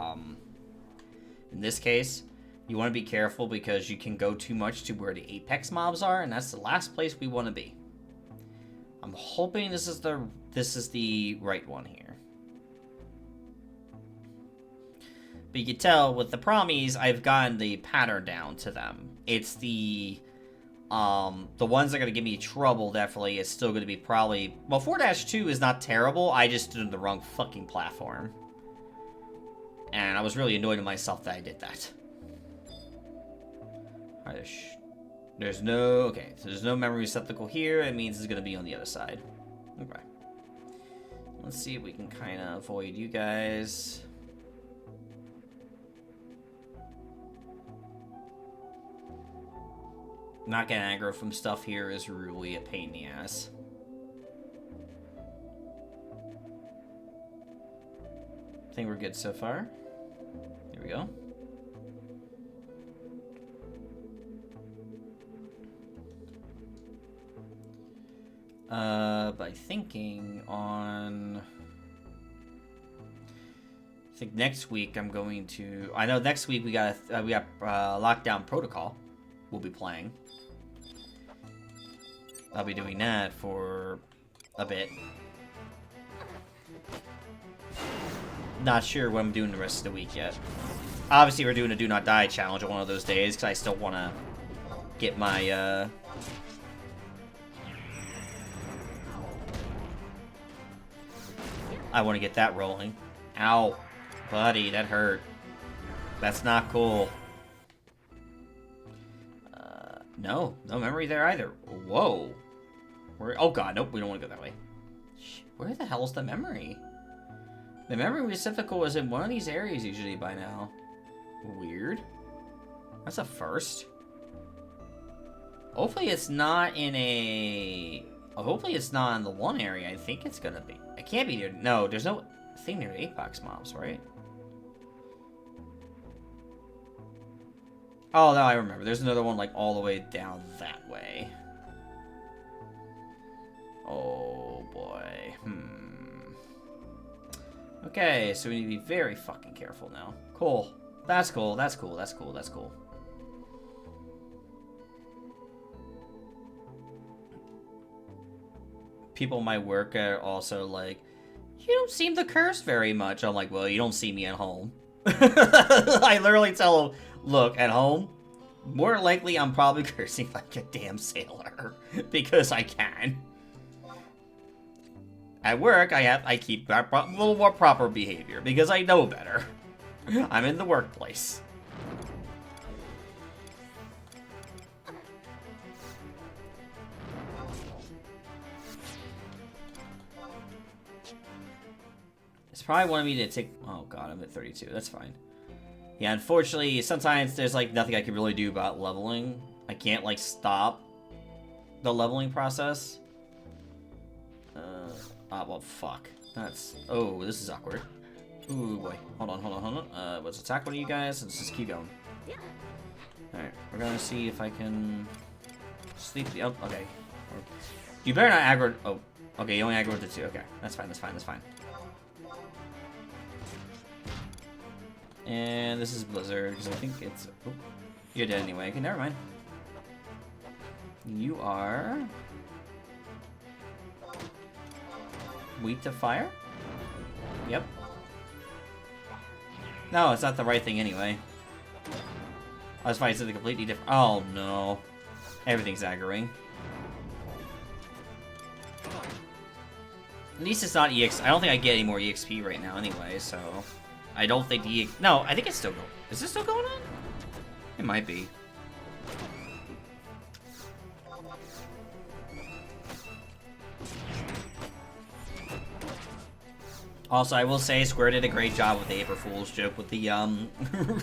in this case, you want to be careful because you can go too much to where the apex mobs are, and that's the last place we want to be. I'm hoping this is the right one here. But you can tell with the promies, I've gotten the pattern down to them. It's the ones that are going to give me trouble, definitely, is still going to be probably... Well, 4-2 is not terrible, I just stood on the wrong fucking platform. And I was really annoyed with myself that I did that. Alright, there's no... Okay, so there's no memory receptacle here, it means it's going to be on the other side. Okay. Let's see if we can kind of avoid you guys. Not getting aggro from stuff here is really a pain in the ass. I think we're good so far. Here we go. By thinking on... I think next week I'm going to... I know next week we got Lockdown Protocol we'll be playing. I'll be doing that for a bit. Not sure what I'm doing the rest of the week yet. Obviously, we're doing a Do Not Die challenge on one of those days, because I still want to get my, I want to get that rolling. Ow. Buddy, that hurt. That's not cool. No memory there either. Whoa. Oh god, nope, we don't want to go that way. Where the hell's the memory? The memory receptacle is in one of these areas usually by now. Weird. That's a first. Hopefully it's not in a... Hopefully it's not in the one area I think it's gonna be. It can't be near... No, there's no thing near Apex mobs, right? Oh, no, I remember. There's another one, like, all the way down that way. Oh, boy. Okay, so we need to be very fucking careful now. Cool. That's cool, that's cool, that's cool, that's cool. People in my work are also like, you don't seem to curse very much. I'm like, well, you don't see me at home. I literally tell them, look, at home, more likely I'm probably cursing like a damn sailor. Because I can. At work, I keep a little more proper behavior. Because I know better. I'm in the workplace. It's probably wanting me to take... Oh god, I'm at 32. That's fine. Yeah, unfortunately, sometimes there's, like, nothing I can really do about leveling. I can't, like, stop the leveling process. Well, fuck. That's... Oh, this is awkward. Ooh, boy. Hold on. Let's attack one of you guys. Let's just keep going. Alright, we're gonna see if I can... sleep the... Oh, okay. You better not aggro... Oh, okay, you only aggro with the two. Okay, that's fine. And this is Blizzard, because I think it's... Oh, you're dead anyway. Okay, never mind. You are... weak to fire? Yep. No, it's not the right thing anyway. I was fighting something completely different. Oh, no. Everything's aggroing. At least it's not EX... I don't think I get any more EXP right now anyway, so... I don't think the... No, I think it's still going... Is this still going on? It might be. Also, I will say Square did a great job with the April Fool's joke with the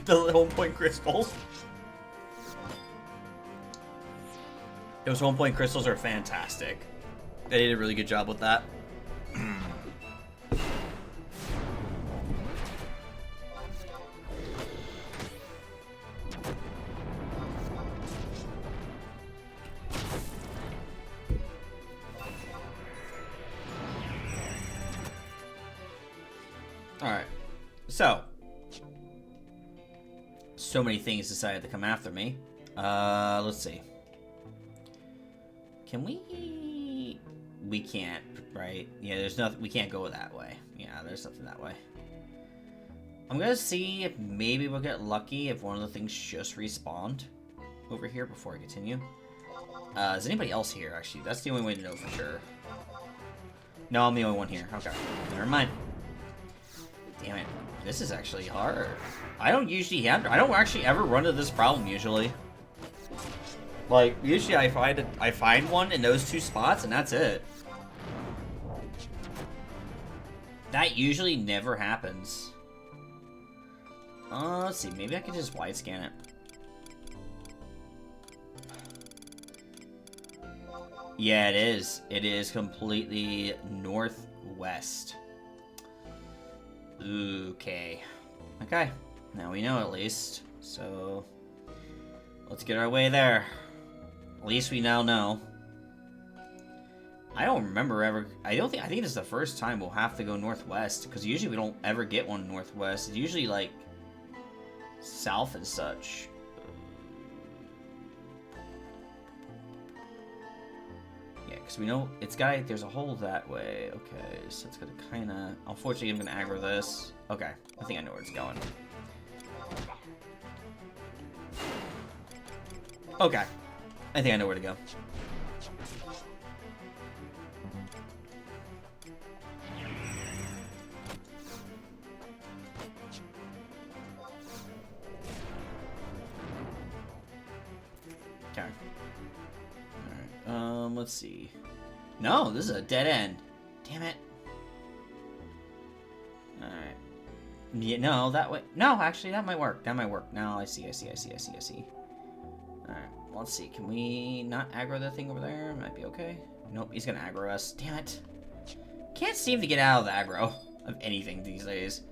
the little point crystals. Those 1 point crystals are fantastic. They did a really good job with that. Alright. So many things decided to come after me. Let's see. Can we... We can't, right? Yeah, there's nothing... We can't go that way. Yeah, there's nothing that way. I'm gonna see if maybe we'll get lucky if one of the things just respawned over here before I continue. Is anybody else here, actually? That's the only way to know for sure. No, I'm the only one here. Okay. Never mind. Damn it. This is actually hard. I don't actually ever run into this problem, usually. Like, usually I find one in those 2 spots, and that's it. That usually never happens. Let's see. Maybe I could just wide scan it. Yeah, it is. It is completely northwest. Okay. Okay. Now we know at least. So, let's get our way there. At least we now know. I don't remember ever... I think this is the first time we'll have to go northwest, because usually we don't ever get one northwest. It's usually, like, south and such. Yeah, because we know it's got... There's a hole that way. Okay, so it's gonna kind of... Unfortunately, I'm gonna aggro this. Okay, I think I know where it's going. Okay. I think I know where to go. Okay. Alright, let's see. No, this is a dead end. Damn it. Alright. Yeah, no, that way. No, actually, that might work. That might work. Now I see. Alright, let's see. Can we not aggro that thing over there? Might be okay. Nope, he's gonna aggro us. Damn it. Can't seem to get out of the aggro of anything these days.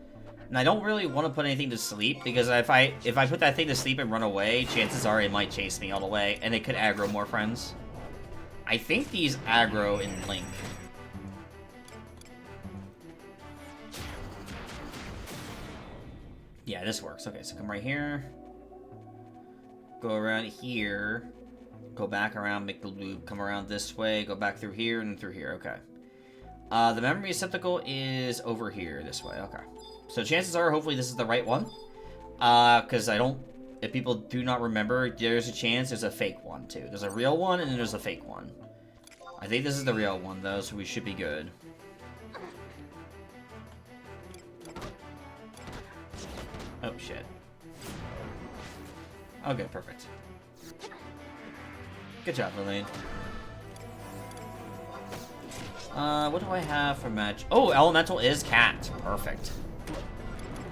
And I don't really want to put anything to sleep, because if I put that thing to sleep and run away, chances are it might chase me all the way, and it could aggro more friends. I think these aggro in Link. Yeah, this works. Okay, so come right here. Go around here. Go back around, make the loop. Come around this way. Go back through here and through here. Okay. The memory receptacle is over here this way. Okay. So chances are, hopefully, this is the right one. Because if people do not remember, there's a chance there's a fake one, too. There's a real one, and then there's a fake one. I think this is the real one, though, so we should be good. Oh, shit. Okay, perfect. Good job, Lillian. What do I have for match? Oh, elemental is cat. Perfect.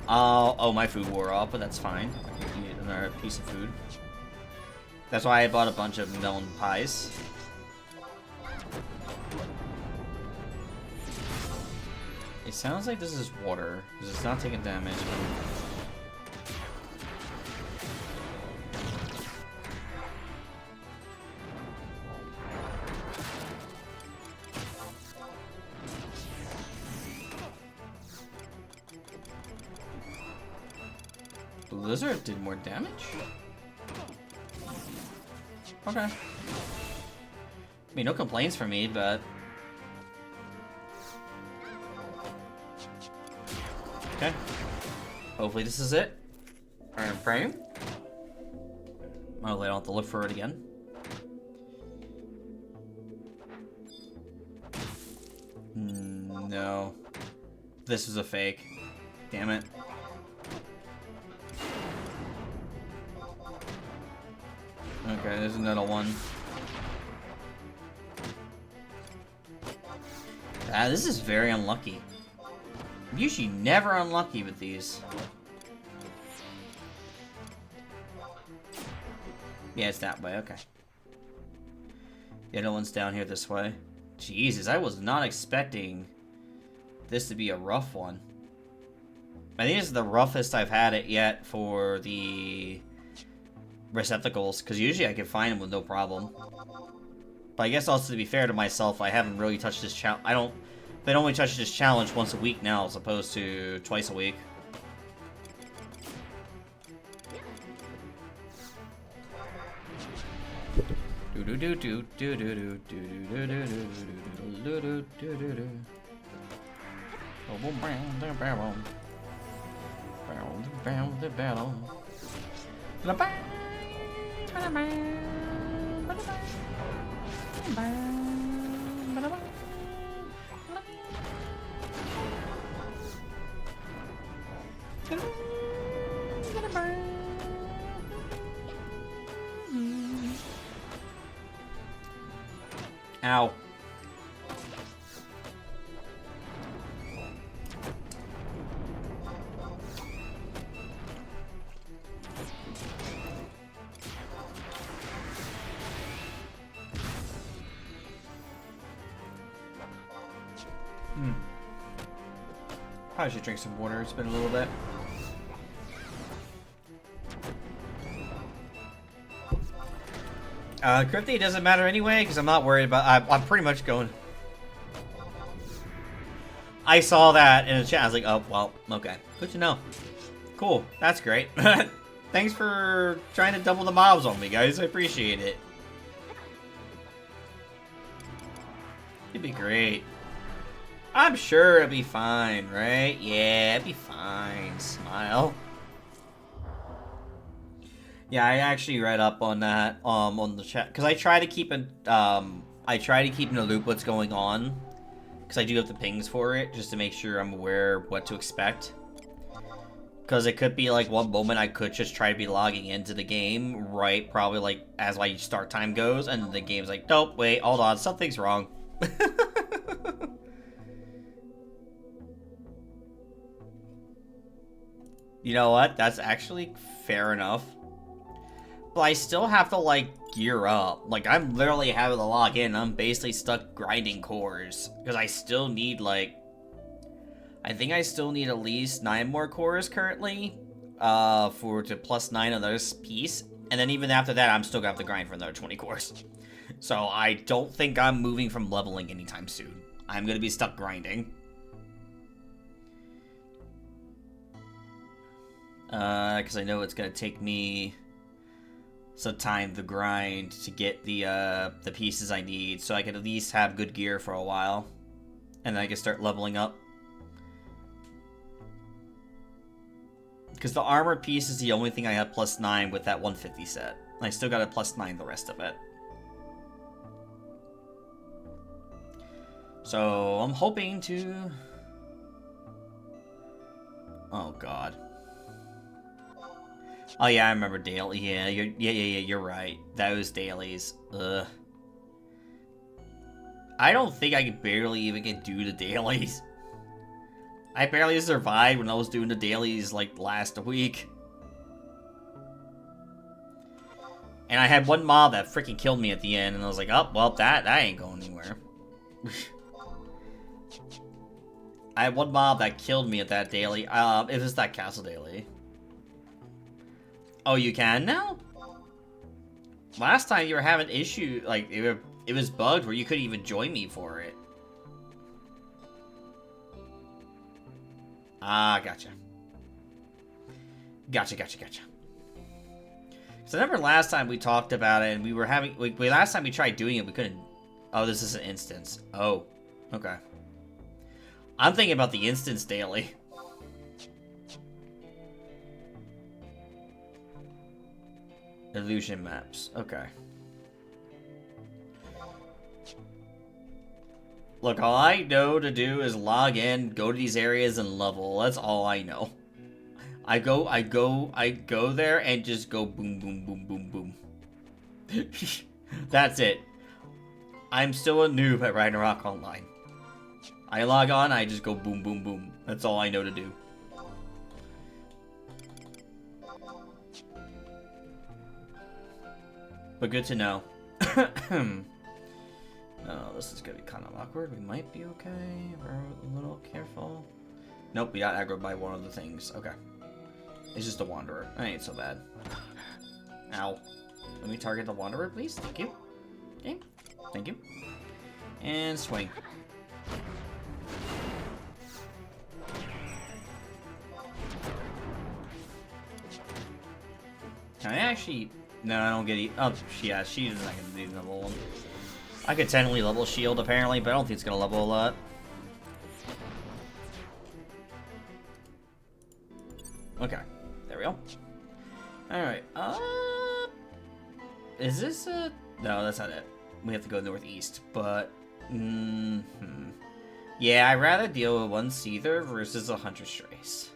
Oh, my food wore off, but that's fine. I can eat another piece of food. That's why I bought a bunch of melon pies. It sounds like this is water, because it's not taking damage. The lizard did more damage? Okay. I mean, no complaints from me, but... Okay. Hopefully this is it. Iron frame. Hopefully I don't have to look for it again. No. This is a fake. Damn it. Okay, there's another one. This is very unlucky. I'm usually never unlucky with these. Yeah, it's that way, okay. The other one's down here this way. Jesus, I was not expecting this to be a rough one. I think this is the roughest I've had it yet for the receptacles, because usually I can find them with no problem. But I guess also, to be fair to myself, I haven't really touched this challenge. They only touch this challenge once a week now, as opposed to twice a week. Do do do do do do do do do do do do do do do. Oh, boom, bam, bam, bam, bam, bam, bam, bam. La bam, la bam, la bam, bam, la bam. Ow. Probably should drink some water. It's been a little bit. Crypty doesn't matter anyway, because I'm not worried about... I'm pretty much going... I saw that in the chat. I was like, oh, well, okay. Good to know. Cool. That's great. Thanks for trying to double the mobs on me, guys. I appreciate it. It'd be great. I'm sure it'll be fine, right? Yeah, it'll be fine. Smile. Yeah, I actually read up on that on the chat, because I try to keep in the loop what's going on, because I do have the pings for it, just to make sure I'm aware what to expect. Because it could be like one moment I could just try to be logging into the game, right? Probably like as my start time goes, and the game's like, nope, wait, hold on, something's wrong. You know what? That's actually fair enough. But I still have to, like, gear up. Like, I'm literally having to log in. I'm basically stuck grinding cores. Because I still need, like... I think I still need at least 9 more cores currently. To plus 9 of this piece. And then even after that, I'm still gonna have to grind for another 20 cores. So I don't think I'm moving from leveling anytime soon. I'm gonna be stuck grinding. Because I know it's gonna take me some time to grind to get the pieces I need, so I can at least have good gear for a while, and then I can start leveling up. Because the armor piece is the only thing I have plus 9 with that 150 set. I still got a plus 9 the rest of it. So I'm hoping to... Oh god. Oh yeah, I remember daily. Yeah, you're right. Those dailies. Ugh. I don't think I could barely even get do the dailies. I barely survived when I was doing the dailies like last week. And I had one mob that freaking killed me at the end, and I was like, oh, well, that ain't going anywhere. I had one mob that killed me at that daily. It was that castle daily. Oh, you can now? Last time you were having issue, like, it was bugged where you couldn't even join me for it. Ah, gotcha. Gotcha. So I remember last time we talked about it, and we were having, last time we tried doing it, we couldn't. Oh, this is an instance. Oh, okay. I'm thinking about the instance daily. Illusion maps. Okay. Look, all I know to do is log in, go to these areas, and level. That's all I know. I go there and just go boom, boom, boom, boom, boom. That's it. I'm still a noob at Ragnarok Online. I log on, I just go boom, boom, boom. That's all I know to do. But good to know. Oh, this is gonna be kind of awkward. We might be okay. We're a little careful. Nope, we got aggroed by one of the things. Okay. It's just a wanderer. That ain't so bad. Ow. Let me target the wanderer, please. Thank you. Okay. Thank you. And swing. Can I actually... No, I don't get it. Oh, yeah, she is not going to do level 1. I could technically level shield, apparently, but I don't think it's going to level a lot. Okay. There we go. Alright. Is this a... No, that's not it. We have to go northeast, but... Yeah, I'd rather deal with one Seether versus a Hunter Strays.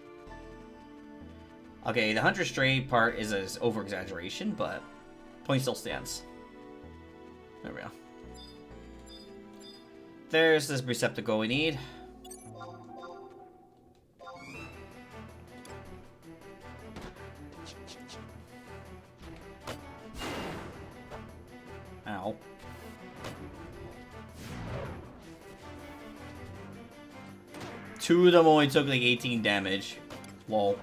Okay, the Hunter Stray part is an over-exaggeration, but point still stands. There we go. There's this receptacle we need. Ow. Two of them only took like 18 damage. Lol.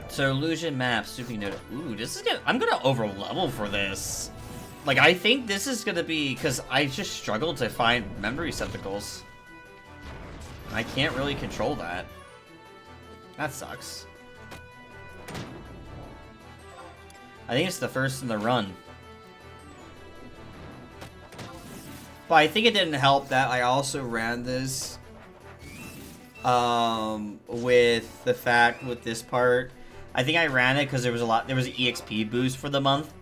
So illusion map, sweeping note. Ooh, this is gonna. I'm gonna over level for this. Like, I think this is gonna be because I just struggled to find memory receptacles. I can't really control that. That sucks. I think it's the first in the run. But I think it didn't help that I also ran this with the fact with this part. I think I ran it because there was an EXP boost for the month.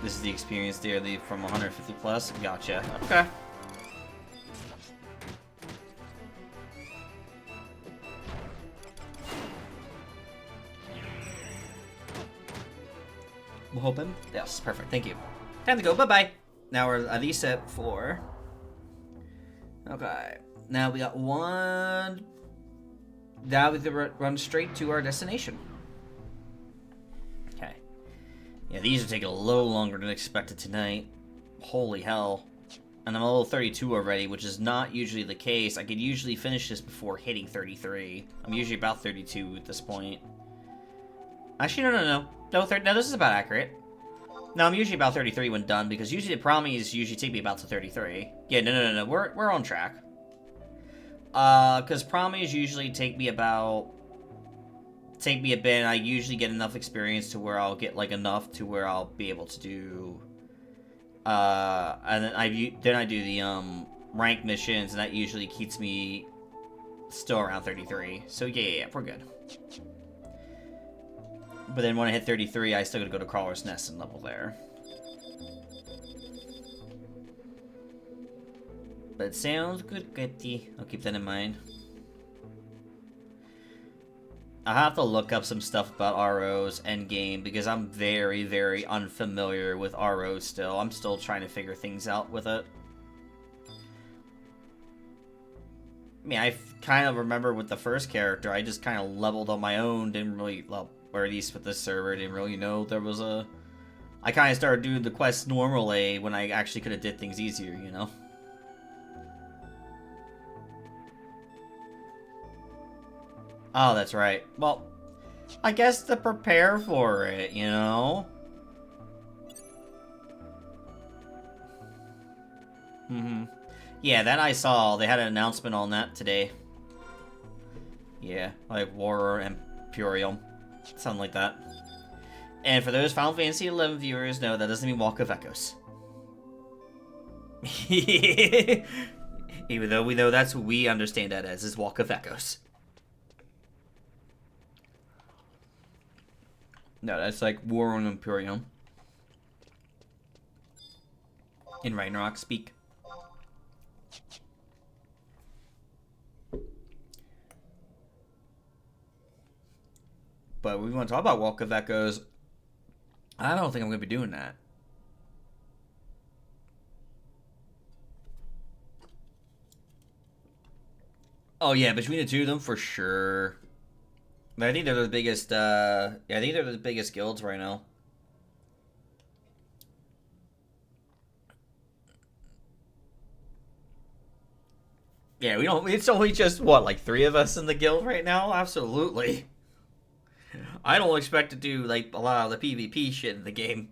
This is the experience daily from 150 plus. Gotcha. Okay. We'll hope him. Yes, perfect. Thank you. Time to go. Bye-bye. Now we're at least at 4. Okay. Now we got 1. Now we have to run straight to our destination. Okay. Yeah, these are taking a little longer than expected tonight. Holy hell. And I'm a level 32 already, which is not usually the case. I could usually finish this before hitting 33. I'm usually about 32 at this point. Actually, no. No, this is about accurate. No, I'm usually about 33 when done, because usually the promies usually take me about to 33. Yeah, no. We're on track. Because promies usually take me a bit, and I usually get enough experience to where I'll get, like, enough to where I'll be able to do, and then I do the, rank missions, and that usually keeps me still around 33. So, yeah, we're good. But then when I hit 33, I still gotta go to Crawler's Nest and level there. But sounds good, Kitty. I'll keep that in mind. I'll have to look up some stuff about ROs endgame because I'm very, very unfamiliar with ROs still. I'm still trying to figure things out with it. I mean, I kind of remember with the first character, I just kind of leveled on my own, didn't really, well, or at least with this server, didn't really know there was a... I kind of started doing the quests normally when I actually could have did things easier, you know? Oh, that's right. Well, I guess to prepare for it, you know? Yeah, that I saw. They had an announcement on that today. Yeah, like War Imperium. Something like that. And for those Final Fantasy XI viewers, no, that doesn't mean Walk of Echoes. Even though we know that's what we understand that as, is Walk of Echoes. No, that's like War on Imperium. In Ragnarok speak. But we want to talk about Walk of Echoes. I don't think I'm going to be doing that. Oh yeah, between the two of them for sure. But I think they're the biggest. Yeah, I think they're the biggest guilds right now. Yeah, we don't. It's only just what, like 3 of us in the guild right now. Absolutely. I don't expect to do like a lot of the PvP shit in the game.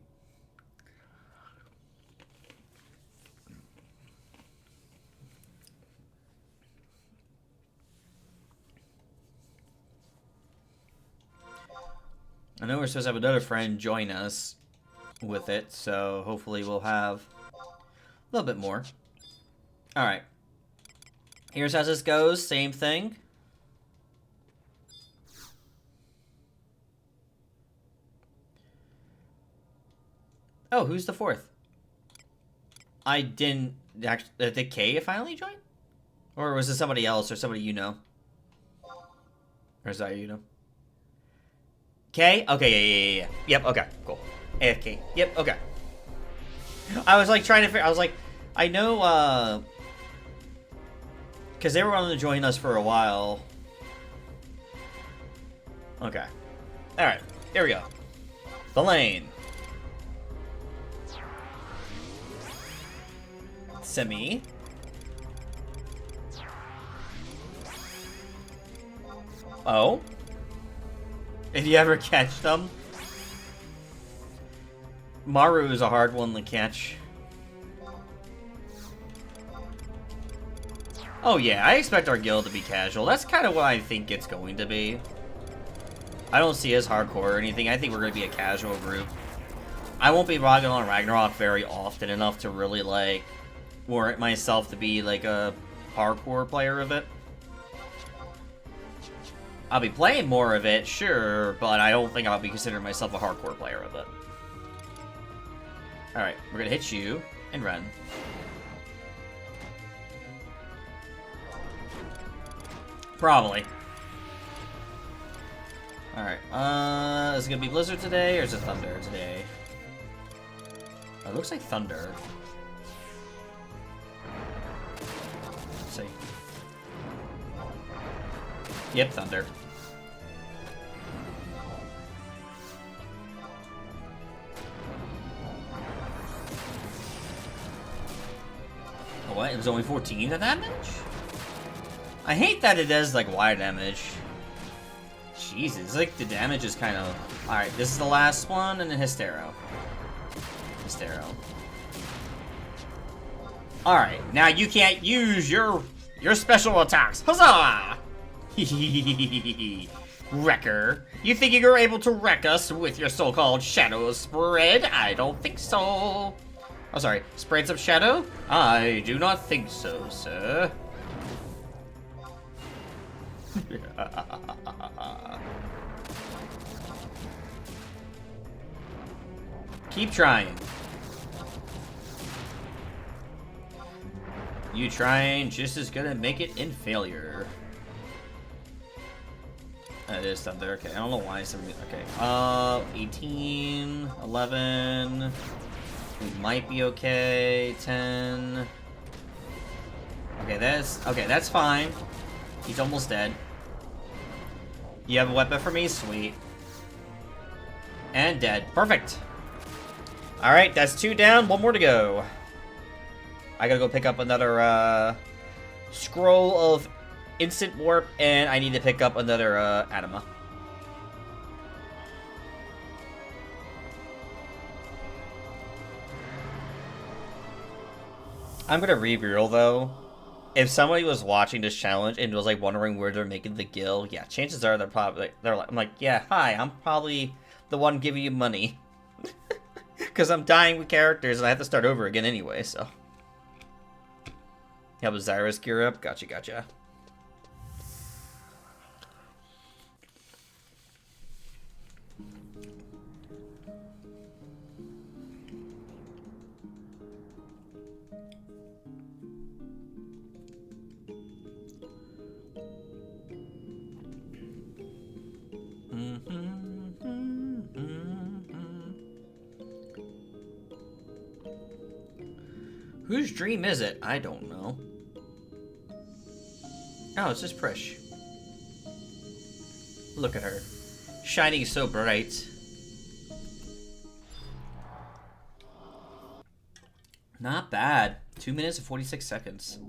I know we're supposed to have another friend join us with it, so hopefully we'll have a little bit more. Alright. Here's how this goes. Same thing. Oh, who's the 4th? I didn't actually. Did K finally join? Or was it somebody else or somebody you know? Or is that you know? K? Okay, yeah. Yep, okay, cool. AFK. Yep, okay. I was like trying to figure. I was like, I know, because they were wanting to join us for a while. Okay. Alright, here we go. The lane. Semi. Oh. If you ever catch them. Maru is a hard one to catch. Oh yeah, I expect our guild to be casual. That's kind of what I think it's going to be. I don't see us hardcore or anything. I think we're going to be a casual group. I won't be logging on Ragnarok very often enough to really, like, warrant myself to be, like, a hardcore player of it. I'll be playing more of it, sure, but I don't think I'll be considering myself a hardcore player of it. Alright, we're gonna hit you and run. Probably. Alright, is it gonna be Blizzard today, or is it Thunder today? Oh, it looks like Thunder. Let's see. Yep, Thunder. Oh, what? It was only 14 damage? I hate that it does, like, wide damage. Jesus, like, the damage is kind of... Alright, this is the last one, and then Hystero. Hystero. Alright, now you can't use your special attacks. Huzzah! Wrecker. You think you're able to wreck us with your so-called shadow spread? I don't think so. Oh, sorry. Spreads of shadow? I do not think so, sir. Keep trying. You trying just as good at make it in failure. That is Thunder. Okay, I don't know why somebody. Okay. 18, 11. We might be okay. 10. Okay, that's fine. He's almost dead. You have a weapon for me? Sweet. And dead. Perfect. Alright, that's 2 down. 1 more to go. I gotta go pick up another scroll of instant warp, and I need to pick up another anima. I'm gonna reveal though. If somebody was watching this challenge and was like wondering where they're making the guild, yeah, chances are I'm like, yeah, hi, I'm probably the one giving you money. Because I'm dying with characters and I have to start over again anyway, so. Help Osiris gear up? Gotcha. Whose dream is it? I don't know. Oh, it's just Prish. Look at her. Shining so bright. Not bad. 2 minutes and 46 seconds.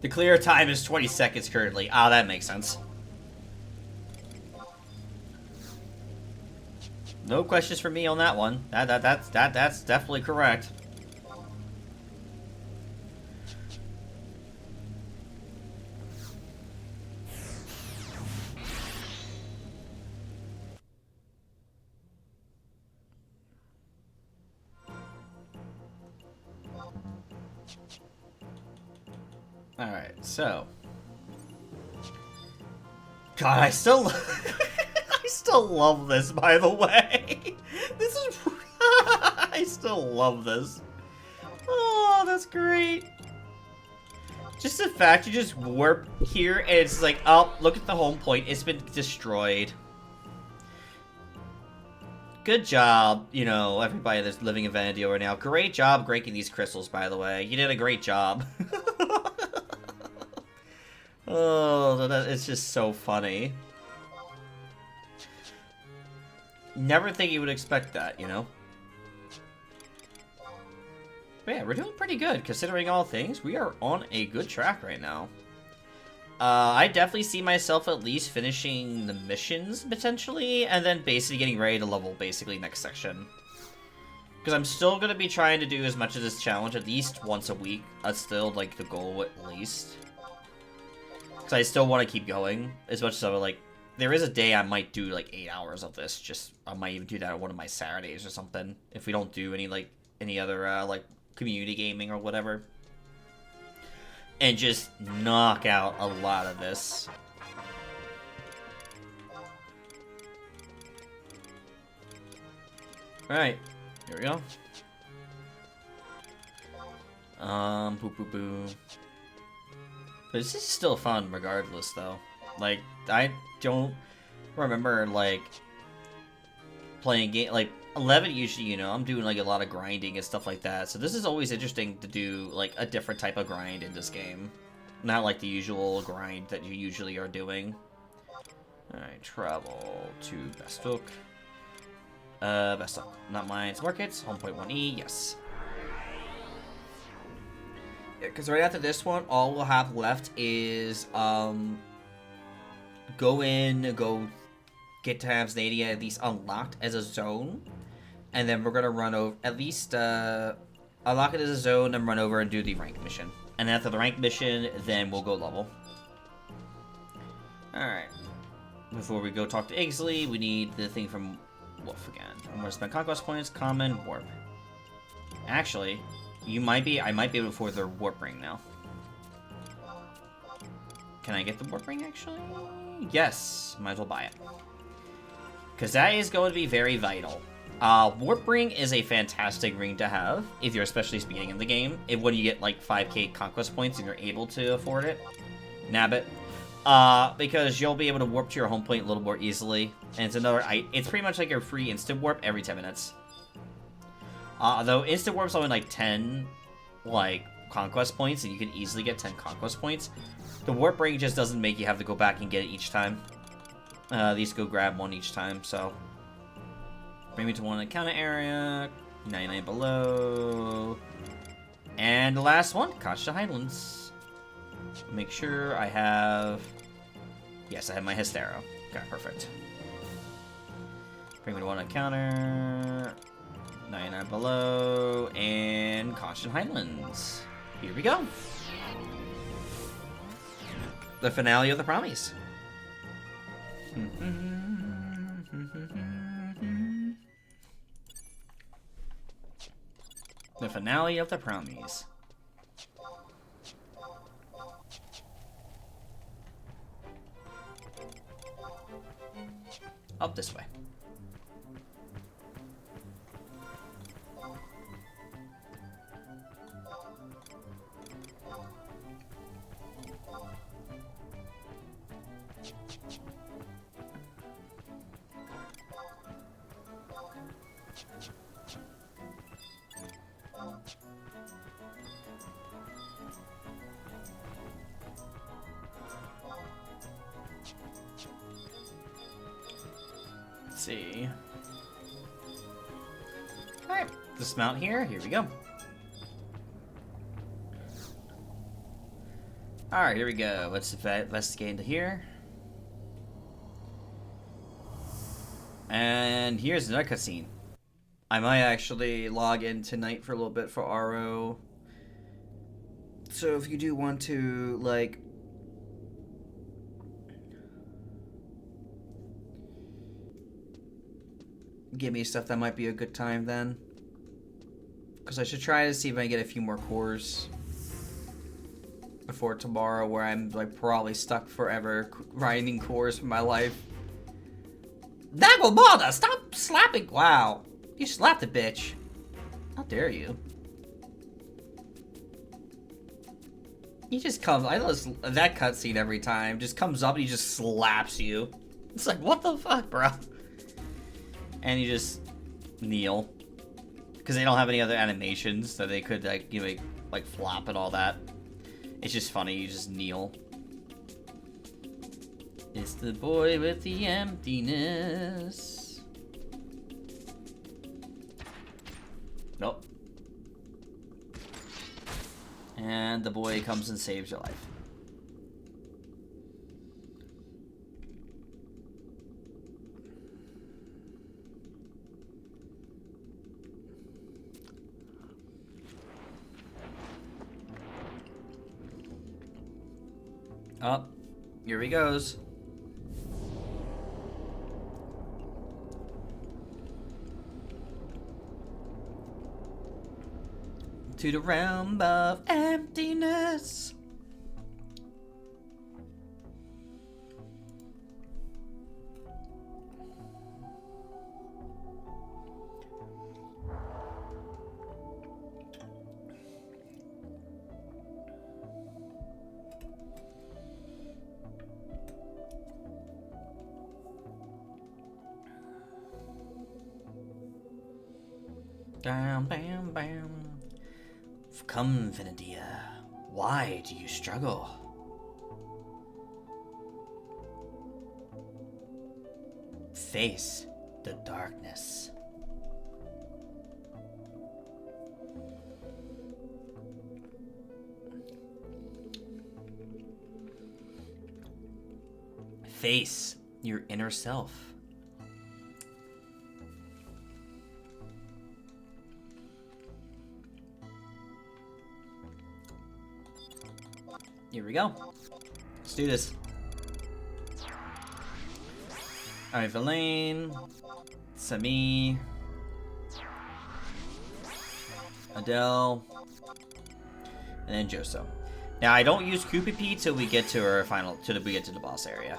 The clear time is 20 seconds currently. Ah, that makes sense. No questions for me on that one. That's definitely correct. Alright, so. God, I still I still love this, by the way. This is I still love this. Oh, that's great. Just the fact you just warp here and it's like, oh, look at the home point. It's been destroyed. Good job, you know, everybody that's living in Finnidea right now. Great job breaking these crystals, by the way. You did a great job. Oh, it's just so funny. Never think you would expect that, you know? But yeah, we're doing pretty good, considering all things. We are on a good track right now. I definitely see myself at least finishing the missions, potentially, and then basically getting ready to level, basically, next section. Because I'm still going to be trying to do as much of this challenge at least once a week. That's still, like, the goal, at least. Because I still want to keep going, as much as I'm, like, there is a day I might do, like, 8 hours of this. Just, I might even do that on one of my Saturdays or something. If we don't do any, like, any other, like, community gaming or whatever. And just knock out a lot of this. Alright, here we go. Boo boo boo. But this is still fun regardless, though. Like, I don't remember, like, playing game, like, 11 usually, you know, I'm doing, like, a lot of grinding and stuff like that. So this is always interesting to do, like, a different type of grind in this game. Not like the usual grind that you usually are doing. Alright, travel to Bestook. Bestook. Not Mines Markets. Home point 1E, yes. Yeah, because right after this one, all we'll have left is, go get to have Finnidea at least unlocked as a zone. And then we're going to run over, at least, unlock it as a zone and run over and do the rank mission. And after the rank mission, then we'll go level. Alright. Before we go talk to Igsley, we need the thing from Wolf again. I'm going to spend conquest points, common, warp. Actually, I might be able to afford the warp ring now. Can I get the warp ring, actually? Yes, might as well buy it. Because that is going to be very vital. Warp ring is a fantastic ring to have, if you're especially beginning in the game. When you get like 5k conquest points and you're able to afford it, nab it. Because you'll be able to warp to your home point a little more easily. And it's pretty much like a free instant warp every 10 minutes. Though instant warp's only like 10, like, conquest points, and you can easily get 10 conquest points. The warp ring just doesn't make you have to go back and get it each time. At least go grab one each time, so. Bring me to one encounter area. 99 below. And the last one, Kasha Highlands. Make sure I have... Yes, I have my Hystero. Okay, perfect. Bring me to one encounter. 99 below. And Caution Highlands. Here we go. The finale of the Promise. The finale of the Promise. Up this way. see. Alright, dismount here. Here we go. Alright, here we go. Let's investigate into here. And here's another cutscene. I might actually log in tonight for a little bit for RO. So if you do want to, like, give me stuff, that might be a good time then. Because I should try to see if I can get a few more cores before tomorrow, where I'm like probably stuck forever grinding cores for my life. Nagelmada, stop slapping! Wow, you slapped the bitch. How dare you? He just comes. I know that cutscene every time. Just comes up and he just slaps you. It's like, what the fuck, bro? And you just kneel because they don't have any other animations, so they could like, you know, like flop and all that. It's just funny. You just kneel. It's the boy with the emptiness. Nope. And the boy comes and saves your life. Oh, here he goes. To the realm of emptiness. Bam, bam, bam. Come, Finnidea. Why do you struggle? Face the darkness. Face your inner self. Here we go. Let's do this. Alright, Verlaine, Sami, Adele, and then Joso. Now I don't use QPP till we get to our final, we get to the boss area.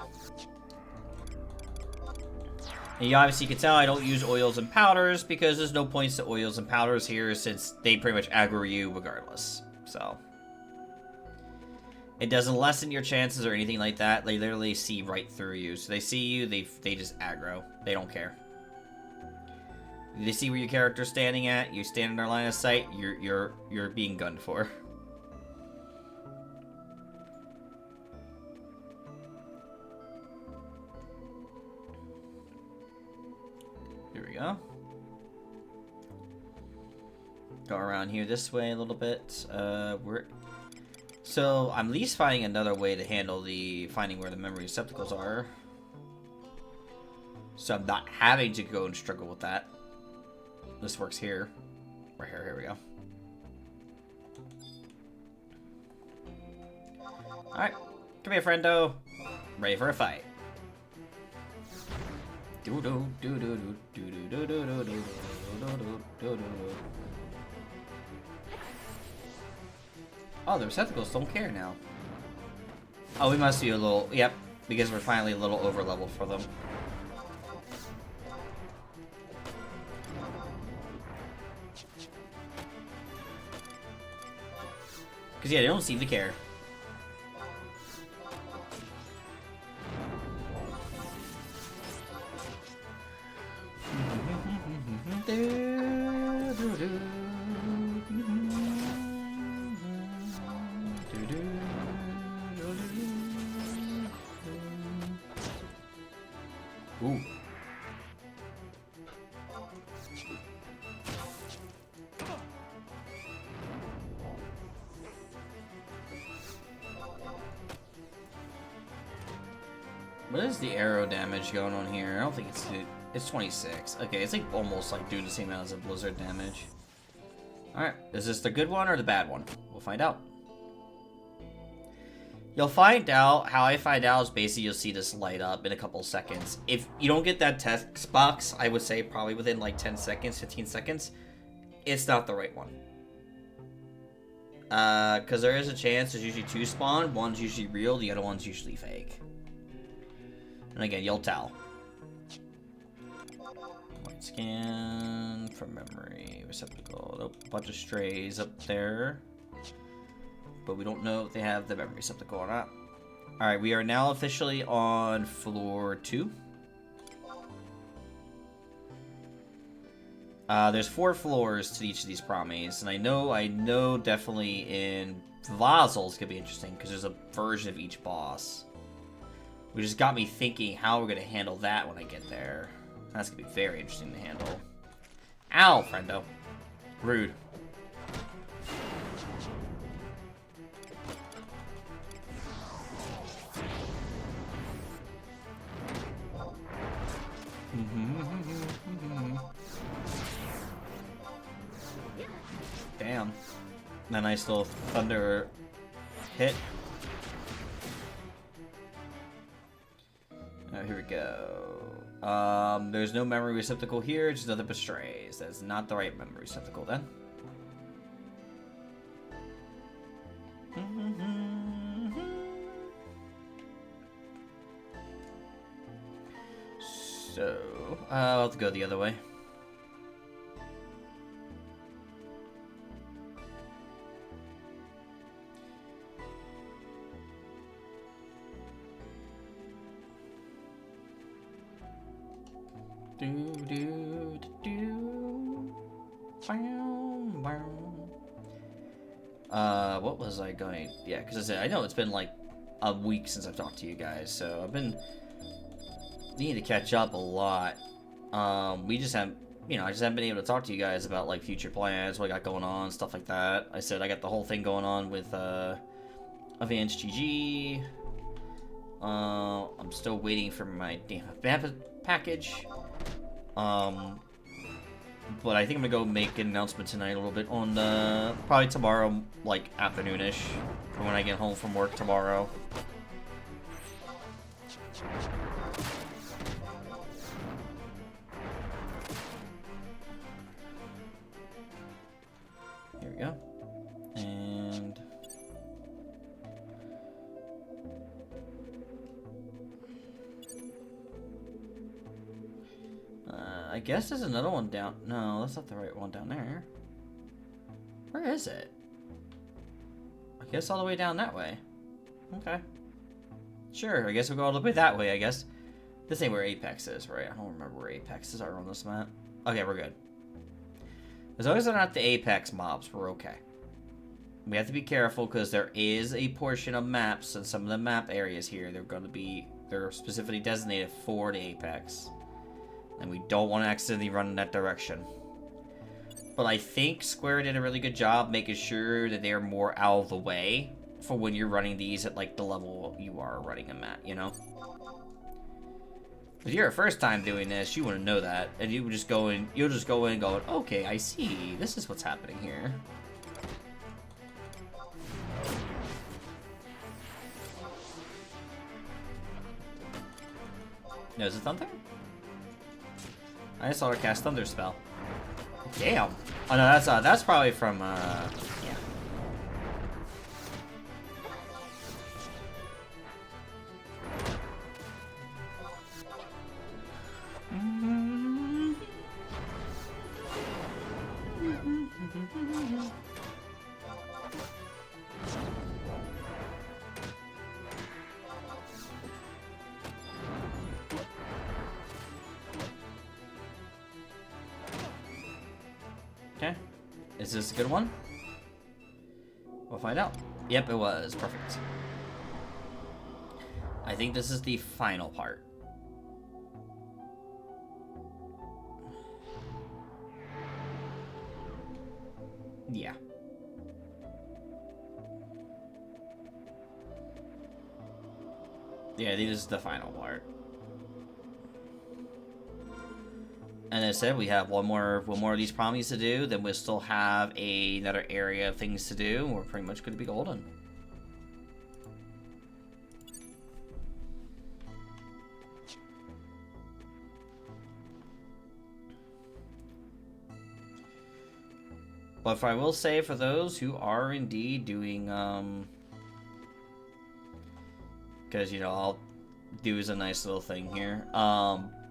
And you obviously can tell I don't use oils and powders because there's no points to oils and powders here since they pretty much aggro you regardless. So it doesn't lessen your chances or anything like that. They literally see right through you. So they see you, they just aggro. They don't care. They see where your character's standing at. You stand in their line of sight. You're being gunned for. Here we go. Go around here this way a little bit. So I'm at least finding another way to handle finding where the memory receptacles are. So I'm not having to go and struggle with that. This works here. Right here, here we go. Alright, come here, friendo. Ready for a fight. Oh, the receptacles don't care now. Oh, we must be a little... Yep, because we're finally a little over-leveled for them. Because, yeah, they don't seem to care. Ooh. What is the arrow damage going on here? I don't think it's 26. Okay, it's like almost like doing the same amount as a blizzard damage. Alright, is this the good one or the bad one? We'll find out. You'll find out, how I find out is basically you'll see this light up in a couple seconds. If you don't get that text box, I would say probably within like 10 seconds, 15 seconds, it's not the right one. Because there is a chance there's usually 2 spawn. One's usually real, the other one's usually fake. And again, you'll tell. White scan from memory receptacle. Nope, a bunch of strays up there. But we don't know if they have the memory receptacle or not. Alright, we are now officially on floor 2. There's 4 floors to each of these promies, and I know definitely in Vazel's could be interesting, because there's a version of each boss. Which just got me thinking how we're going to handle that when I get there. That's going to be very interesting to handle. Ow, friendo. Rude. Damn. A nice little thunder hit. Here we go. There's no memory receptacle here, just nothing but strays. That's not the right memory receptacle then. So, I'll have to go the other way. What was I going? Yeah, because I know it's been like a week since I've talked to you guys, so I've been needing to catch up a lot. We just haven't, I just haven't been able to talk to you guys about like future plans, what I got going on, stuff like that. I said I got the whole thing going on with Advanced GG. I'm still waiting for my damn package. But I think I'm gonna go make an announcement tonight a little bit on probably tomorrow, like afternoonish, for when I get home from work tomorrow. Here we go. And I guess there's another one down. No, that's not the right one down there. Where is it? I guess all the way down that way. Okay. Sure, I guess we'll go all the way that way, I guess. This ain't where Apex is, right? I don't remember where Apexes are on this map. Okay, we're good. As long as they're not the Apex mobs, we're okay. We have to be careful because there is a portion of maps and some of the map areas here. They're specifically designated for the Apex. And we don't want to accidentally run in that direction. But I think Square did a really good job making sure that they're more out of the way for when you're running these at like the level you are running them at, you know? If you're a first time doing this, you wouldn't know that. And you'll just go in going, okay, I see. This is what's happening here. No, is it thunder? I just saw her cast Thunder spell. Damn. Oh no, that's probably from yeah. Okay. Is this a good one? We'll find out. Yep, it was. Perfect. I think this is the final part. Yeah. Yeah, this is the final part. And as I said, we have one more of these promises to do, then we'll still have another area of things to do, and we're pretty much going to be golden. But I will say, for those who are indeed doing, because, you know, I'll do as a nice little thing here.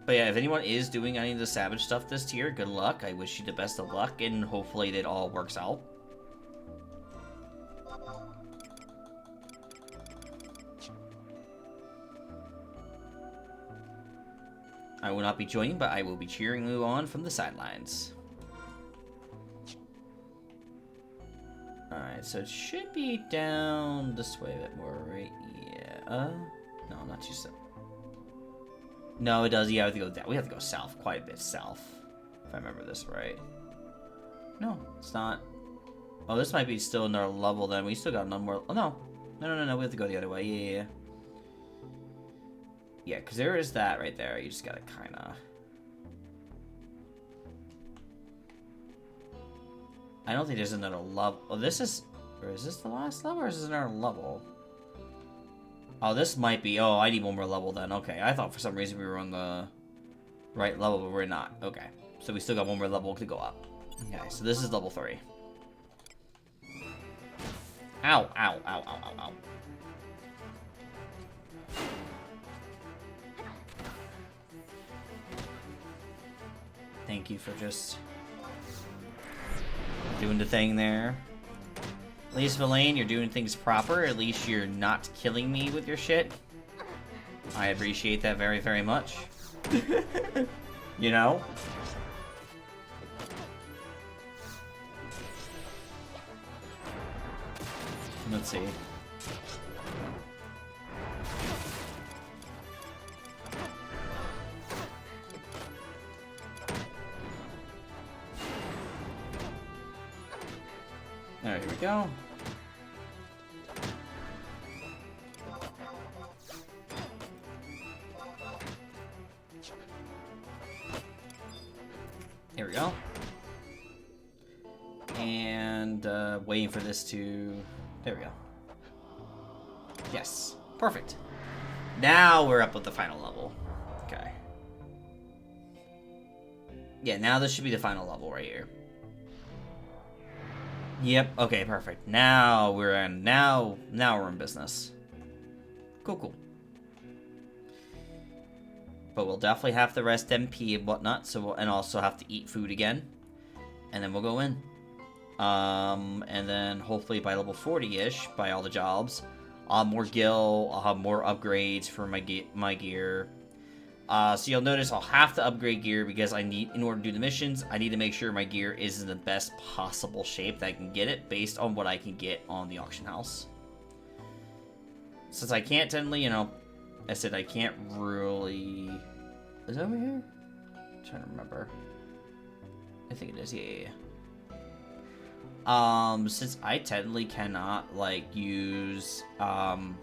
But yeah, if anyone is doing any of the Savage stuff this tier, good luck. I wish you the best of luck, and hopefully it all works out. I will not be joining, but I will be cheering you on from the sidelines. Alright, so it should be down this way a bit more, right? Yeah. No, not too south. No, it does. Yeah, we have to go down. We have to go south, quite a bit south, if I remember this right. No, it's not. Oh, this might be still another level then. We still got one more. Oh, no. No. We have to go the other way. Yeah. Yeah, because there is that right there. You just gotta kind of... I don't think there's another level. Oh, this is... Or is this the last level, or is this another level? Oh, this might be... Oh, I need one more level then. Okay, I thought for some reason we were on the right level, but we're not. Okay, so we still got one more level to go up. Okay, so this is level 3. Ow, ow, ow, ow, ow, ow. Thank you for just doing the thing there. At least, Villain, you're doing things proper. At least you're not killing me with your shit. I appreciate that very, very much. You know? Let's see. Alright, here we go. Here we go. And waiting for this to... There we go. Yes. Perfect. Now we're up with the final level. Okay. Yeah, now this should be the final level right here. Yep. Okay, perfect. Now we're in. Now we're in business. Cool. But we'll definitely have to rest MP and whatnot. So and also have to eat food again, and then we'll go in. And then hopefully by level 40-ish, by all the jobs, I'll have more gil. I'll have more upgrades for my gear. So you'll notice I'll have to upgrade gear because in order to do the missions, I need to make sure my gear is in the best possible shape that I can get it based on what I can get on the auction house. Since I can't technically, you know, I said I can't really... Is it over here? I'm trying to remember. I think it is, yeah. Since I technically cannot, like, use, I'm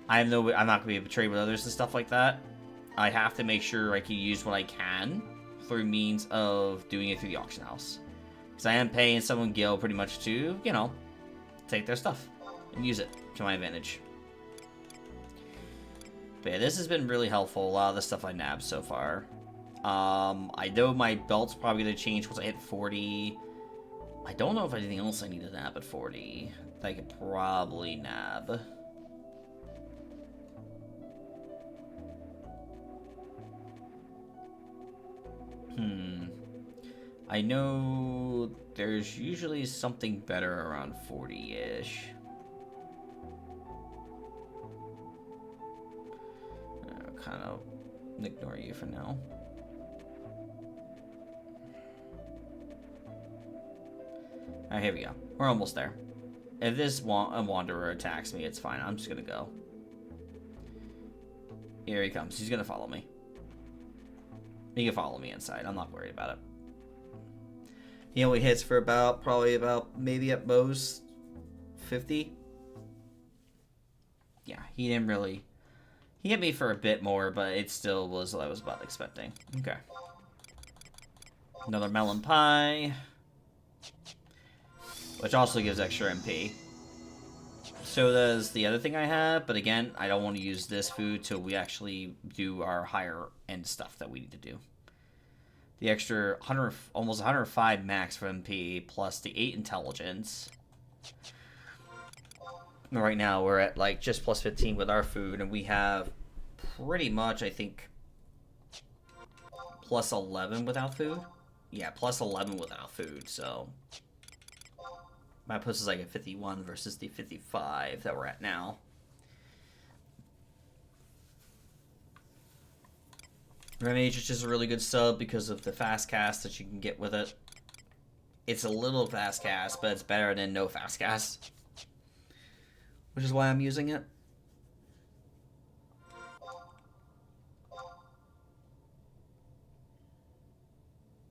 not gonna be able to trade with others and stuff like that. I have to make sure I can use what I can through means of doing it through the auction house. Because I am paying someone gil pretty much to, you know, take their stuff and use it to my advantage. But yeah, this has been really helpful. A lot of the stuff I nabbed so far. I know my belt's probably gonna change once I hit 40. I don't know if anything else I need to nab at 40 that I could probably nab. I know there's usually something better around 40-ish. I'll kind of ignore you for now. Alright, here we go. We're almost there. If this wanderer attacks me, it's fine. I'm just gonna go. Here he comes. He's gonna follow me. He can follow me inside. I'm not worried about it. He only hits for probably about, maybe at most, 50. Yeah, he didn't really He hit me for a bit more, but it still was what I was about expecting. Okay. Another melon pie. Which also gives extra MP. So does the other thing I have, but again, I don't want to use this food till we actually do our higher end stuff that we need to do. The extra 100, almost 105 max for MP, plus the 8 intelligence. Right now, we're at like just plus 15 with our food, and we have pretty much, I think, plus 11 without food. Yeah, plus 11 without food, so that puts us like at 51 versus the 55 that we're at now. Remage is just a really good sub because of the fast cast that you can get with it. It's a little fast cast, but it's better than no fast cast. Which is why I'm using it.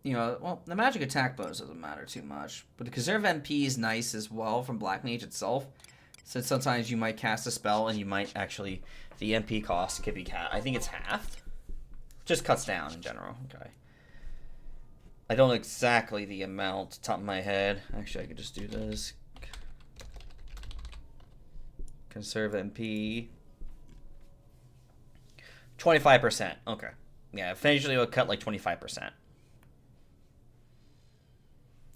You know, well, the magic attack bonus doesn't matter too much. But the conserve MP is nice as well from Black Mage itself. Since sometimes you might cast a spell and you might actually... The MP cost could be... I think it's halved. Just cuts down in general. Okay. I don't know exactly the amount top of my head. Actually, I could just do this. Conserve MP. 25%. Okay. Yeah, eventually it'll cut like 25%.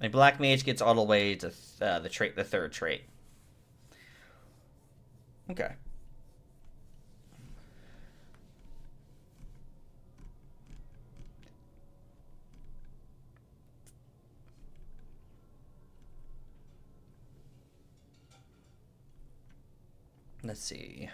And Black Mage gets all the way to the third trait. Okay. Let's see.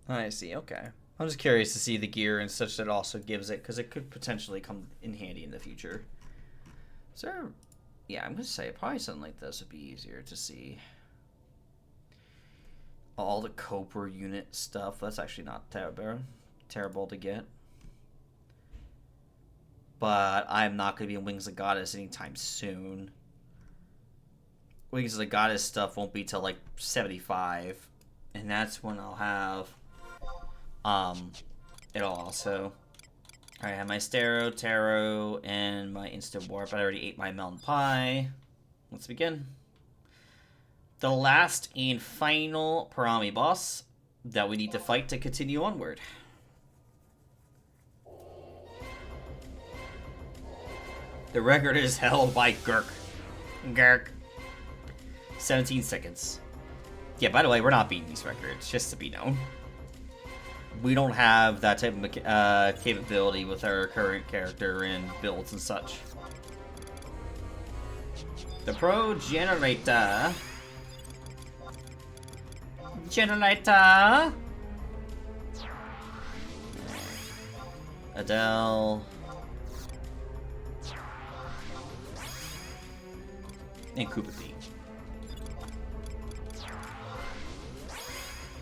I see, okay. I'm just curious to see the gear and such that also gives it, because it could potentially come in handy in the future. Is there... Yeah, I'm going to say probably something like this would be easier to see. All the Cobra unit stuff, that's actually not terrible to get. But I'm not going to be in Wings of the Goddess anytime soon. Wings of the Goddess stuff won't be till like 75. And that's when I'll have... It'll also... Alright, I have my Stero, Tarot, and my Instant Warp. I already ate my Melon Pie. Let's begin. The last and final Parami boss that we need to fight to continue onward. The record is held by Gurk. Gurk. 17 seconds. Yeah, by the way, we're not beating these records, just to be known. We don't have that type of capability with our current character and builds and such. The Pro Generator. Adele. And Koopa P.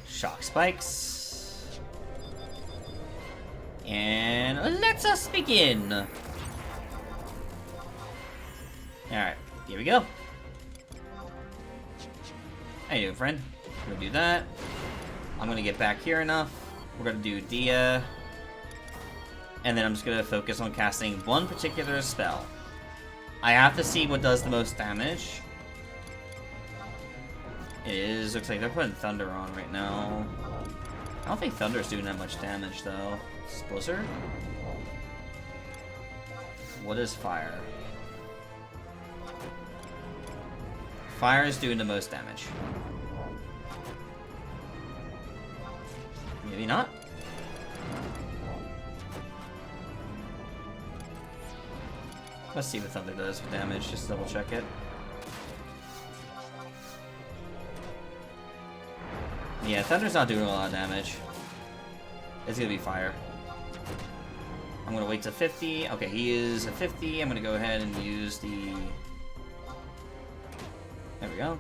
Shock Spikes. And let us begin. Alright, here we go. How you doing, friend? We're gonna do that. I'm gonna get back here enough. We're gonna do Dia. And then I'm just gonna focus on casting one particular spell. I have to see what does the most damage. It is, looks like they're putting Thunder on right now. I don't think Thunder's doing that much damage though. Is Blizzard? What is Fire? Fire is doing the most damage. Maybe not. Let's see what Thunder does for damage, just double check it. Yeah, Thunder's not doing a lot of damage. It's gonna be Fire. I'm gonna wait to 50. Okay, he is at 50. I'm gonna go ahead and use the... There we go.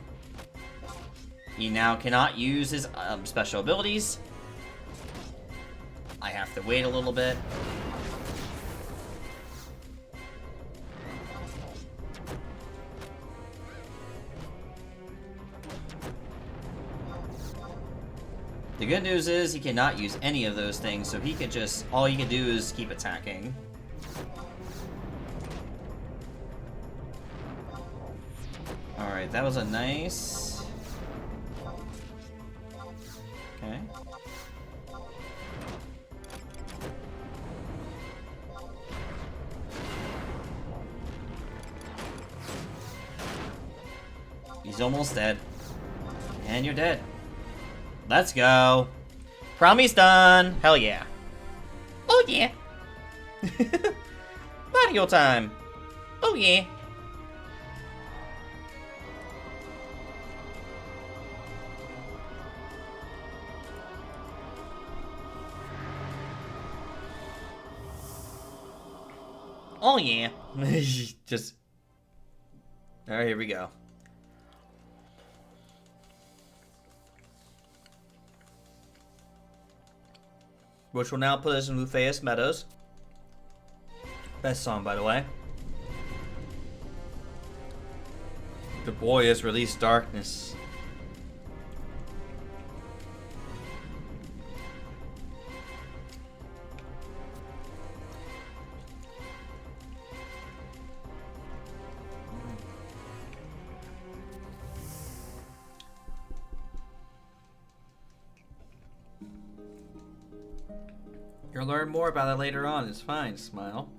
He now cannot use his special abilities. I have to wait a little bit. The good news is he cannot use any of those things, so he could just... all he can do is keep attacking. Alright, that was a nice... Okay. He's almost dead. And you're dead. Let's go. Promise done. Hell yeah. Oh yeah. Mario time. Oh yeah. Oh yeah. Just... Alright, here we go. Which will now put us in Lufeus Meadows. Best song, by the way. The boy has released darkness. You'll learn more about it later on. It's fine, smile.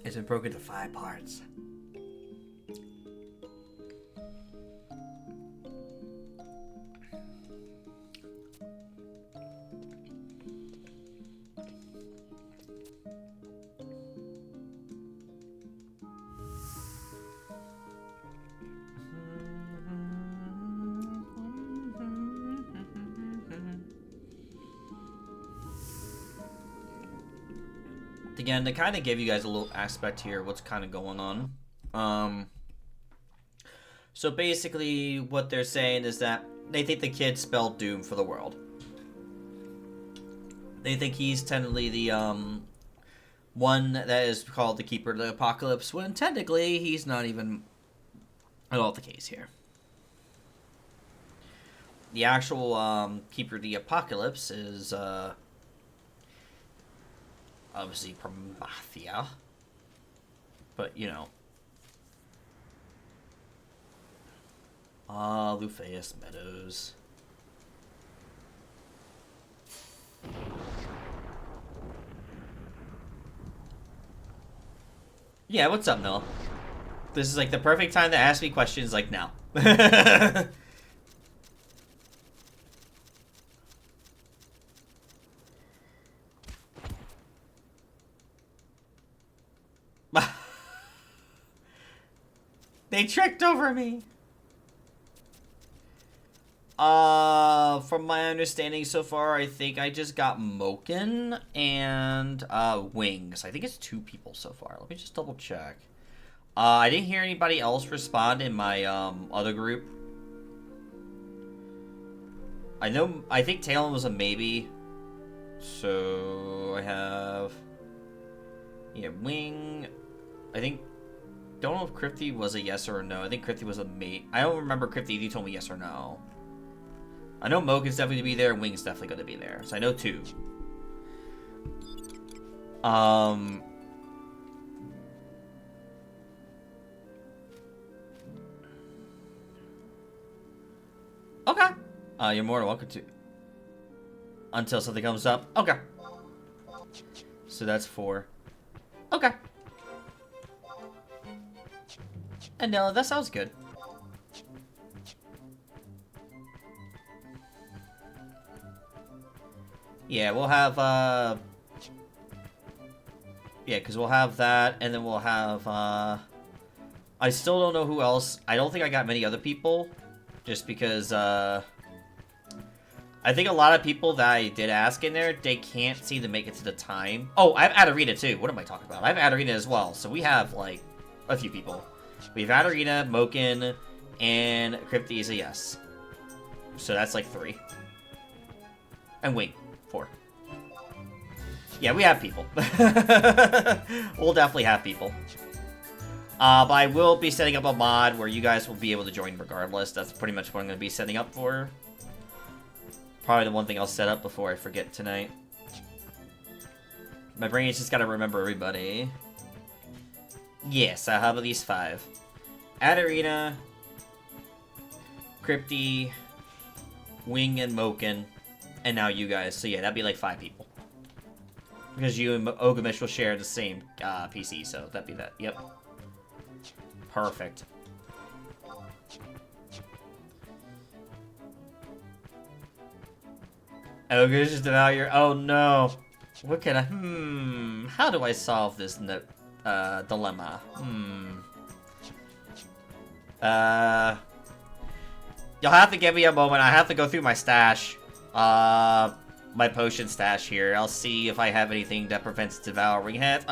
It's been broken into 5 parts. Again, to kind of give you guys a little aspect here, what's kind of going on. So basically, what they're saying is that they think the kid spelled doom for the world. They think he's technically the one that is called the Keeper of the Apocalypse, when technically he's not even at all the case here. The actual Keeper of the Apocalypse is obviously Promathia, but you know. Lufeus Meadows. Yeah, what's up, Noah? This is like the perfect time to ask me questions like now. They tricked over me. From my understanding so far, I think I just got Moken and Wings. I think it's 2 people so far. Let me just double check. I didn't hear anybody else respond in my other group. I think Talon was a maybe. So I have Wing. I think. Don't know if Crypty was a yes or a no. I think Crypty was a mate. I don't remember Crypty if you told me yes or no. I know Moken's definitely going to be there, and Wing's definitely going to be there. So I know 2. Okay. You're more than welcome to. Until something comes up. Okay. So that's 4. Okay. And no, that sounds good. Yeah, we'll have, yeah, because we'll have that, and then we'll have, I still don't know who else. I don't think I got many other people, just because, I think a lot of people that I did ask in there, they can't seem to make it to the time. Oh, I have Adarina, too. What am I talking about? I have Adarina as well, so we have, like, a few people. We have Adarina, Moken, and Crypty is a yes. So that's like 3. And Wing. 4. Yeah, we have people. We'll definitely have people. But I will be setting up a mod where you guys will be able to join regardless. That's pretty much what I'm going to be setting up for. Probably the one thing I'll set up before I forget tonight. My brain's just got to remember everybody. Yes, I have at least 5. At Arena, Crypty, Wing and Moken, and now you guys. So yeah, that'd be like 5 people. Because you and Ogamish will share the same PC, so that'd be that. Yep. Perfect. Ogamish is devour your... Oh no. What can I... How do I solve this dilemma? You'll have to give me a moment. I have to go through my stash. My potion stash here. I'll see if I have anything that prevents devouring it.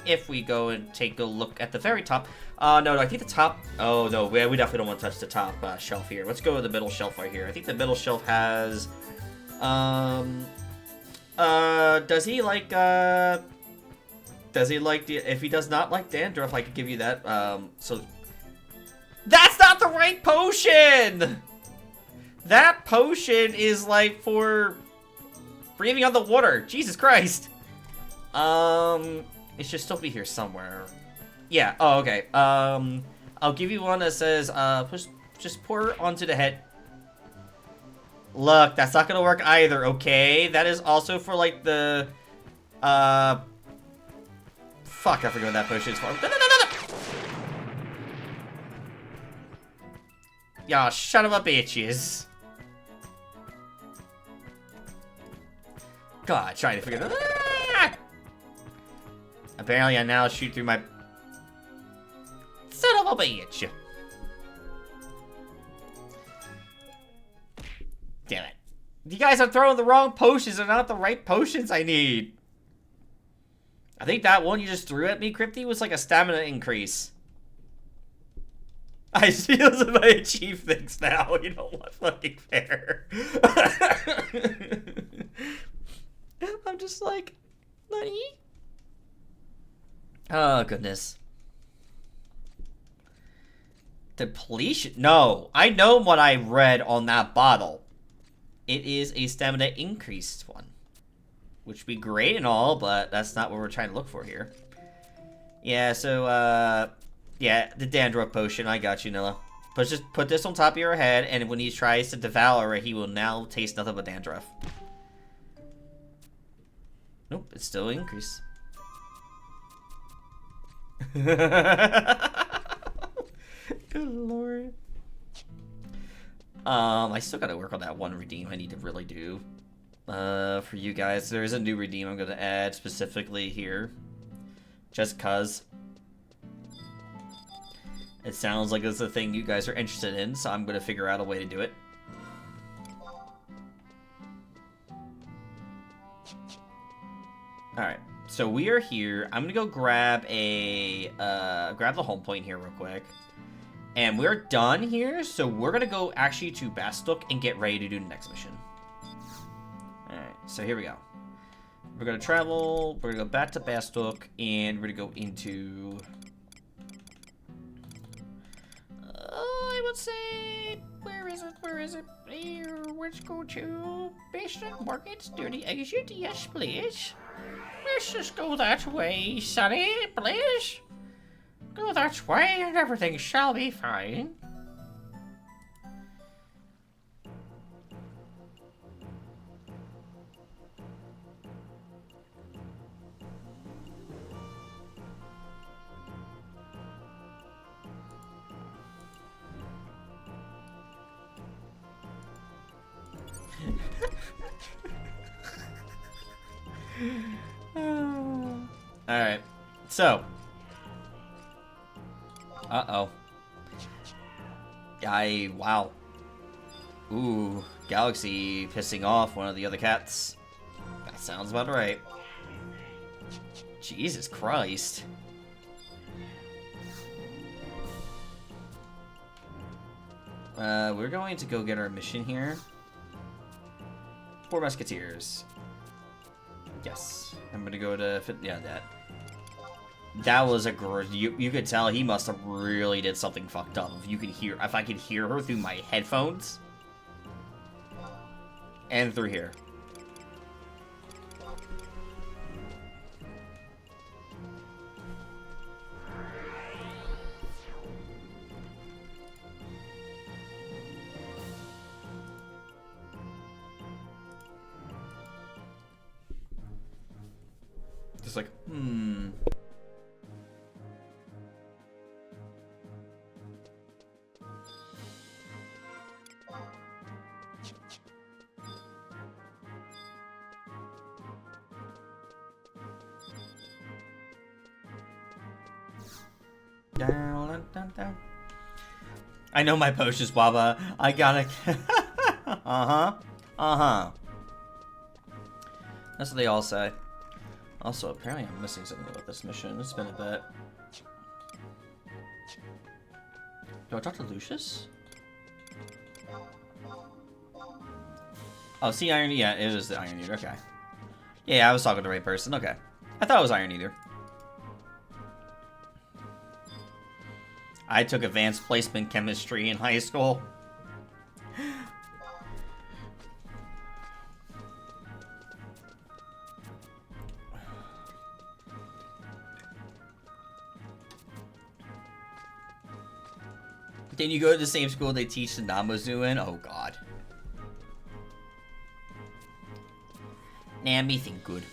If we go and take a look at the very top. No, I think the top... Oh, no, we definitely don't want to touch the top shelf here. Let's go to the middle shelf right here. I think the middle shelf has... does he like, if he does not like dandruff, I could give you that, so... That's not the right potion! That potion is, like, for breathing on the water. Jesus Christ. It should still be here somewhere. Yeah, oh, okay. I'll give you one that says, just pour it onto the head. Look, that's not gonna work either, okay? That is also for, like, the, fuck, I forget what that potion is for. No. Y'all, son of a bitches. God, trying to figure that. Ah! Apparently, I now shoot through my... Son of a bitch. Damn it. You guys are throwing the wrong potions. They're not the right potions I need. I think that one you just threw at me, Crypty, was like a stamina increase. I see those in my achieve things now. You know what? Fucking fair. I'm just like, nani? Oh, goodness. Depletion? No. I know what I read on that bottle. It is a stamina increased one. Which would be great and all, but that's not what we're trying to look for here. Yeah, so, yeah, the dandruff potion. I got you, Nilla. But just put this on top of your head, and when he tries to devour it, he will now taste nothing but dandruff. Nope, it's still increased. Good lord. I still gotta work on that one redeem I need to really do. For you guys, there is a new redeem I'm gonna add specifically here. Just cuz. It sounds like it's a thing you guys are interested in, so I'm gonna figure out a way to do it. Alright, so we are here. I'm gonna go grab a, grab the home point here real quick. And we're done here, so we're gonna go actually to Bastok and get ready to do the next mission. Alright, so here we go. We're gonna travel, we're gonna go back to Bastok, and we're gonna go into... I would say... Where is it? Here, let's go to Bastok Market's dirty exit, yes please. Let's just go that way, Sonny, please. Go that way and everything shall be fine. Alright, so. Uh-oh. Wow. Ooh, Galaxy pissing off one of the other cats. That sounds about right. Jesus Christ. We're going to go get our mission here. Four Musketeers. Yes. I'm gonna go to... Yeah, that. That was a great... You could tell he must have really did something fucked up. If I could hear her through my headphones. And through here. Just like, Down. I know my potions, Baba. I gotta... That's what they all say. Also, apparently I'm missing something about this mission. It's been a bit. Do I talk to Lucius? Oh, see Iron... Yeah, it is the Iron Eater. Okay. Yeah, I was talking to the right person. Okay. I thought it was Iron Eater. I took advanced placement chemistry in high school. Then you go to the same school they teach the Namazu in? Oh god. Nah, me think good.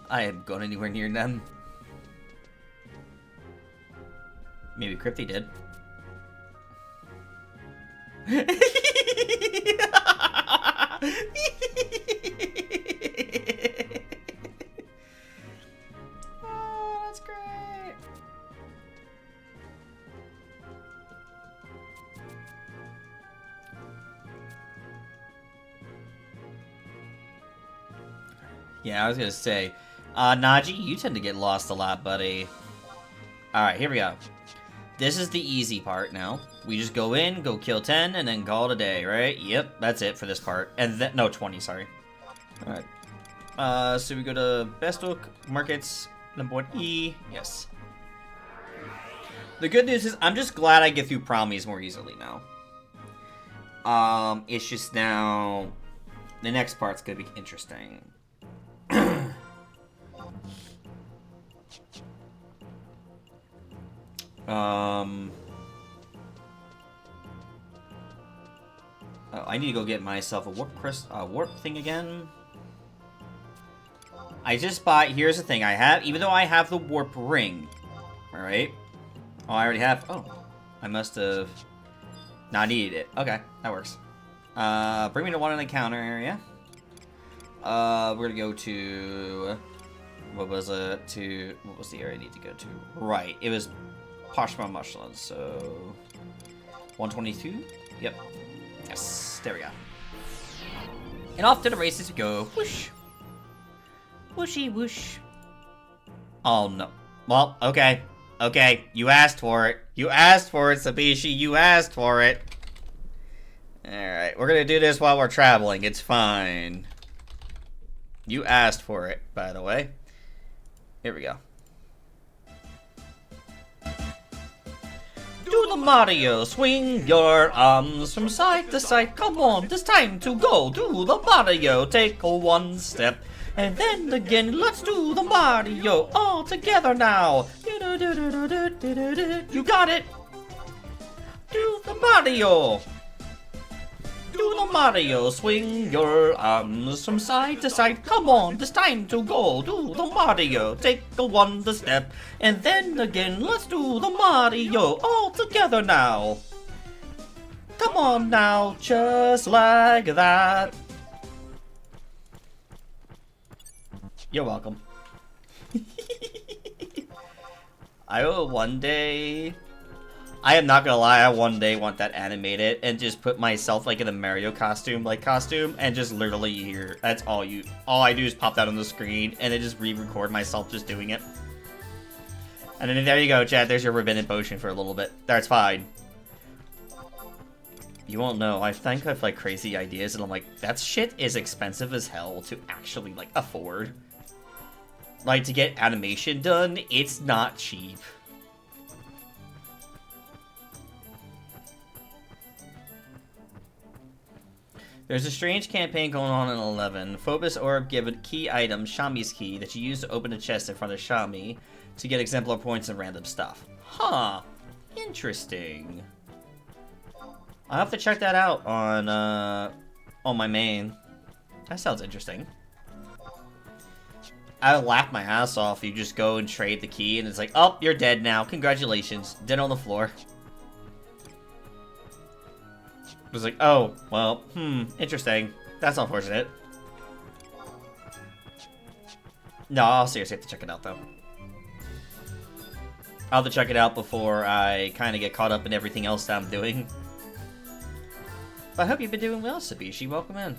I haven't gone anywhere near them. Maybe Crypty did. Oh, that's great. Yeah, I was gonna say, Naji, you tend to get lost a lot, buddy. Alright, here we go. This is the easy part now. We just go in, go kill 10, and then call it a day, right? Yep, that's it for this part. And then, no, 20, sorry. Alright. So we go to Bestook, Markets, number 1 E. Yes. The good news is, I'm just glad I get through Promies more easily now. It's just now... The next part's gonna be interesting. Oh, I need to go get myself a warp thing again. I just bought, here's the thing, even though I have the warp ring, alright? Oh, I already have, I must have not needed it. Okay, that works. Bring me to one in the counter area. We're gonna go to, what was the area I need to go to? Right, it was Poshma Mushland, so 122? Yep. Yes, there we go. And off to the races we go. Whoosh. Whooshy whoosh. Oh no. Well, okay. Okay, you asked for it. You asked for it, Sabishi. You asked for it. Alright, we're gonna do this while we're traveling. It's fine. You asked for it, by the way. Here we go. Do the Mario, swing your arms from side to side. Come on, it's time to go. Do the Mario, take a one step. And then again, let's do the Mario all together now. You got it. Do the Mario. Do the Mario, swing your arms from side to side. Come on, it's time to go. Do the Mario, take a one step. And then again, let's do the Mario all together now. Come on now, just like that. You're welcome. I will one day... I am not gonna lie, I one day want that animated and just put myself like in a Mario costume and just literally hear, that's all I do is pop that on the screen and then just re-record myself just doing it. And then there you go, Chad, there's your Rabbinic Potion for a little bit. That's fine. You won't know. I think of like crazy ideas and I'm like, that shit is expensive as hell to actually like afford. Like to get animation done, it's not cheap. There's a strange campaign going on in 11. Phobos Orb give a key item, Shami's key, that you use to open a chest in front of Shami to get exemplar points and random stuff. Huh. Interesting. I'll have to check that out on my main. That sounds interesting. I would laugh my ass off. You just go and trade the key and it's like, oh, you're dead now. Congratulations. Dead on the floor. It was like, oh, well, interesting. That's unfortunate. No, I'll seriously have to check it out, though. I'll have to check it out before I kind of get caught up in everything else that I'm doing. But I hope you've been doing well, Sabishi. Welcome in.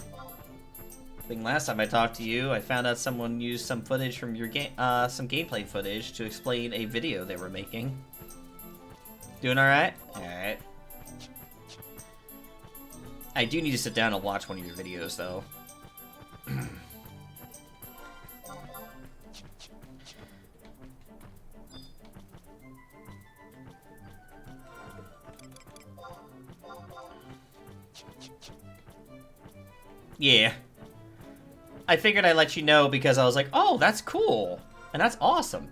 I think last time I talked to you, I found out someone used some footage from your game, some gameplay footage to explain a video they were making. Doing alright? Alright. I do need to sit down and watch one of your videos, though. Yeah. I figured I'd let you know because I was like, oh, that's cool. And that's awesome.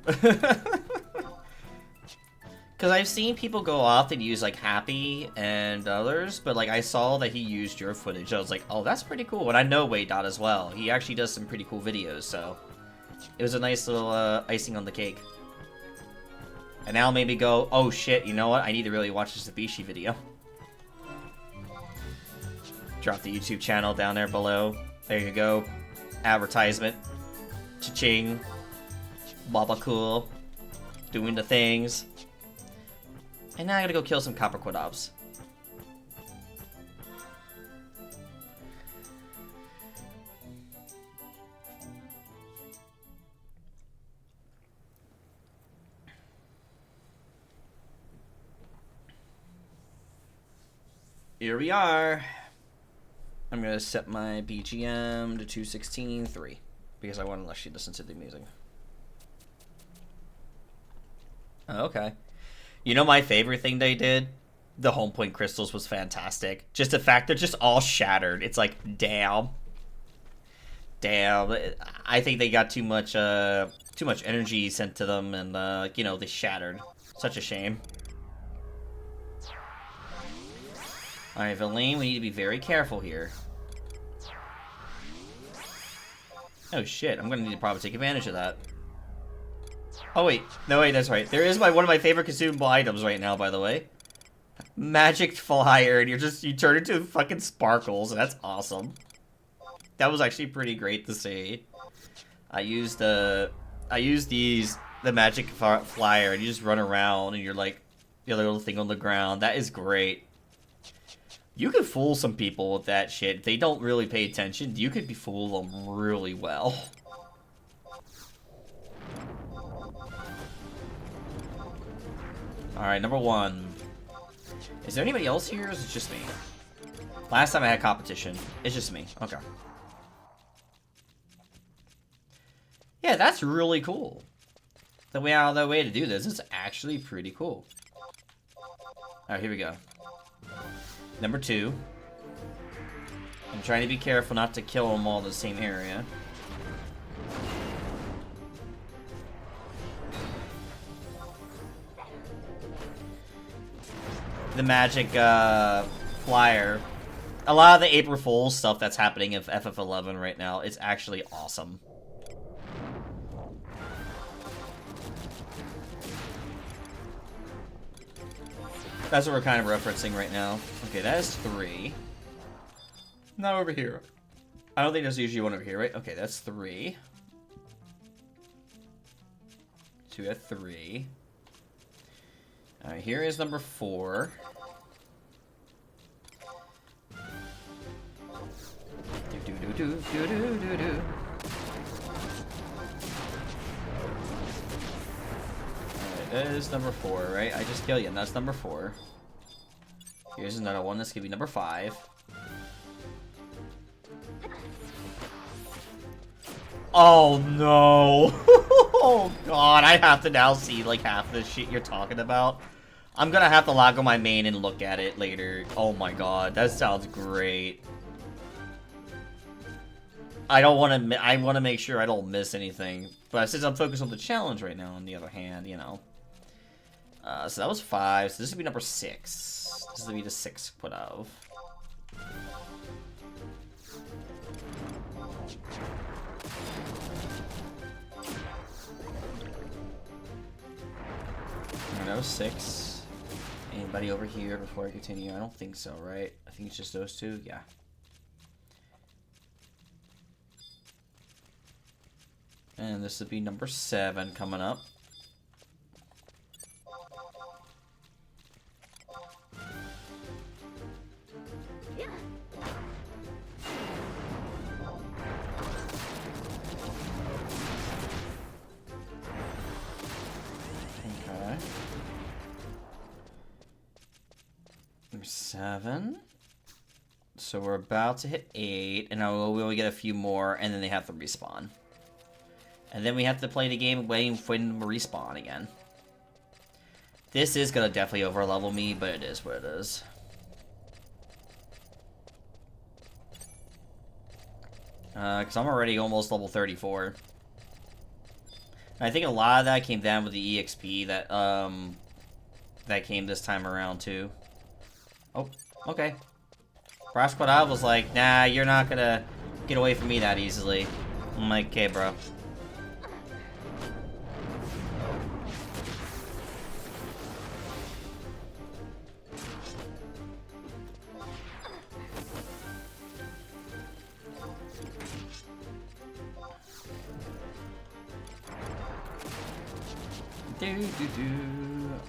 Because I've seen people go off and use, like, Happy and others, but, like, I saw that he used your footage. I was like, oh, that's pretty cool. And I know Wade Dot as well. He actually does some pretty cool videos, so it was a nice little icing on the cake. And now made me go, oh, shit, you know what? I need to really watch this Sabishi video. Drop the YouTube channel down there below. There you go. Advertisement. Cha-ching. Baba cool. Doing the things. And now I gotta go kill some copper quadobs. Here we are. I'm gonna set my BGM to 216.3 because I want to let you listen to the music. Oh, okay. You know my favorite thing they did? The home point crystals was fantastic. Just the fact they're just all shattered. It's like, damn. Damn. I think they got too much energy sent to them and, you know, they shattered. Such a shame. Alright, Valine, we need to be very careful here. Oh shit, I'm gonna need to probably take advantage of that. Oh wait, no wait, that's right. There is one of my favorite consumable items right now, by the way. Magic Flyer, and you turn into fucking sparkles, and that's awesome. That was actually pretty great to see. I used the Magic Flyer, and you just run around, and you're like the other little thing on the ground. That is great. You could fool some people with that shit. If they don't really pay attention, you could fool them really well. Alright, number 1. Is there anybody else here, or is it just me? Last time I had competition. It's just me. Okay. Yeah, that's really cool. The way out of the way to do this is actually pretty cool. Alright, here we go. Number 2. I'm trying to be careful not to kill them all in the same area. The magic flyer. A lot of the April Fool's stuff that's happening in FF11 right now, it's actually awesome. That's what we're kind of referencing right now. Okay, that is 3. Not over here. I don't think there's usually one over here, right? Okay, that's 3. 2 at 3. Alright, here is number 4. Alright, that is number 4, right? I just kill you, and that's number 4. Here's another one. This could be number 5. Oh no! Oh god, I have to now see like half the shit you're talking about. I'm gonna have to log on my main and look at it later. Oh my god, that sounds great. I want to make sure I don't miss anything. But since I'm focused on the challenge right now, on the other hand, you know. So that was 5. So this would be number 6. This would be the 6th put of. Alright, that was 6. Anybody over here before I continue? I don't think so, right? I think it's just those two. Yeah. And this would be number 7 coming up. Okay. Number 7. So we're about to hit 8, and now we'll get a few more, and then they have to respawn. And then we have to play the game waiting for them to respawn again. This is gonna definitely overlevel me, but it is what it is. Because I'm already almost level 34. And I think a lot of that came down with the EXP that, that came this time around, too. Oh, okay. Raspadal was like, nah, you're not gonna get away from me that easily. I'm like, okay, bro.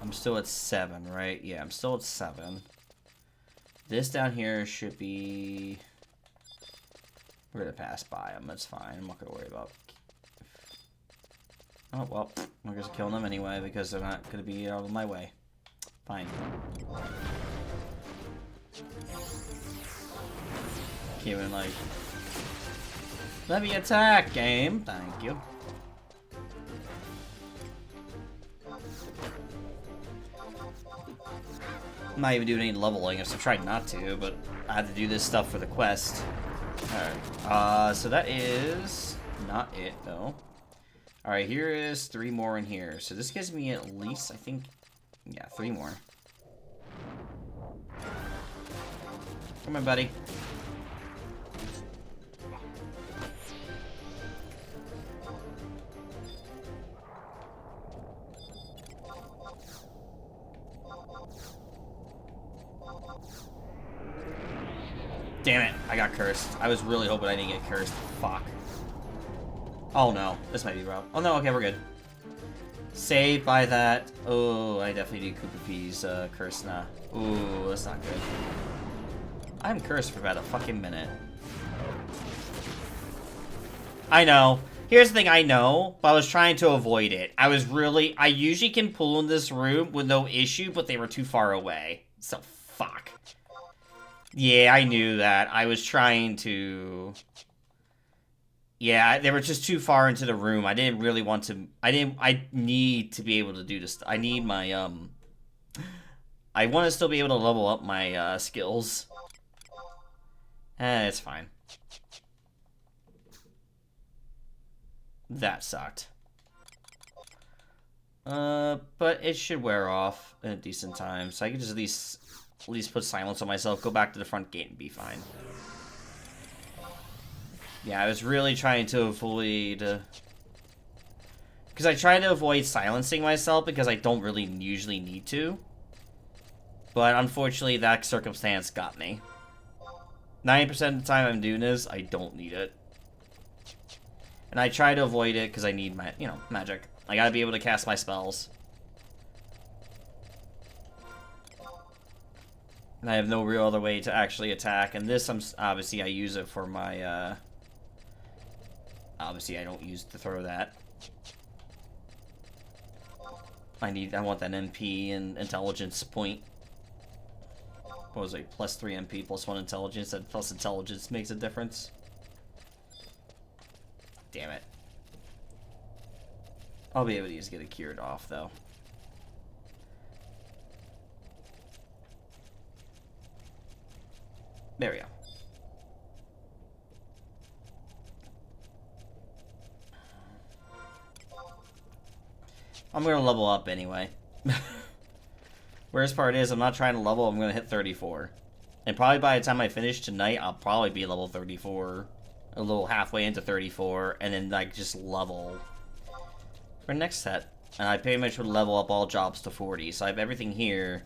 I'm still at 7, right? Yeah, I'm still at 7. This down here should be... We're gonna pass by them, that's fine. I'm not gonna worry about... Oh, well, I'm just killing them anyway because they're not gonna be out of my way. Fine. Keeping like... Let me attack, game! Thank you. I'm not even doing any leveling, I tried not to, but I had to do this stuff for the quest. Alright, so that is not it, though. Alright, here is 3 more in here. So this gives me at least, I think, yeah, 3 more. Come on, buddy. Damn it, I got cursed. I was really hoping I didn't get cursed. Fuck. Oh no, this might be rough. Oh no, okay, we're good. Saved by that. Oh, I definitely need Koopa P's curse now. Ooh, that's not good. I'm cursed for about a fucking minute. I know. Here's the thing, I know, but I was trying to avoid it. I usually can pull in this room with no issue, but they were too far away. So, fuck. Yeah, I knew that. I was trying to... Yeah, they were just too far into the room. I didn't really want to... I need to be able to do this. I need my, I want to still be able to level up my, skills. It's fine. That sucked. But it should wear off in a decent time. So I can just at least put silence on myself, go back to the front gate and be fine. Yeah, I was really trying to avoid... Because I try to avoid silencing myself because I don't really usually need to. But unfortunately, that circumstance got me. 90% of the time I'm doing this, I don't need it. And I try to avoid it because I need my, you know, magic. I gotta be able to cast my spells. And I have no real other way to actually attack. And this, obviously, I use it for my, obviously, I don't use to throw that. I want that MP and intelligence point. what was it, plus 3 MP, plus 1 intelligence, and plus intelligence makes a difference. Damn it. I'll be able to just get it cured off, though. There we go. I'm gonna level up anyway. Worst part is, I'm not trying to level, I'm gonna hit 34. And probably by the time I finish tonight, I'll probably be level 34. A little halfway into 34, and then, like, just level for next set. And I pretty much would level up all jobs to 40. So I have everything here,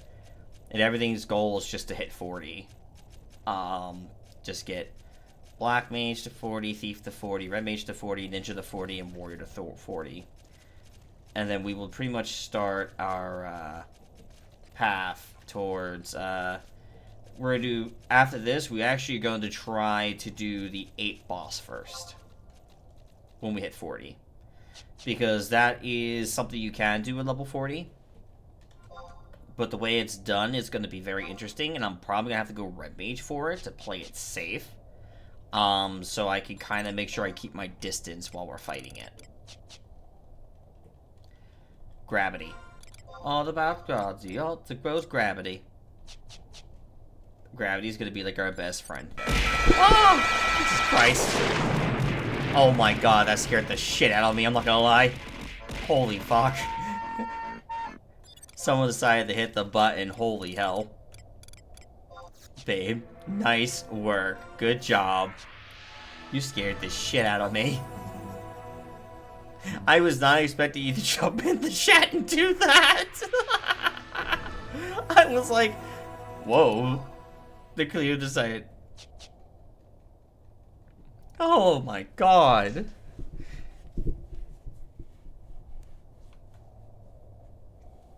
and everything's goal is just to hit 40. Just get Black Mage to 40, Thief to 40, Red Mage to 40, Ninja to 40, and Warrior to 40. And then we will pretty much start our path towards, we're going to do, after this, we actually are going to try to do the 8 boss first. When we hit 40. Because that is something you can do at level 40. But the way it's done is going to be very interesting, and I'm probably going to have to go Red Mage for it to play it safe. So I can kind of make sure I keep my distance while we're fighting it. Gravity. All about gravity. All the grows gravity. Gravity's gonna be like our best friend. Oh! Jesus Christ. Oh my god, that scared the shit out of me, I'm not gonna lie. Holy fuck. Someone decided to hit the button, holy hell. Babe, nice work. Good job. You scared the shit out of me. I was not expecting you to jump in the chat and do that. I was like, whoa. They clearly decided. Oh my god.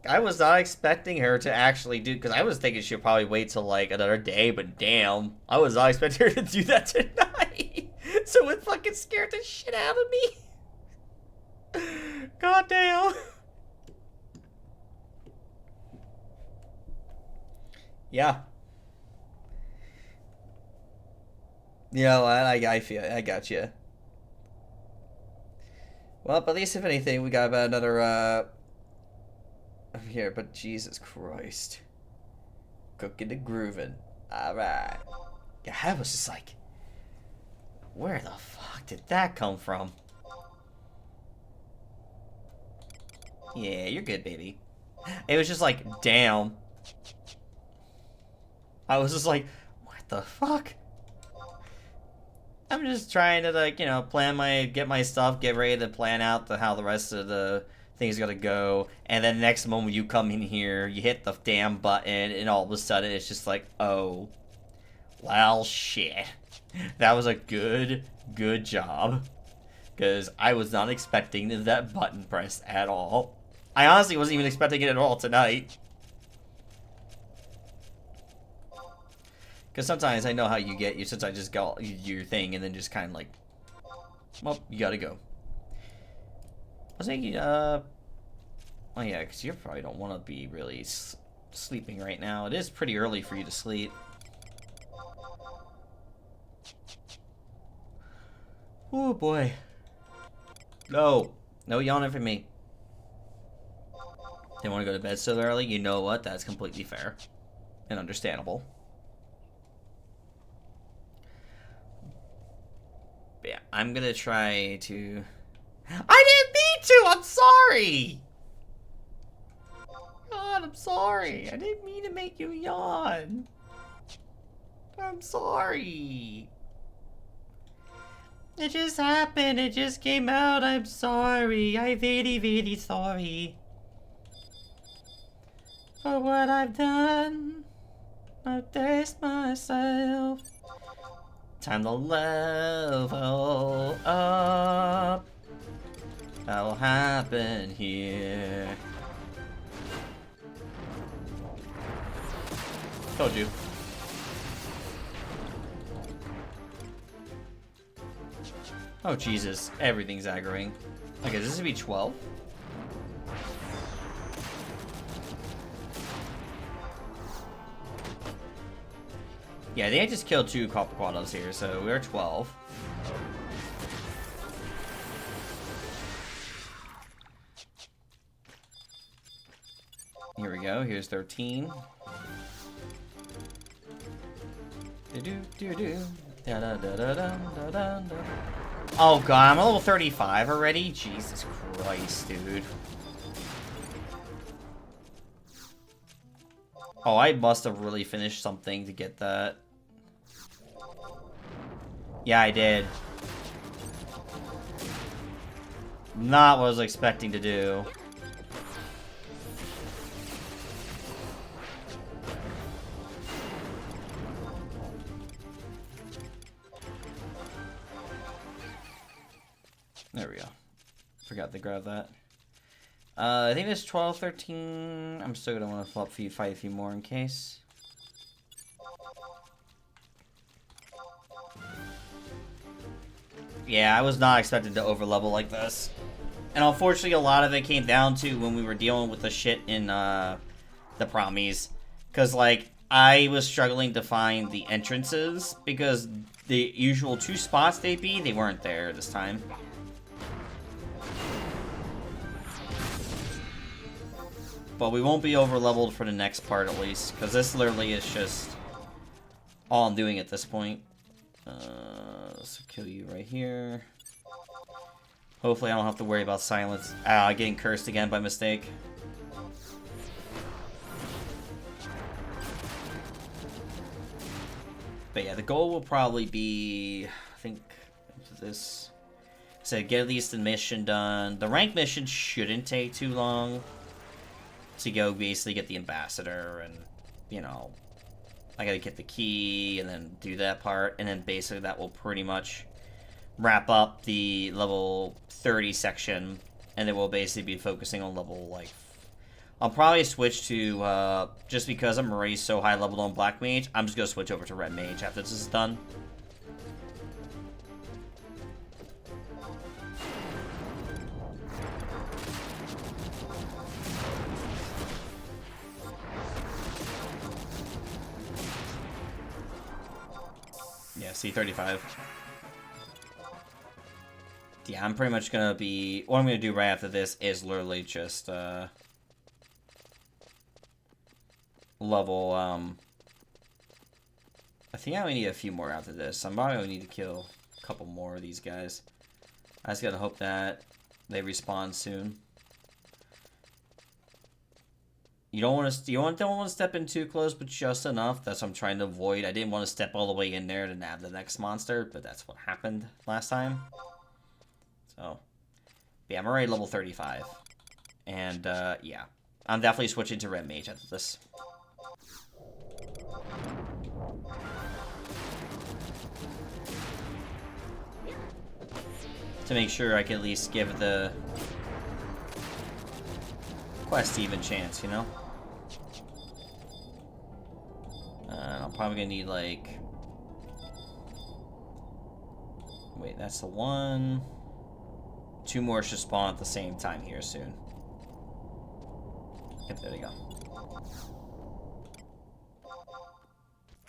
I was not expecting her to actually do, because I was thinking she'll probably wait till like another day, but damn. I was not expecting her to do that tonight. So it fucking scared the shit out of me. God damn. Yeah. Yeah, well, I feel I got you. Well, but at least if anything, we got about another over here. But Jesus Christ, cooking and grooving. All right. Yeah, I was just like, where the fuck did that come from? Yeah, you're good, baby. It was just like, damn. I was just like, what the fuck? I'm just trying to, like, you know, get my stuff, get ready to plan out how the rest of the thing's gonna go. And then next moment you come in here, you hit the damn button, and all of a sudden it's just like, oh, well, shit. That was a good job. Because I was not expecting that button press at all. I honestly wasn't even expecting it at all tonight. Because sometimes I know how you get, since I just got your thing and then just kind of like, well, you gotta go. I was thinking, oh yeah, because you probably don't want to be really sleeping right now. It is pretty early for you to sleep. Oh boy. No yawning for me. They want to go to bed so early? You know what? That's completely fair and understandable. But yeah, I'm gonna try to... I didn't mean to! I'm sorry! God, I'm sorry. I didn't mean to make you yawn. I'm sorry. It just happened. It just came out. I'm sorry. I'm very sorry. For what I've done. I've diced myself. Time to level up. That'll happen here. Told you. Oh Jesus, everything's aggroing. Okay, this is gonna be 12. Yeah, they just killed 2 Quados here, so we're 12. Here we go, here's 13. Oh god, I'm a level 35 already? Jesus Christ, dude. Oh, I must have really finished something to get that. Yeah, I did. Not what I was expecting to do. There we go. Forgot to grab that. I think it's 12, 13. I'm still gonna want to fight a few more in case. Yeah, I was not expected to overlevel like this. And unfortunately, a lot of it came down to when we were dealing with the shit in the Promies. Because, like, I was struggling to find the entrances because the usual 2 spots they'd be, they weren't there this time. But we won't be over-leveled for the next part, at least. Because this literally is just all I'm doing at this point. Let's kill you right here. Hopefully I don't have to worry about silence. Getting cursed again by mistake. But yeah, the goal will probably be, I think, this. So get at least the mission done. The rank mission shouldn't take too long to go basically get the ambassador, and you know, I gotta get the key and then do that part, and then basically that will pretty much wrap up the level 30 section, and then we'll basically be focusing on level, like, I'll probably switch to, just because I'm already so high leveled on Black Mage, I'm just gonna switch over to Red Mage after this is done. Yeah, C35. Yeah, I'm pretty much gonna be... What I'm gonna do right after this is literally just, level, I think I only need a few more after this. I'm probably gonna need to kill a couple more of these guys. I just gotta hope that they respawn soon. You don't want to step in too close, but just enough. That's what I'm trying to avoid. I didn't want to step all the way in there to nab the next monster, but that's what happened last time. So, yeah, I'm already level 35. And, yeah. I'm definitely switching to Red Mage after this. To make sure I can at least give the quest even chance, you know? And I'm probably gonna need, like... Wait, that's the one... 2 more should spawn at the same time here soon. Yep, there we go.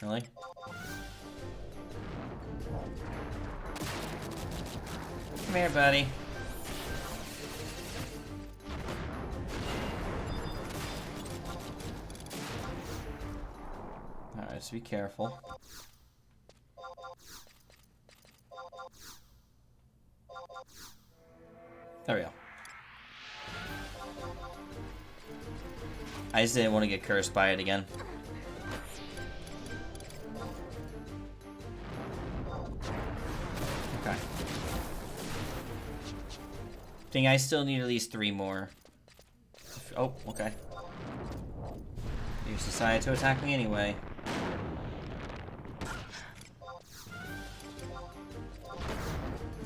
Really? Come here, buddy. Alright, so be careful. There we go. I just didn't want to get cursed by it again. Okay. Think I still need at least 3 more. Oh, okay. You decided to attack me anyway.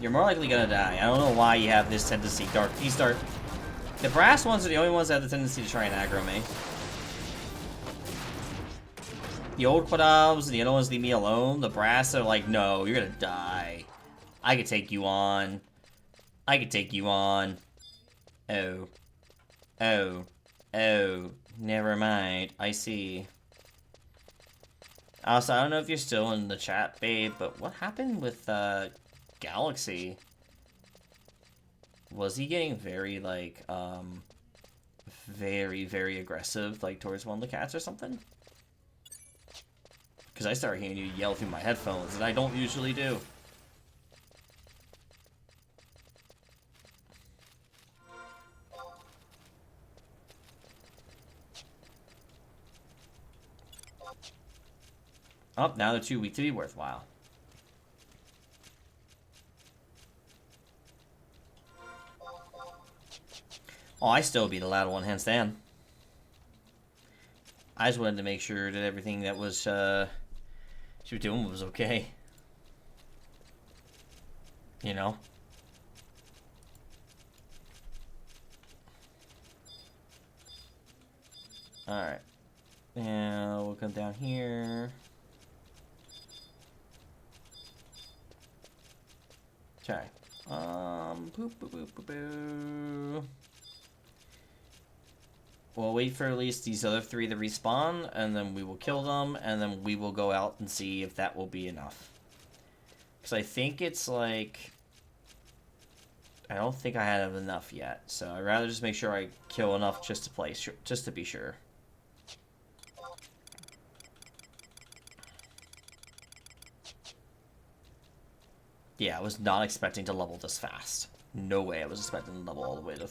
You're more likely gonna die. I don't know why you have this tendency. These dark. The brass ones are the only ones that have the tendency to try and aggro me. The old Quadobs and the other ones leave me alone. The brass are like, no, you're gonna die. I could take you on. I could take you on. Oh. Oh. Oh. Never mind. I see. Also, I don't know if you're still in the chat, babe, but what happened with Galaxy? Was he getting very, like, very, very aggressive, like, towards one of the cats or something? Because I started hearing you yell through my headphones, and I don't usually do. Oh, now they're too weak to be worthwhile. Oh, I still beat the ladder one handstand. I just wanted to make sure that everything that was she was doing was okay. You know? Alright. Now we'll come down here. Okay. Boop, boop, boop, boop, boop. We'll wait for at least these other 3 to respawn, and then we will kill them, and then we will go out and see if that will be enough. Because I think it's like... I don't think I have enough yet, so I'd rather just make sure I kill enough just to play, just to be sure. Yeah, I was not expecting to level this fast. No way I was expecting to level all the way to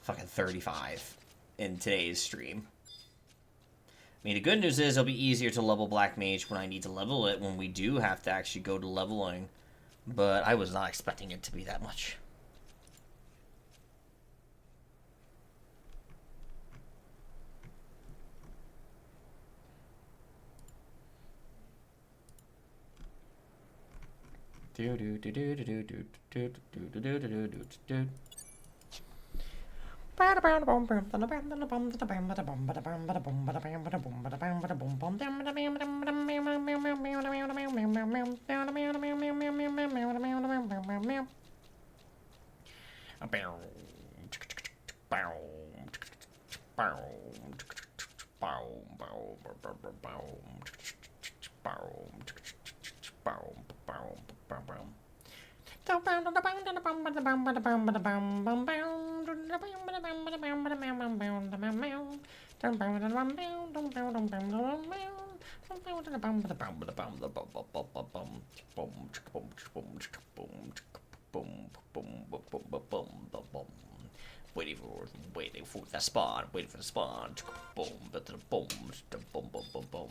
fucking 35 in today's stream. I mean, the good news is it'll be easier to level Black Mage when I need to level it, when we do have to actually go to leveling. But I was not expecting it to be that much. Do do do do do do do do do do do do do. Waiting for the spawn, waiting for the spawn. Boom, boom, boom, boom, boom, boom.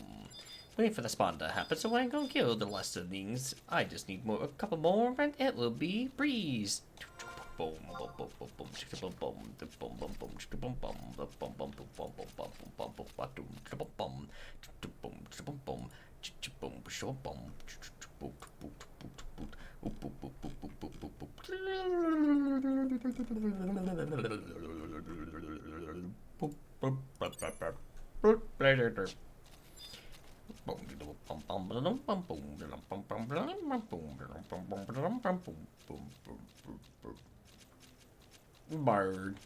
Waiting for the spawn to happen so I can go kill the rest of things. I just need a couple more and it will be breeze. Boom, boom, boom, boom, boom, boom, boom, boom, boom, boom, boom, boom, boom, boom, boom, boom, boom, Bird.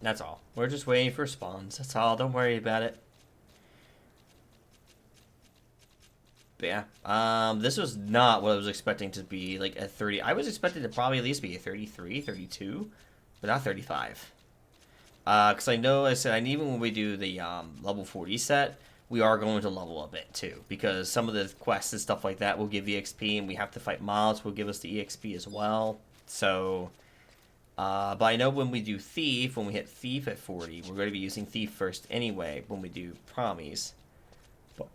That's all. We're just waiting for spawns. That's all. Don't worry about it. But yeah. This was not what I was expecting to be like at 30. I was expecting to probably at least be a 33, 32, but not 35. Because I know I said, and even when we do the level 40 set, we are going to level a bit too. Because some of the quests and stuff like that will give EXP, and we have to fight mobs will give us the EXP as well. So, but I know when we do Thief, when we hit Thief at 40, we're going to be using Thief first anyway when we do Promies. But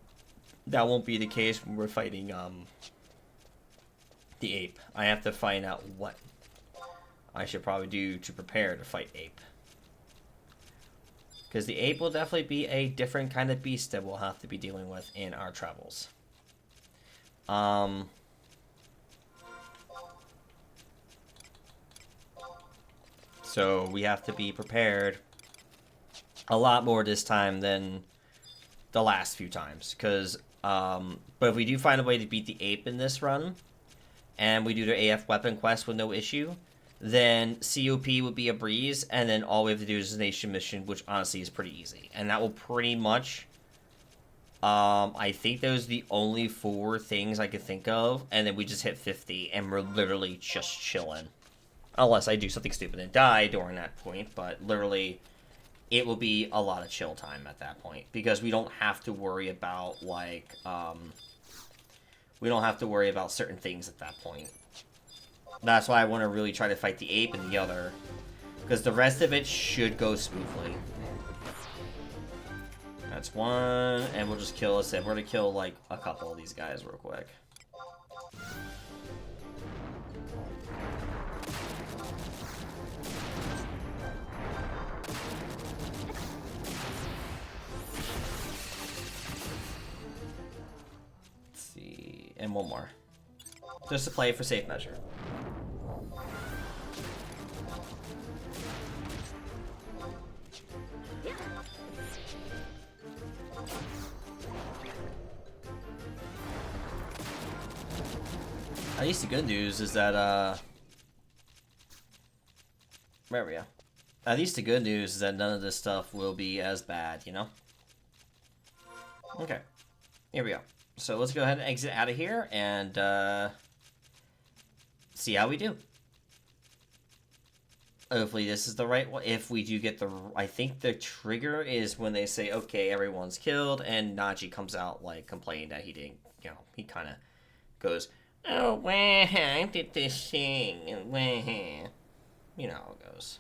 that won't be the case when we're fighting the Ape. I have to find out what I should probably do to prepare to fight Ape. Because the Ape will definitely be a different kind of beast that we'll have to be dealing with in our travels. So we have to be prepared a lot more this time than the last few times. Because, but if we do find a way to beat the Ape in this run, and we do the AF weapon quest with no issue, then COP would be a breeze, and then all we have to do is a nation mission, which honestly is pretty easy. And that will pretty much, I think those are the only 4 things I could think of, and then we just hit 50, and we're literally just chilling. Unless I do something stupid and die during that point, but literally, it will be a lot of chill time at that point, because we don't have to worry about, like, we don't have to worry about certain things at that point. That's why I want to really try to fight the ape and the other, because the rest of it should go smoothly. That's one, and we'll just kill, we're gonna kill, like, a couple of these guys real quick. Let's see, and one more. Just to play it for safe measure. At least the good news is that, where are we at? At least the good news is that none of this stuff will be as bad, you know? Okay. Here we go. So let's go ahead and exit out of here and, see how we do. Hopefully this is the right one. If we do get the... I think the trigger is when they say, okay, everyone's killed, and Naji comes out, like, complaining that he didn't, you know, he kind of goes... Oh, wah, I did this thing, and wah. You know how it goes.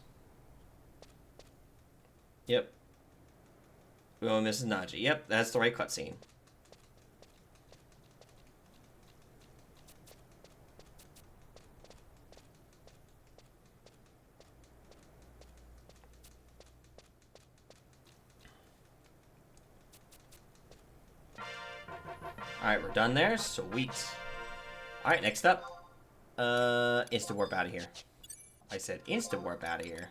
Yep. Oh, Mrs. Naji. Yep, that's the right cutscene. Alright, we're done there. Sweet. Alright, next up. Insta warp out of here. I said insta warp out of here.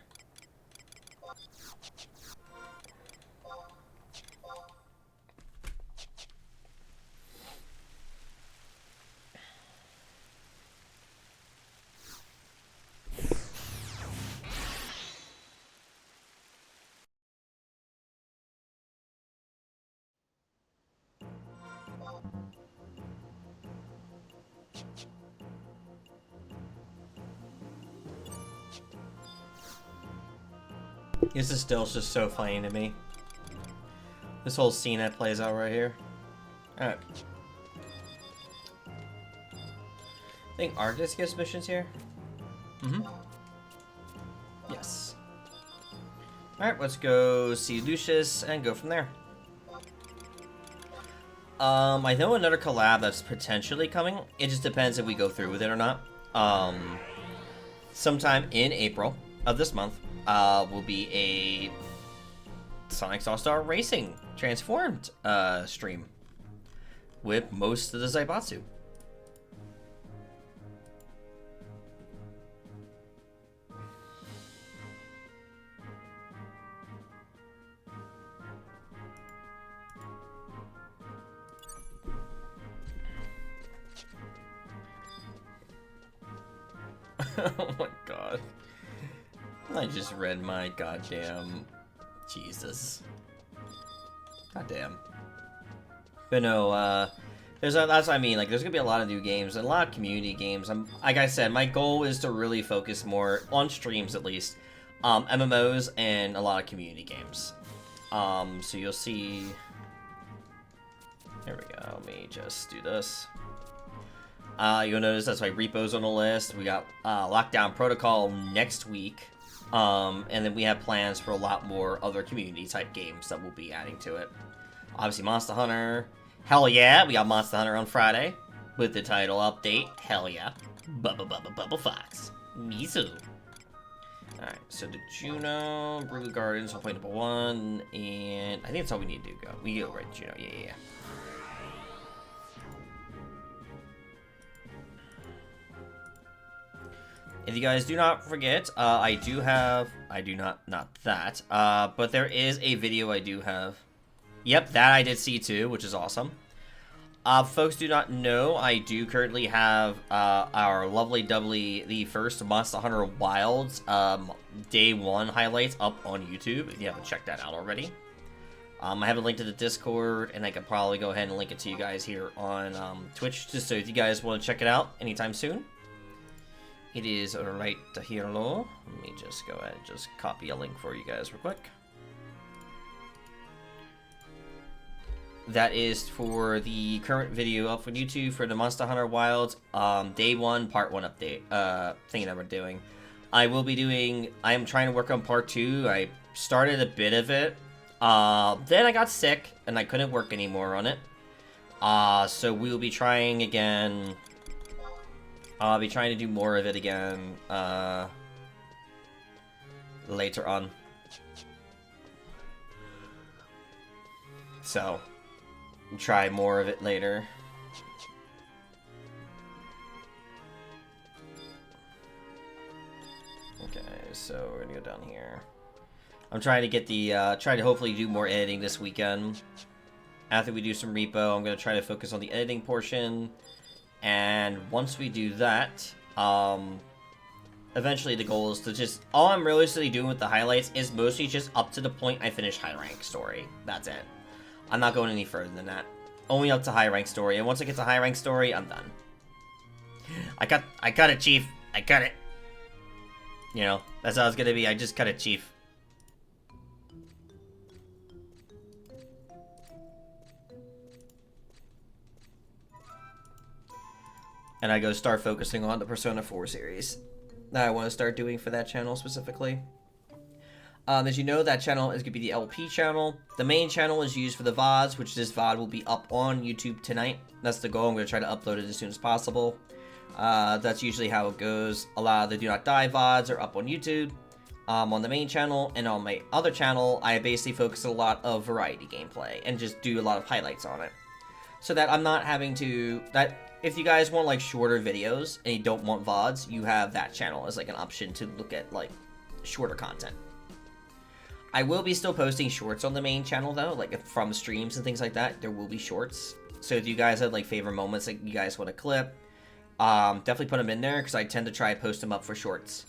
This is still just so funny to me. This whole scene that plays out right here. Alright. I think Arctis gives missions here. Yes. Alright, let's go see Lucius and go from there. I know another collab that's potentially coming. It just depends if we go through with it or not. Sometime in April of this month, will be a Sonic All-Star Racing Transformed stream with most of the Zaibatsu. Oh my god. I just read my goddamn... Jesus. Goddamn. But no, that's what I mean, like, there's gonna be a lot of new games, and a lot of community games. Like I said, my goal is to really focus more, on streams at least, MMOs and a lot of community games. So you'll see... There we go, let me just do this. You'll notice that's why Repo's on the list. We got Lockdown Protocol next week. And then we have plans for a lot more other community-type games that we'll be adding to it. Obviously, Monster Hunter. Hell yeah, we got Monster Hunter on Friday with the title update. Hell yeah. Bubba Fox. Mizu. Alright, so the Juno, Brew Gardens, I'll play number 1, and I think that's all we need to do. We go right to Juno, yeah. If you guys do not forget, not that, but there is a video I do have. Yep, that I did see too, which is awesome. Folks do not know, I do currently have our lovely doubly the first Monster Hunter Wilds day 1 highlights up on YouTube, if you haven't checked that out already. I have a link to the Discord, and I could probably go ahead and link it to you guys here on Twitch, just so if you guys want to check it out anytime soon. It is right here. Let me just go ahead and just copy a link for you guys real quick. That is for the current video up on YouTube for the Monster Hunter Wilds Day 1 Part 1 update thing that we're doing. I am trying to work on Part 2. I started a bit of it. Then I got sick and I couldn't work anymore on it. So we will be trying again. I'll be trying to do more of it again later on. So try more of it later. Okay, so we're gonna go down here. I'm trying to get the, try to hopefully do more editing this weekend. After we do some repo, I'm gonna try to focus on the editing portion. And once we do that, eventually the goal is to just, all I'm realistically doing with the highlights is mostly just up to the point I finish high rank story. That's it. I'm not going any further than that. Only up to high rank story, and once I get to high rank story, I'm done. I got it, Chief. I got it. You know, that's how it's gonna be. I just got it, Chief. And I go start focusing on the Persona 4 series that I want to start doing for that channel specifically. As you know, that channel is going to be the LP channel. The main channel is used for the VODs, which this VOD will be up on YouTube tonight. That's the goal. I'm going to try to upload it as soon as possible. That's usually how it goes. A lot of the Do Not Die VODs are up on YouTube, on the main channel, and on my other channel, I basically focus a lot of variety gameplay and just do a lot of highlights on it. So that I'm not having to... If you guys want like shorter videos and you don't want VODs, you have that channel as like an option to look at like shorter content. I will be still posting shorts on the main channel though, like from streams and things like that. There will be shorts. So if you guys have like favorite moments that you guys want to clip, definitely put them in there because I tend to try to post them up for shorts.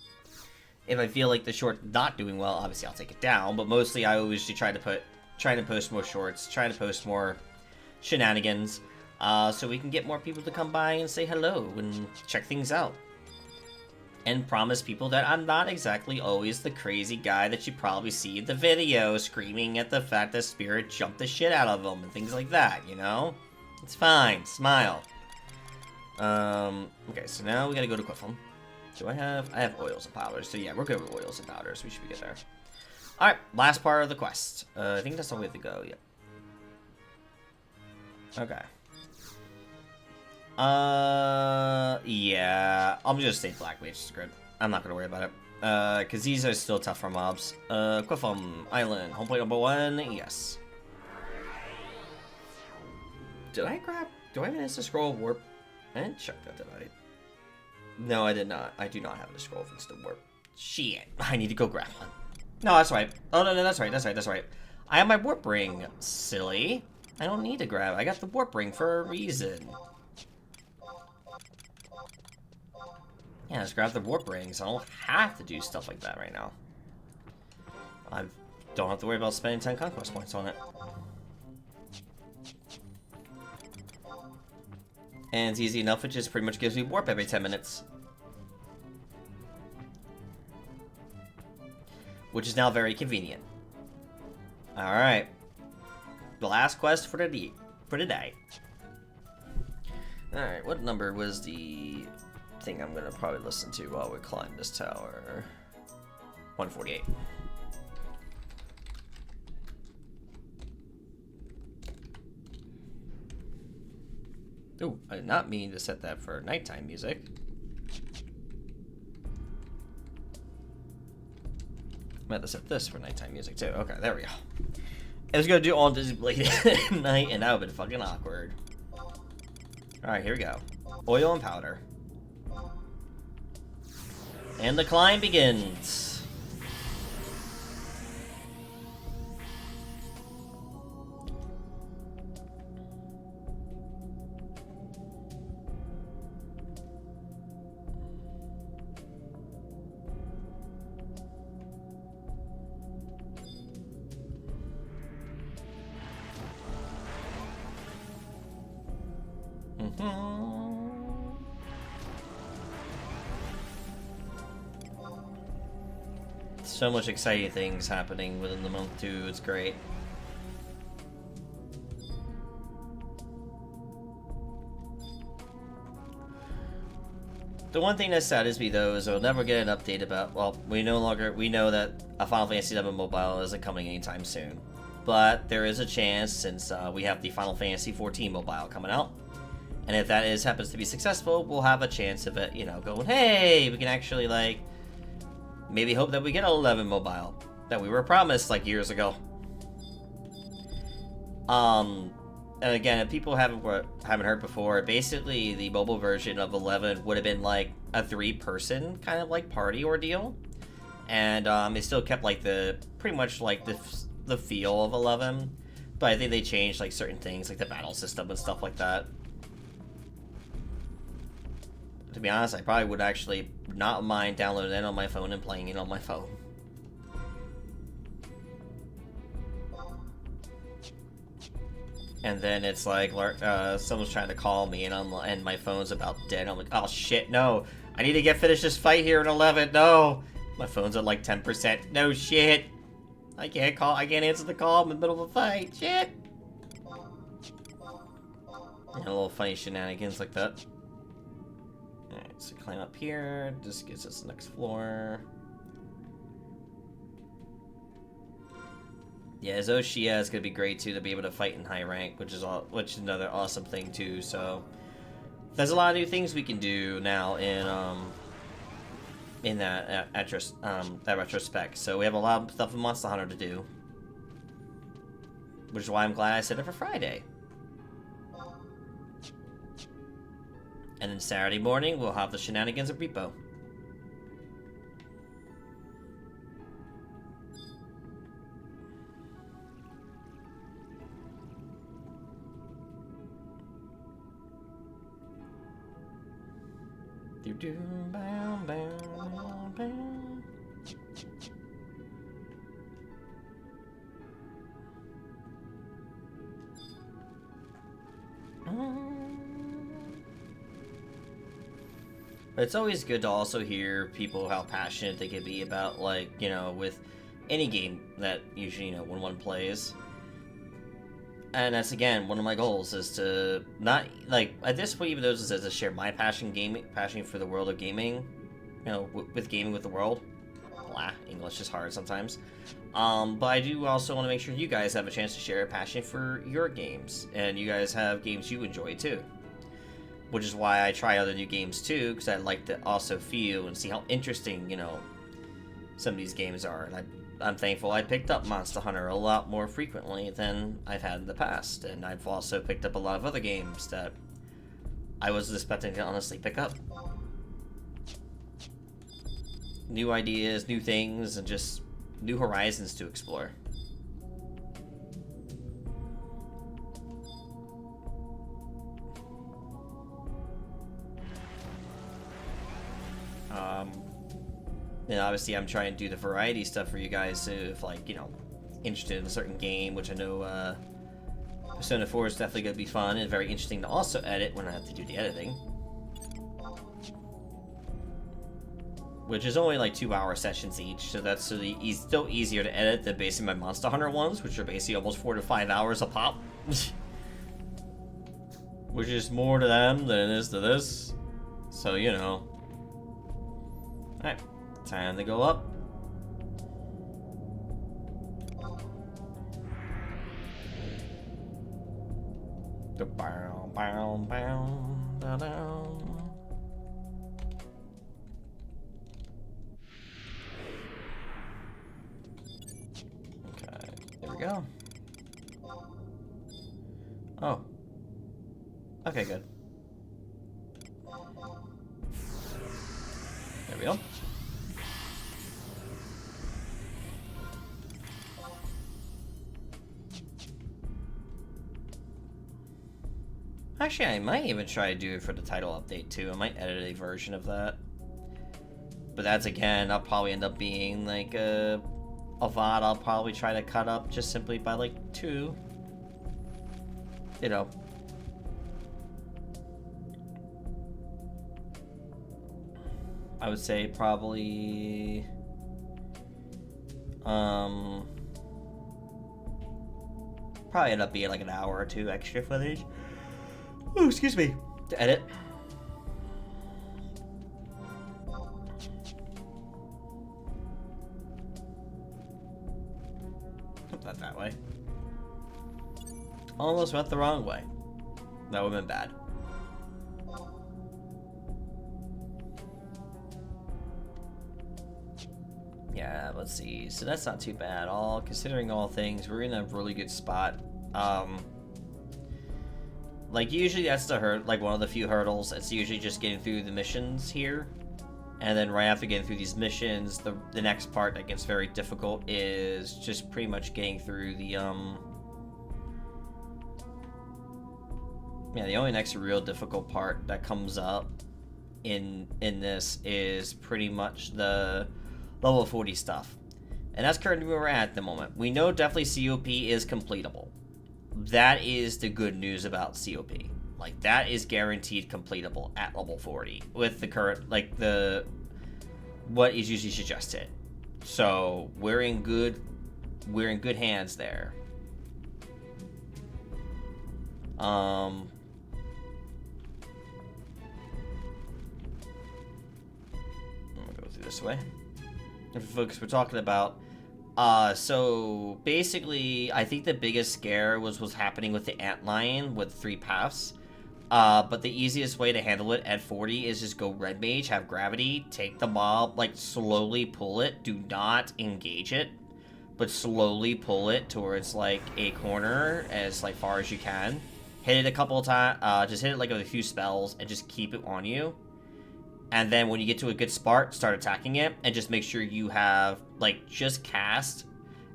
If I feel like the short not doing well, obviously I'll take it down. But mostly I always try to post more shorts, try to post more shenanigans. So we can get more people to come by and say hello and check things out. And promise people that I'm not exactly always the crazy guy that you probably see in the video screaming at the fact that Spirit jumped the shit out of him and things like that, you know? It's fine. Smile. Okay, so now we gotta go to Quiffle. I have oils and powders, so yeah, we're good with oils and powders. We should be good there. Alright, last part of the quest. I think that's all we have to go, yeah. Okay. Yeah, I'm just say Black Mage is good. I'm not gonna worry about it. Cause these are still tough for mobs. Quiffle Island, home plate number 1, yes. Do I have an instant scroll of warp? I didn't check that, did I? No, I did not. I do not have a scroll of instant warp. Shit, I need to go grab one. No, that's right. Oh, no, that's right. I have my warp ring, silly. I don't need to grab it. I got the warp ring for a reason. Yeah, just grab the warp rings. I don't have to do stuff like that right now. I don't have to worry about spending 10 conquest points on it. And it's easy enough, it just pretty much gives me warp every 10 minutes. Which is now very convenient. Alright. The last quest for the day. Alright, what number was the thing I'm gonna probably listen to while we climb this tower? 148. Ooh, I did not mean to set that for nighttime music. I meant to set this for nighttime music too. Okay, there we go. I was gonna do all this late at night and that would've been fucking awkward. Alright, here we go. Oil and powder. And the climb begins. So much exciting things happening within the month too. It's great. The one thing that saddens me though is we'll never get an update about. Well, we know that a Final Fantasy VII Mobile isn't coming anytime soon, but there is a chance since we have the Final Fantasy XIV Mobile coming out, and if that happens to be successful, we'll have a chance of it. You know, going, hey, we can actually like maybe hope that we get an 11 Mobile that we were promised like years ago. And again, if people haven't heard before, basically the mobile version of 11 would have been like a 3-person kind of like party ordeal, and it still kept like pretty much like the feel of 11, but I think they changed like certain things like the battle system and stuff like that. To be honest, I probably would actually not mind downloading it on my phone and playing it on my phone. And then it's like someone's trying to call me, and my phone's about dead. I'm like, oh shit, no! I need to finish this fight here in 11. No, my phone's at like 10%. No shit, I can't answer the call in the middle of a fight. Shit. And a little funny shenanigans like that. All right, so climb up here. This gets us the next floor. Yeah, Zoshia is gonna be great too to be able to fight in high rank, which is another awesome thing too. So there's a lot of new things we can do now in that retrospect. So we have a lot of stuff in Monster Hunter to do, which is why I'm glad I set it for Friday. And then Saturday morning we'll have the shenanigans of Repo. But it's always good to also hear people how passionate they can be about, like, you know, with any game that usually, you know, when one plays. And that's, again, one of my goals is to not, like, at this point, even though this is to share my passion for the world of gaming, you know, with gaming with the world. Blah, English is hard sometimes. But I do also want to make sure you guys have a chance to share a passion for your games, and you guys have games you enjoy too. Which is why I try other new games too, because I like to also feel and see how interesting, you know, some of these games are. And I'm thankful I picked up Monster Hunter a lot more frequently than I've had in the past, and I've also picked up a lot of other games that I wasn't expecting to honestly pick up. New ideas, new things, and just new horizons to explore. And obviously I'm trying to do the variety stuff for you guys, so if, like, you know, interested in a certain game, which I know Persona 4 is definitely going to be fun and very interesting to also edit when I have to do the editing. Which is only like 2-hour sessions each, so that's still easier to edit than basically my Monster Hunter ones, which are basically almost 4 to 5 hours a pop. Which is more to them than it is to this. So, you know. Alright, time to go up. Bow, bow, bow, da, da. Okay, there we go. Oh. Okay, good. There we go. Actually, I might even try to do it for the title update too. I might edit a version of that. But that's, again, I'll probably end up being like a VOD I'll probably try to cut up just simply by like 2. You know. I would say probably probably end up being like an hour or two extra footage. Oh, excuse me. To edit. Not that way. Almost went the wrong way. That would have been bad. Yeah, let's see. So that's not too bad at all. Considering all things, we're in a really good spot. Like usually that's the like one of the few hurdles. It's usually just getting through the missions here. And then right after getting through these missions, the next part that gets very difficult is just pretty much getting through the yeah, the only next real difficult part that comes up in this is pretty much the level 40 stuff. And that's currently where we're at the moment. We know definitely COP is completable. That is the good news about COP. Like, that is guaranteed completable at level 40 with the current, like, what is usually suggested. So, we're in good hands there. I'm gonna go through this way. And for folks, we're talking about so basically, I think the biggest scare was what's happening with the antlion with 3 paths. But the easiest way to handle it at 40 is just go red mage, have gravity, take the mob, like slowly pull it. Do not engage it, but slowly pull it towards like a corner as like far as you can. Hit it a couple of times, just hit it like with a few spells and just keep it on you. And then when you get to a good spot, start attacking it, and just make sure you have, like, just cast,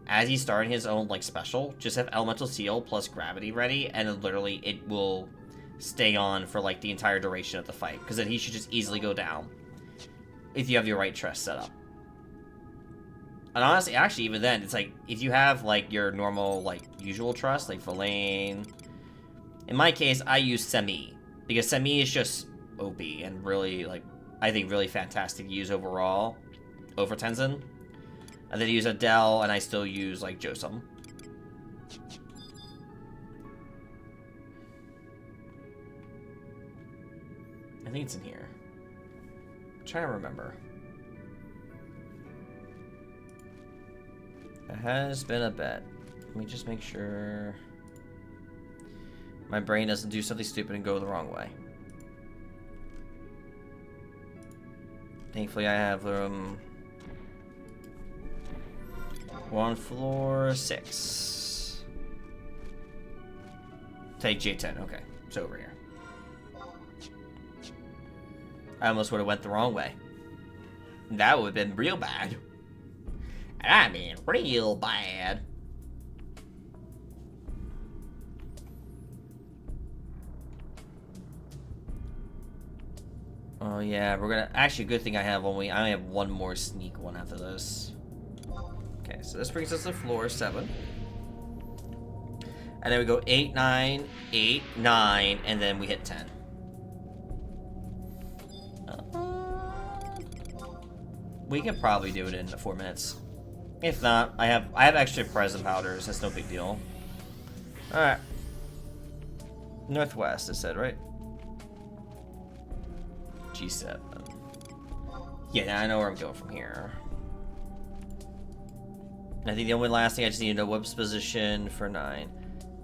as he's starting his own, like, special, just have Elemental Seal plus Gravity ready, and then literally it will stay on for, like, the entire duration of the fight, because then he should just easily go down, if you have your right trust set up. And honestly, actually, even then, it's like, if you have, like, your normal, like, usual trust, like Verlaine, in my case, I use Semi, because Semi is just OP, and really, like, I think really fantastic to use overall over Tenzin. And then use Adele, and I still use, like, Josum. I think it's in here. I'm trying to remember. It has been a bit. Let me just make sure my brain doesn't do something stupid and go the wrong way. Thankfully, I have we're on floor 6. Take J10. Okay, it's over here. I almost would have went the wrong way. That would have been real bad. I mean, real bad. Oh yeah, we're gonna actually. Good thing I only have one more sneak one after this. Okay, so this brings us to floor 7, and then we go 8, 9, 8, 9, and then we hit 10. We can probably do it in 4 minutes. If not, I have extra present powders. That's no big deal. All right. Northwest, I said, right? G7. Yeah, now I know where I'm going from here. I think the only last thing I just need to know what's position for 9.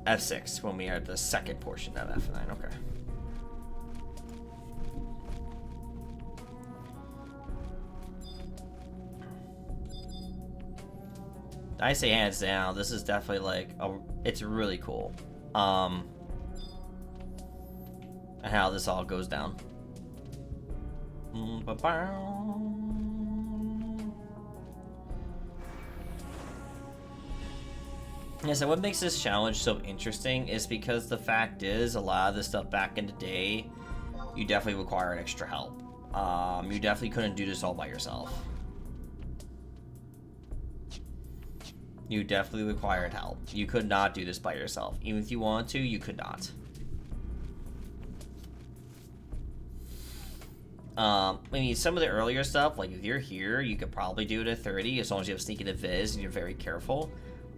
F6 when we are at the second portion of F9. Okay. I say hands down, this is definitely like it's really cool. And how this all goes down. Yeah, so what makes this challenge so interesting is because the fact is a lot of this stuff back in the day, you definitely required extra help. You definitely couldn't do this all by yourself. You definitely required help. You could not do this by yourself. Even if you wanted to, you could not. I mean, some of the earlier stuff, like if you're here, you could probably do it at 30 as long as you have sneak into Viz and you're very careful.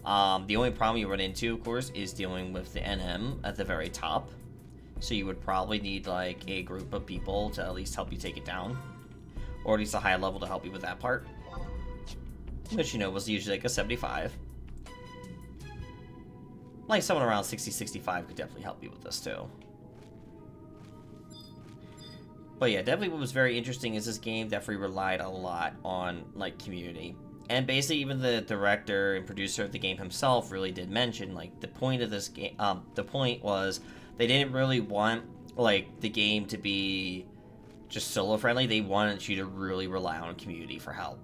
The only problem you run into, of course, is dealing with the NM at the very top. So you would probably need like a group of people to at least help you take it down. Or at least a high level to help you with that part. Which, you know, was usually like a 75. Like someone around 60-65 could definitely help you with this too. But yeah, definitely what was very interesting is this game definitely relied a lot on, like, community. And basically even the director and producer of the game himself really did mention, like, the point of this game, the point was they didn't really want, like, the game to be just solo friendly. They wanted you to really rely on community for help.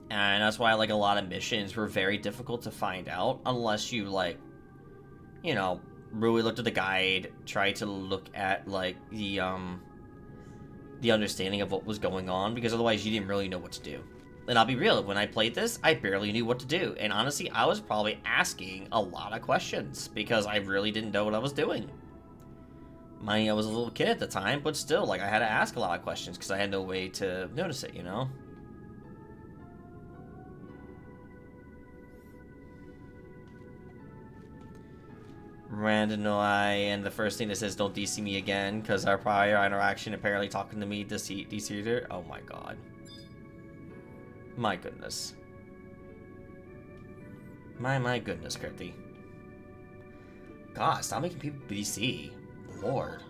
And that's why, like, a lot of missions were very difficult to find out unless you, like, you know, really looked at the guide, tried to look at, like, the understanding of what was going on, because otherwise you didn't really know what to do. And I'll be real, when I played this, I barely knew what to do. And honestly, I was probably asking a lot of questions, because I really didn't know what I was doing. Mind you, I was a little kid at the time, but still, like, I had to ask a lot of questions, because I had no way to notice it, you know? Randomly, and the first thing that says don't DC me again, because our prior interaction apparently talking to me DC'd her. Oh my god. My goodness. My goodness, Crypty. God, stop making people DC. Lord.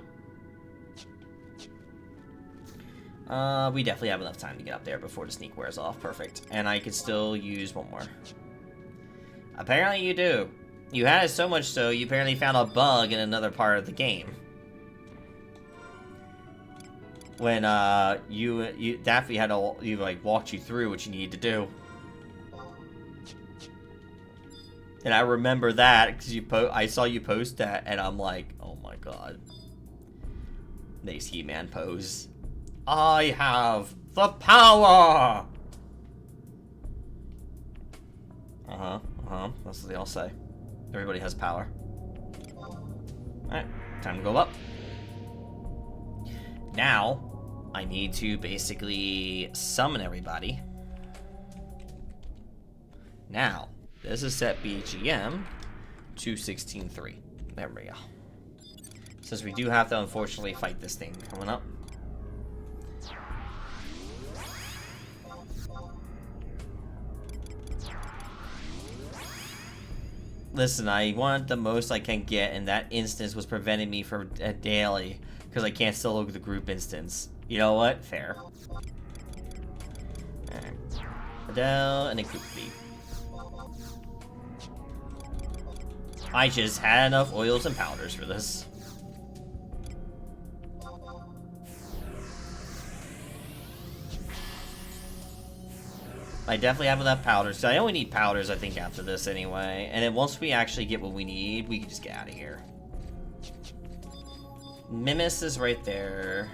We definitely have enough time to get up there before the sneak wears off. Perfect. And I could still use one more. Apparently you do. You had it so much so, you apparently found a bug in another part of the game. When, Daffy had to, like, walked you through what you needed to do. And I remember that, because I saw you post that, and I'm like, oh my god. Nice He-Man pose. I have the power! That's what they all say. Everybody has power. Alright, time to go up. Now, I need to basically summon everybody. Now, this is set BGM to 16.3. There we go. Since we do have to unfortunately fight this thing coming up. Listen, I want the most I can get, and that instance was preventing me from a daily, because I can't still look at the group instance. You know what? Fair. Alright. Adele, and a group lead. I just had enough oils and powders for this. I definitely have enough powders. So I only need powders, I think, after this anyway. And then once we actually get what we need, we can just get out of here. Mimis is right there.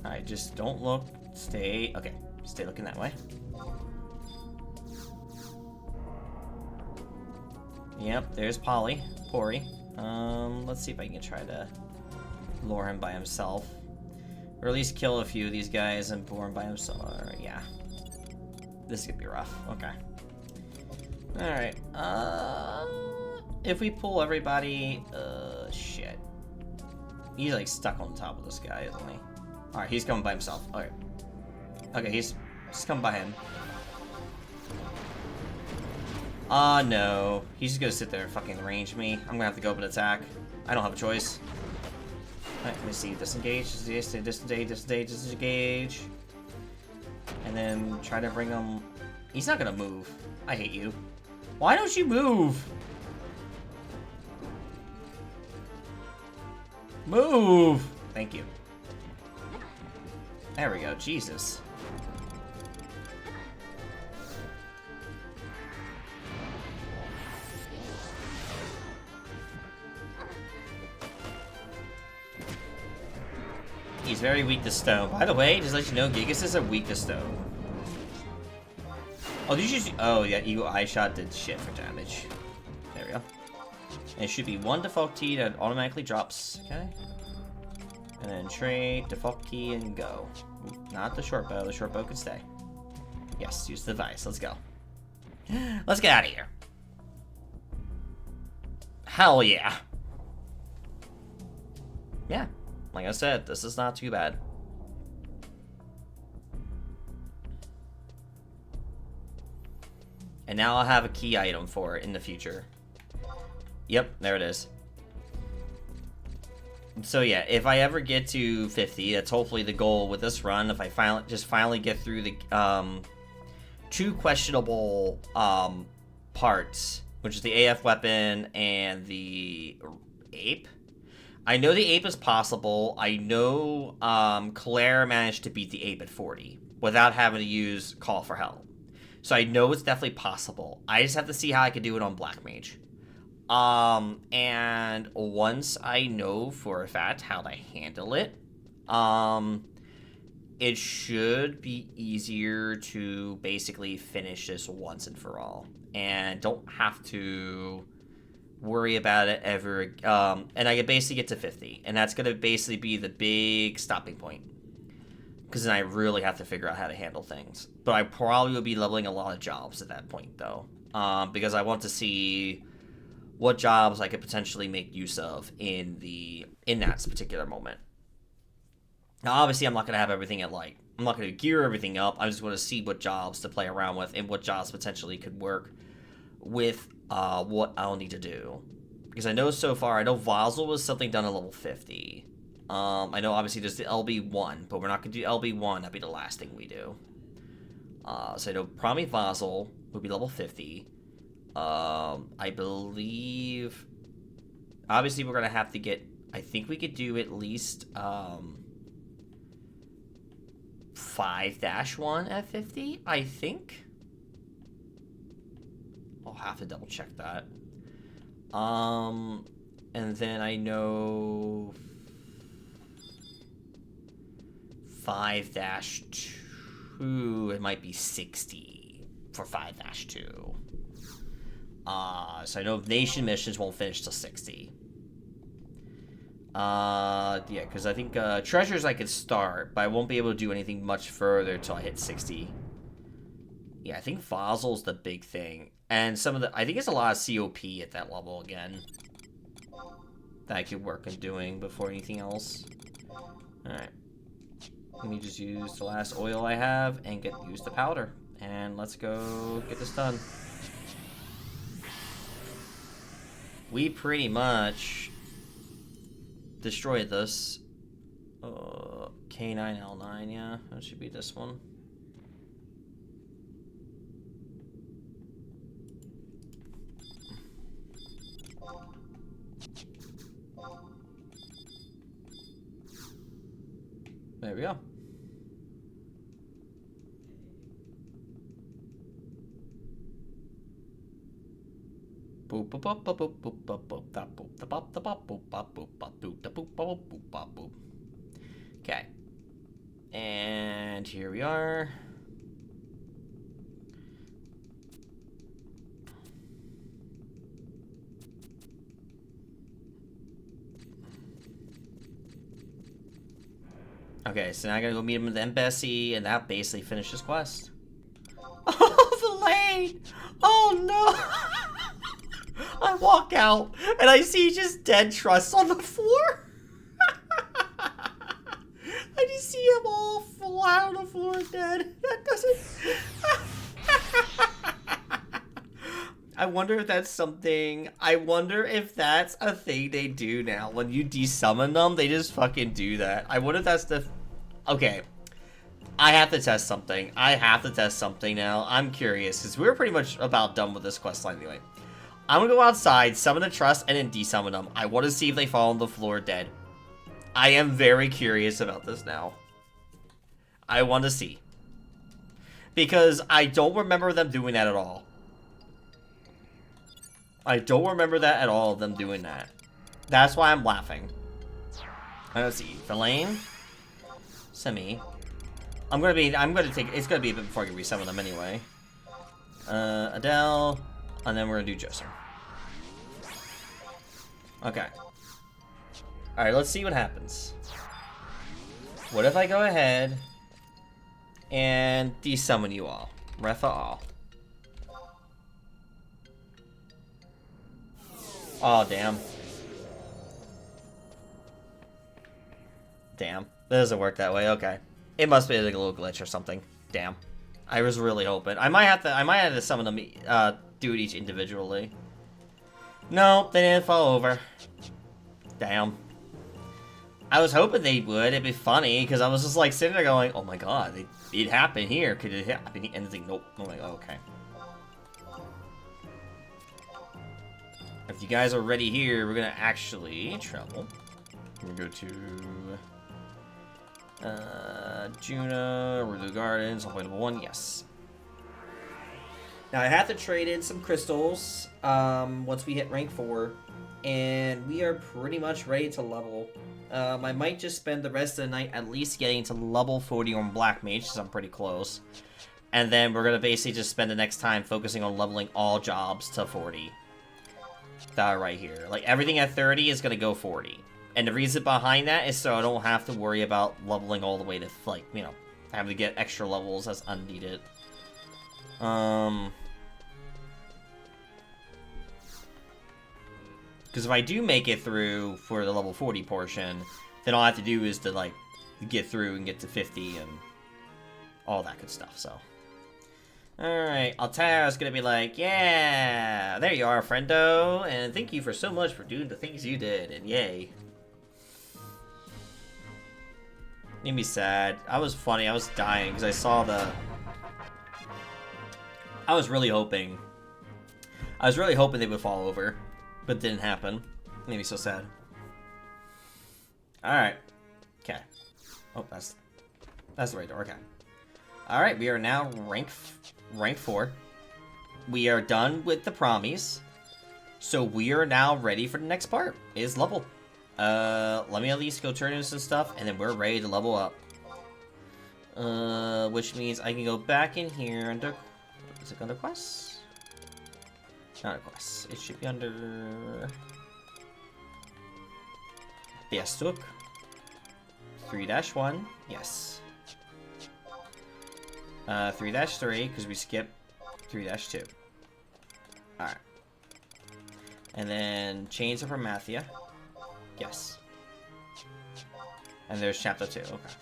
Alright, just don't look. Stay. Okay, stay looking that way. Yep, there's Pori. Let's see if I can try to lure him by himself. Or at least kill a few of these guys and bore him by himself. Yeah. This could be rough. Okay. Alright. If we pull everybody... shit. He's like stuck on top of this guy, isn't he? Alright, he's coming by himself. Alright. Okay, he's coming by him. No. He's just gonna sit there and fucking range me. I'm gonna have to go up and attack. I don't have a choice. Alright, let me see. Disengage, disengage. And then try to bring him... He's not gonna move. I hate you. Why don't you move? Move! Thank you. There we go. Jesus. He's very weak to stone. By the way, just to let you know, Gigas are weak to stone. Oh, did you just... Oh, yeah, Eagle Eye Shot did shit for damage. There we go. And it should be one default key that automatically drops. Okay. And then trade, default key, and go. Not the short bow. The short bow can stay. Yes, use the device. Let's go. Let's get out of here. Hell yeah. Yeah. Like I said, this is not too bad. And now I'll have a key item for it in the future. Yep, there it is. So yeah, if I ever get to 50, that's hopefully the goal with this run. If I finally get through the 2 questionable parts, which is the AF weapon and the ape. I know the ape is possible. I know Claire managed to beat the ape at 40 without having to use Call for Help. So I know it's definitely possible. I just have to see how I can do it on Black Mage. And once I know for a fact how to handle it, it should be easier to basically finish this once and for all. And don't have to worry about it ever. And I can basically get to 50. And that's going to basically be the big stopping point. Because then I really have to figure out how to handle things. But I probably will be leveling a lot of jobs at that point, though. Because I want to see what jobs I could potentially make use of in that particular moment. Now, obviously, I'm not going to have everything I'm not going to gear everything up. I just want to see what jobs to play around with and what jobs potentially could work with what I'll need to do. Because I know so far, I know Vazel was something done at level 50. I know obviously there's the LB1, but we're not going to do LB1. That'd be the last thing we do. So I know probably Vazel would be level 50. I believe... Obviously, we're going to have to get... I think we could do at least 5-1 at 50, I think. I'll have to double check that. And then I know... 5-2, it might be 60 for 5-2. So I know Nation missions won't finish till 60. Yeah, because I think Treasures I could start, but I won't be able to do anything much further until I hit 60. Yeah, I think Vazel's the big thing. And I think it's a lot of COP at that level again. That I could work on doing before anything else. Alright. Let me just use the last oil I have and use the powder. And let's go get this done. We pretty much destroyed this. K9L9, yeah. That should be this one. There we go. Okay. And here we are. Okay, so now I gotta go meet him at the embassy, and that basically finishes quest. Oh, the lane! Oh no! I walk out, and I see just dead trusts on the floor. I just see them all flat on the floor dead. That doesn't... I wonder if that's something... I wonder if that's a thing they do now. When you desummon them, they just fucking do that. I wonder if that's the... Okay. I have to test something. I have to test something now. I'm curious, because we're pretty much about done with this quest line anyway. I'm gonna go outside, summon a trust, and then desummon them. I want to see if they fall on the floor dead. I am very curious about this now. I want to see. Because I don't remember them doing that at all. I don't remember that at all, them doing that. That's why I'm laughing. Let's see. Verlaine. Semi. it's gonna be a bit before I can resummon them anyway. Adele. And then we're gonna do Joseph. Okay. Alright, let's see what happens. What if I go ahead and desummon you all? Refa all. Oh, damn. Damn. That doesn't work that way. Okay. It must be like a little glitch or something. Damn. I was really hoping. I might have to summon them, do it each individually. No, they didn't fall over. Damn. I was hoping they would. It'd be funny, because I was just like sitting there going, oh my god, it happened here. Could it happen? And it's like, nope. I'm like, oh, okay. If you guys are ready here, we're gonna actually travel. We're gonna go to Juna, Rudu Gardens, all number 1, yes. Now I have to trade in some crystals once we hit rank 4, and we are pretty much ready to level. I might just spend the rest of the night at least getting to level 40 on Black Mage, because I'm pretty close. And then we're gonna basically just spend the next time focusing on leveling all jobs to 40. That right here. Like, everything at 30 is gonna go 40. And the reason behind that is so I don't have to worry about leveling all the way to, like, you know, having to get extra levels as unneeded. Because if I do make it through for the level 40 portion, then all I have to do is to, like, get through and get to 50 and all that good stuff, so. Alright, Altara's gonna be like, yeah, there you are, friendo, and thank you for so much for doing the things you did, and yay. Made me sad. I was funny, I was dying, because I saw the... I was really hoping they would fall over, but it didn't happen. Made me so sad. Alright. Okay. Oh, that's the right door, okay. Alright, we are now rank 4. We are done with the promies. So we are now ready for the next part, is level. Let me at least go turn in some stuff, and then we're ready to level up. Which means I can go back in here under... Is it under quests? Not under quests. It should be under... Biastuk. 3-1, yes. 3-3, because we skipped 3-2. Alright. And then Chains of Promathia. Yes. And there's Chapter 2, okay.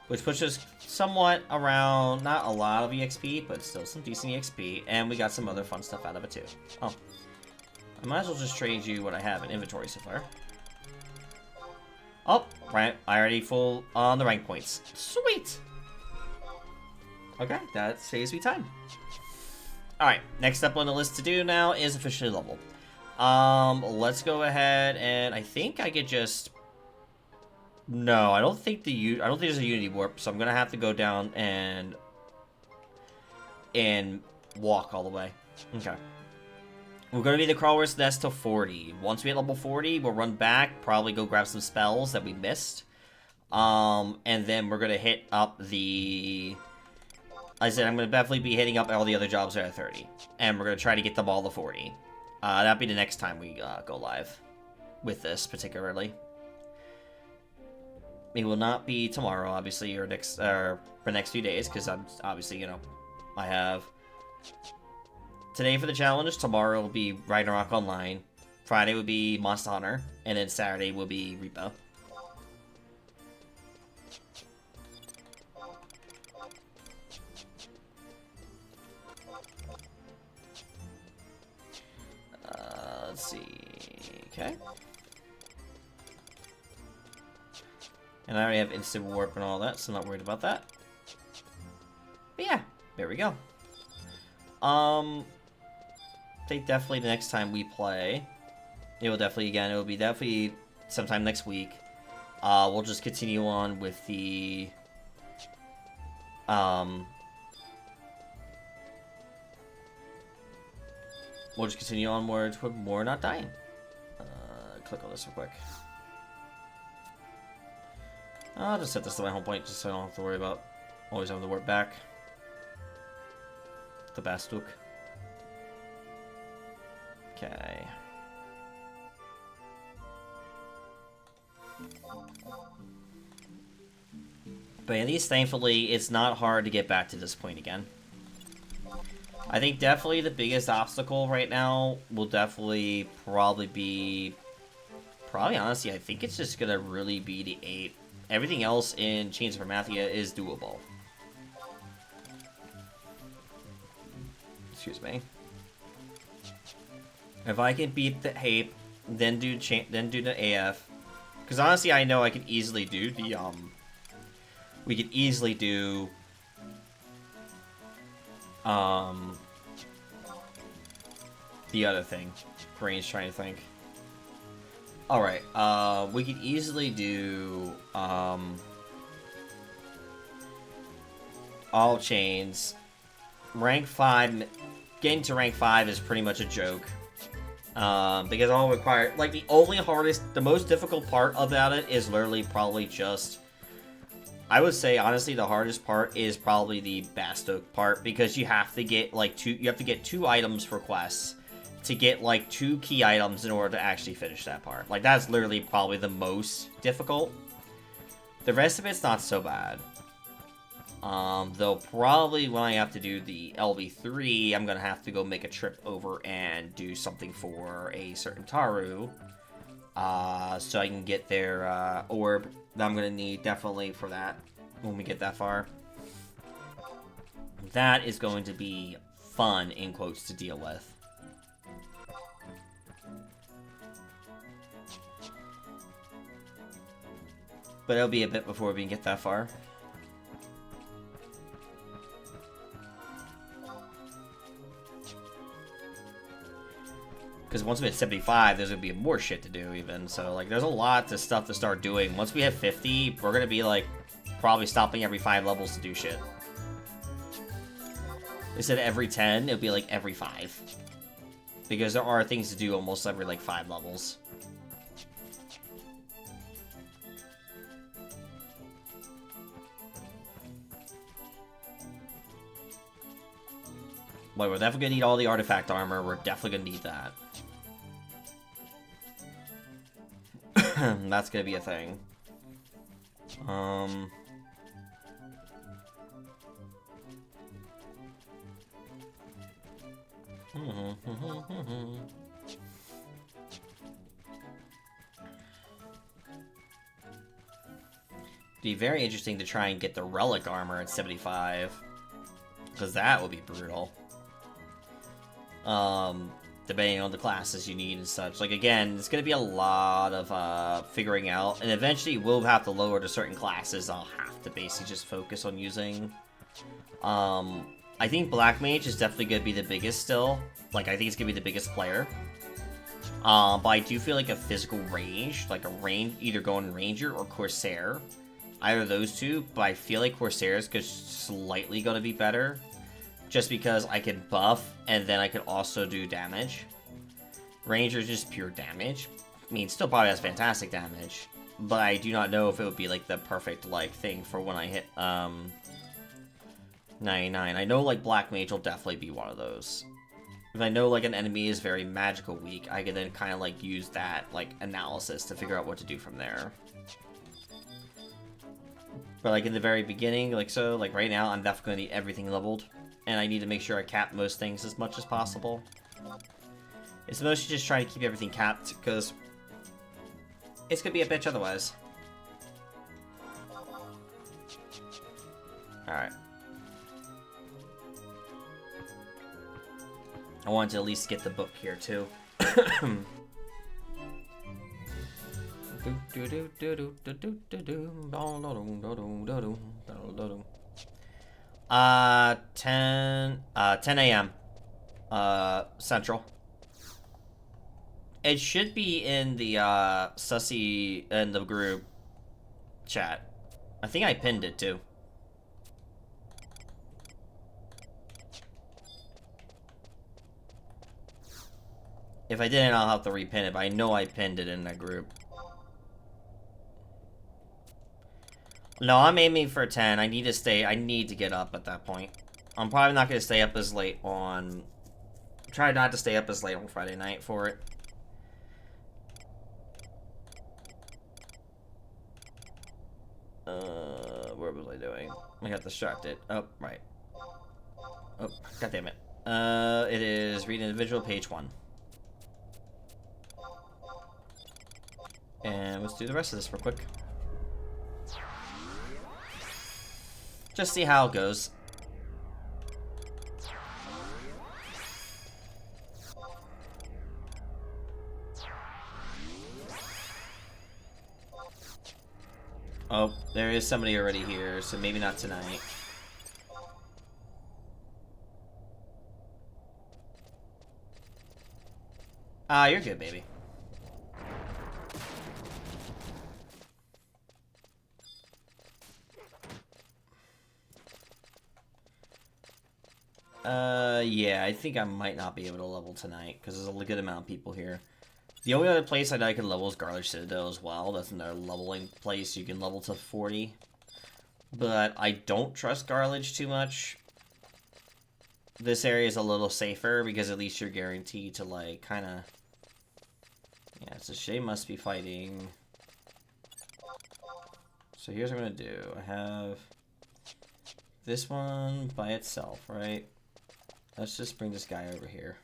Which puts us somewhat around, not a lot of EXP, but still some decent EXP. And we got some other fun stuff out of it too. Oh. I might as well just trade you what I have in inventory so far. Oh, right. I already full on the rank points. Sweet! Okay, that saves me time. Alright, next up on the list to do now is officially level. Let's go ahead and I think I could just... No, I don't think there's a Unity Warp, so I'm gonna have to go down and walk all the way. Okay. We're gonna be the Crawler's Nest till 40. Once we hit level 40, we'll run back, probably go grab some spells that we missed. And then we're gonna hit up the... I said I'm gonna definitely be hitting up all the other jobs that are at 30. And we're gonna try to get them all to 40. That'll be the next time we go live with this particularly. It will not be tomorrow, obviously, or for next few days, because I'm obviously, you know, I have today for the challenge. Tomorrow will be Ragnarok Online. Friday will be Monster Hunter, and then Saturday will be Repo. Let's see. Okay. And I already have instant warp and all that, so I'm not worried about that. But yeah, there we go. I think definitely the next time we play, it will be sometime next week. We'll just continue on with the, we'll just continue onwards with more not dying. Click on this real quick. I'll just set this to my home point just so I don't have to worry about always having to warp back. The Bastuk. Okay. But at least, thankfully, it's not hard to get back to this point again. I think definitely the biggest obstacle right now will definitely probably be... Probably, honestly, I think it's just gonna really be the 8. Everything else in Chains of Hermathia is doable. Excuse me. If I can beat the Ape, then do the AF. Because honestly, I know I could easily do the, we could easily do, the other thing. Brain's trying to think. Alright, we could easily do, all chains. Rank 5, getting to rank 5 is pretty much a joke. Because all require, like, the only hardest, the most difficult part about it is literally probably just, I would say, honestly, the hardest part is probably the Bastoke part, because you have to get, like, you have to get 2 items for quests to get, like, 2 key items in order to actually finish that part. Like, that's literally probably the most difficult. The rest of it's not so bad. Though probably when I have to do the LV3, I'm gonna have to go make a trip over and do something for a certain Taru. So I can get their, orb that I'm gonna need definitely for that when we get that far. That is going to be fun, in quotes, to deal with. But it'll be a bit before we can get that far. Because once we hit 75, there's going to be more shit to do, even. So, like, there's a lot of stuff to start doing. Once we hit 50, we're going to be, like, probably stopping every 5 levels to do shit. Instead of every 10, it'll be, like, every 5. Because there are things to do almost every, like, 5 levels. Well, we're definitely going to need all the artifact armor. We're definitely going to need that. That's going to be a thing. Be very interesting to try and get the relic armor at 75. Because that would be brutal. Depending on the classes you need and such. Like, again, it's going to be a lot of figuring out, and eventually we'll have to lower to certain classes I'll have to basically just focus on using. I think Black Mage is definitely going to be the biggest still. Like, I think it's going to be the biggest player. But I do feel like a physical range, like a range, either going Ranger or Corsair. Either of those two, but I feel like Corsair's slightly going to be better. Just because I can buff, and then I could also do damage. Ranger's just pure damage. I mean, still probably has fantastic damage. But I do not know if it would be, like, the perfect, like, thing for when I hit, 99. I know, like, Black Mage will definitely be one of those. If I know, like, an enemy is very magical weak, I can then kind of, like, use that, like, analysis to figure out what to do from there. But, like, in the very beginning, like, so, like, right now, I'm definitely going to need everything leveled. And I need to make sure I cap most things as much as possible. It's mostly just trying to keep everything capped, because it's going to be a bitch otherwise. Alright. I wanted to at least get the book here, too. 10 a.m. Central. It should be in the Sussy in the group chat. I think I pinned it too. If I didn't, I'll have to repin it, but I know I pinned it in that group. No, I'm aiming for 10. I need to get up at that point. I'm probably not going to stay up as late on... Try not to stay up as late on Friday night for it. What was I doing? I got distracted. Oh, right. Oh, god damn it. It is read individual, page 1. And let's do the rest of this real quick. Just see how it goes. Oh, there is somebody already here, so maybe not tonight. Ah, you're good, baby. Yeah, I think I might not be able to level tonight, because there's a good amount of people here. The only other place I know I can level is Garlish Citadel as well. That's another leveling place. You can level to 40. But I don't trust Garlish too much. This area is a little safer, because at least you're guaranteed to, like, kind of... Yeah, it's a shame must be fighting. So here's what I'm going to do. I have this one by itself, right? Let's just bring this guy over here.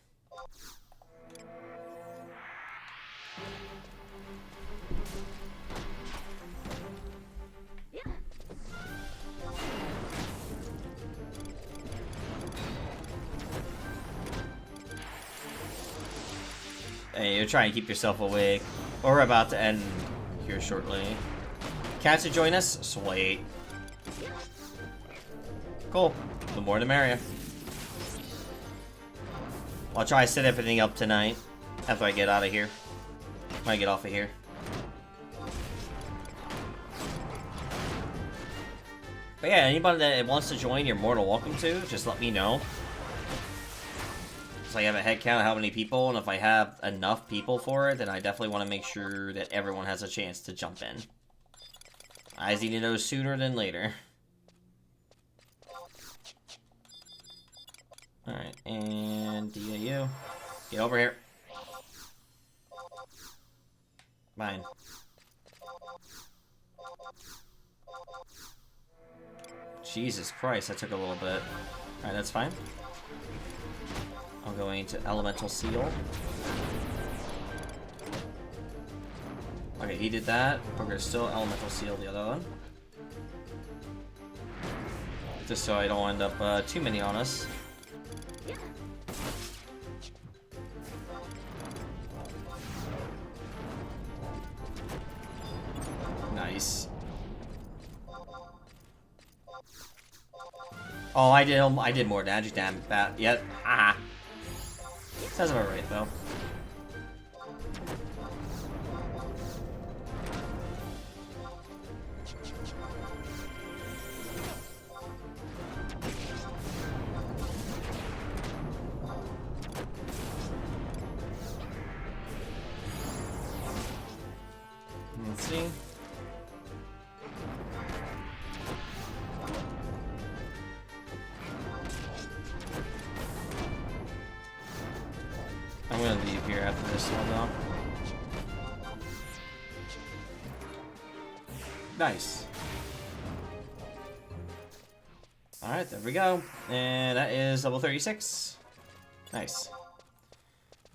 Hey, you're trying to keep yourself awake. Or we're about to end here shortly. Cats to join us? Sweet. Cool. The more the merrier. I'll try to set everything up tonight after I get out of here. When I get off of here. But yeah, anybody that wants to join, you're more than welcome to. Just let me know. So I have a head count of how many people, and if I have enough people for it, then I definitely want to make sure that everyone has a chance to jump in. I just need to know sooner than later. Alright, and DAU. Get over here. Mine. Jesus Christ, that took a little bit. Alright, that's fine. I'm going to Elemental Seal. Okay, he did that. We're gonna still Elemental Seal the other one. Just so I don't end up too many on us. Nice. Oh, I did more damage than that. Yep. Ah. Sounds about right though. Let's see. I'm gonna leave here after this one though. Nice. Alright, there we go. And that is level 36. Nice.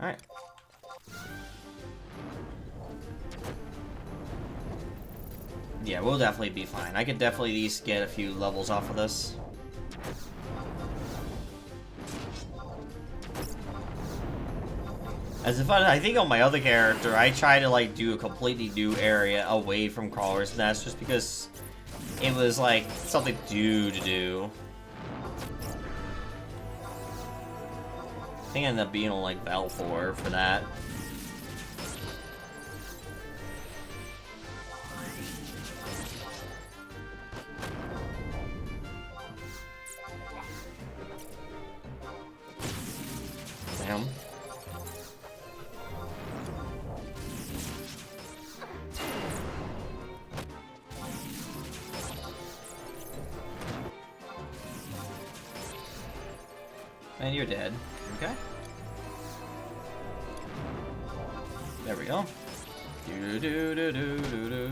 Alright. Yeah, we'll definitely be fine. I could definitely at least get a few levels off of this. As if I think on my other character, I try to like do a completely new area away from Crawler's Nest just because it was like something to do. I think I ended up being on like Balfour for that. Damn. And you're dead. Okay. There we go. Do do do do do do.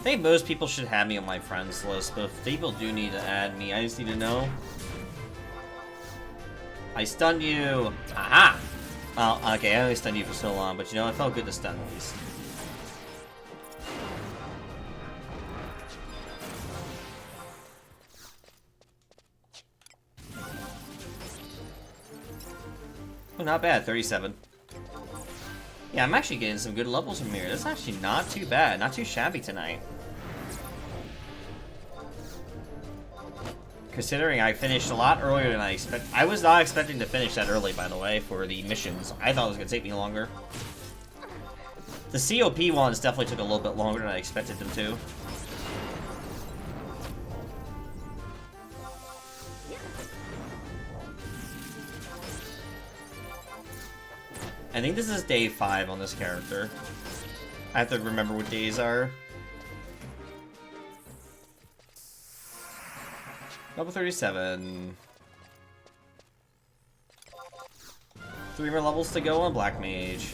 I think most people should have me on my friends list, but if people do need to add me, I just need to know. I stunned you! Aha! Oh, okay, I only stunned you for so long, but you know, it felt good to stun at least. Oh, not bad, 37. Yeah, I'm actually getting some good levels from here. That's actually not too bad, not too shabby tonight. Considering I finished a lot earlier than I expected. I was not expecting to finish that early, by the way, for the missions. I thought it was going to take me longer. The COP ones definitely took a little bit longer than I expected them to. I think this is day 5 on this character. I have to remember what days are. Level 37. 3 more levels to go on Black Mage.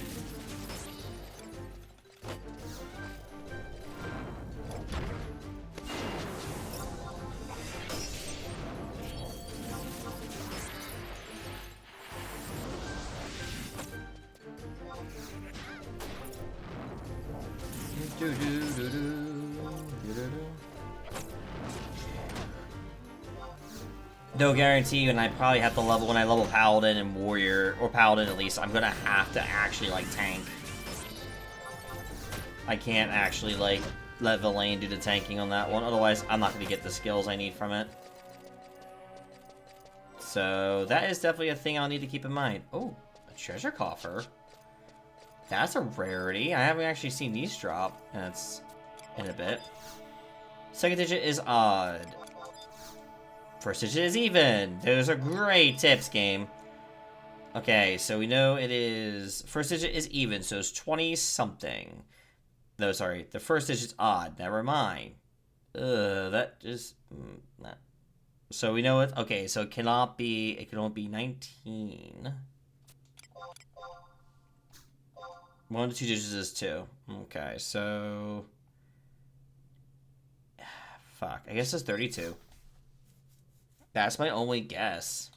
No guarantee, and I probably have to level when I level Paladin and Warrior, or Paladin at least, I'm gonna have to actually, like, tank. I can't actually, like, let Villain do the tanking on that one, otherwise I'm not gonna get the skills I need from it. So, that is definitely a thing I'll need to keep in mind. Oh, a treasure coffer. That's a rarity. I haven't actually seen these drop, and it's in a bit. Second digit is odd. First digit is even. Those are great tips, game. Okay, so we know it is... First digit is even, so it's 20-something. No, sorry. The first digit's odd. Never mind. That just... Nah. So we know it... Okay, so it cannot be... It can only be 19. 1 to 2 digits is 2. Okay, so... Fuck. I guess it's 32. That's my only guess.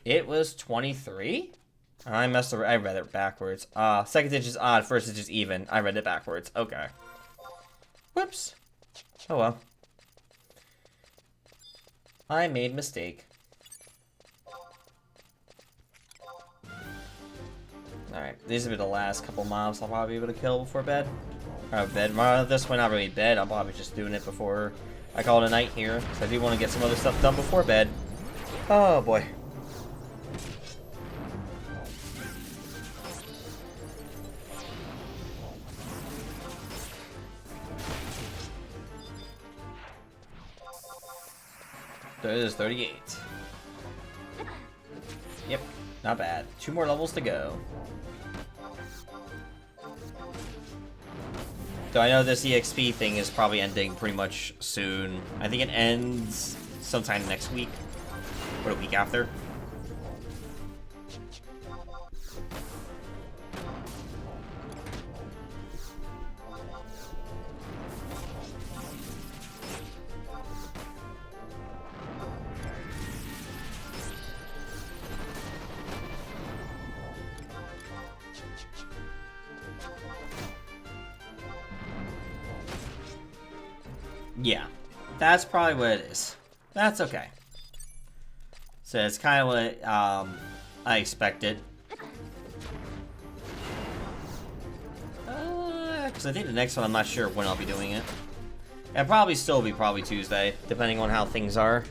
It was 23? I must have... I read it backwards. Second digit is odd, first digit is even. I read it backwards. Okay. Whoops. Oh well. I made a mistake. Alright, these will be the last couple mobs I'll probably be able to kill before bed. Bed. This one not really bed. I'm probably just doing it before I call it a night here. So I do want to get some other stuff done before bed. Oh boy. There is 38. Yep, not bad. 2 more levels to go. So I know this EXP thing is probably ending pretty much soon. I think it ends sometime next week, or the week after. Yeah, that's probably what it is. That's okay. So it's kind of what I expected. Because I think the next one, I'm not sure when I'll be doing it. It'll probably still be probably Tuesday, depending on how things are.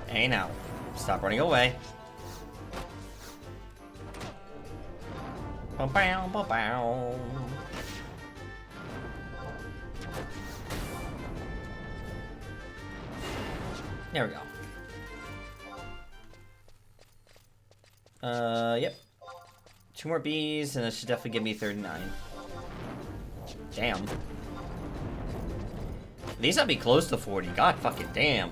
Hey now, stop running away. Bow, bow, bow. There we go. Yep. 2 more bees, and that should definitely give me 39. Damn. These gotta be close to 40. God fucking damn.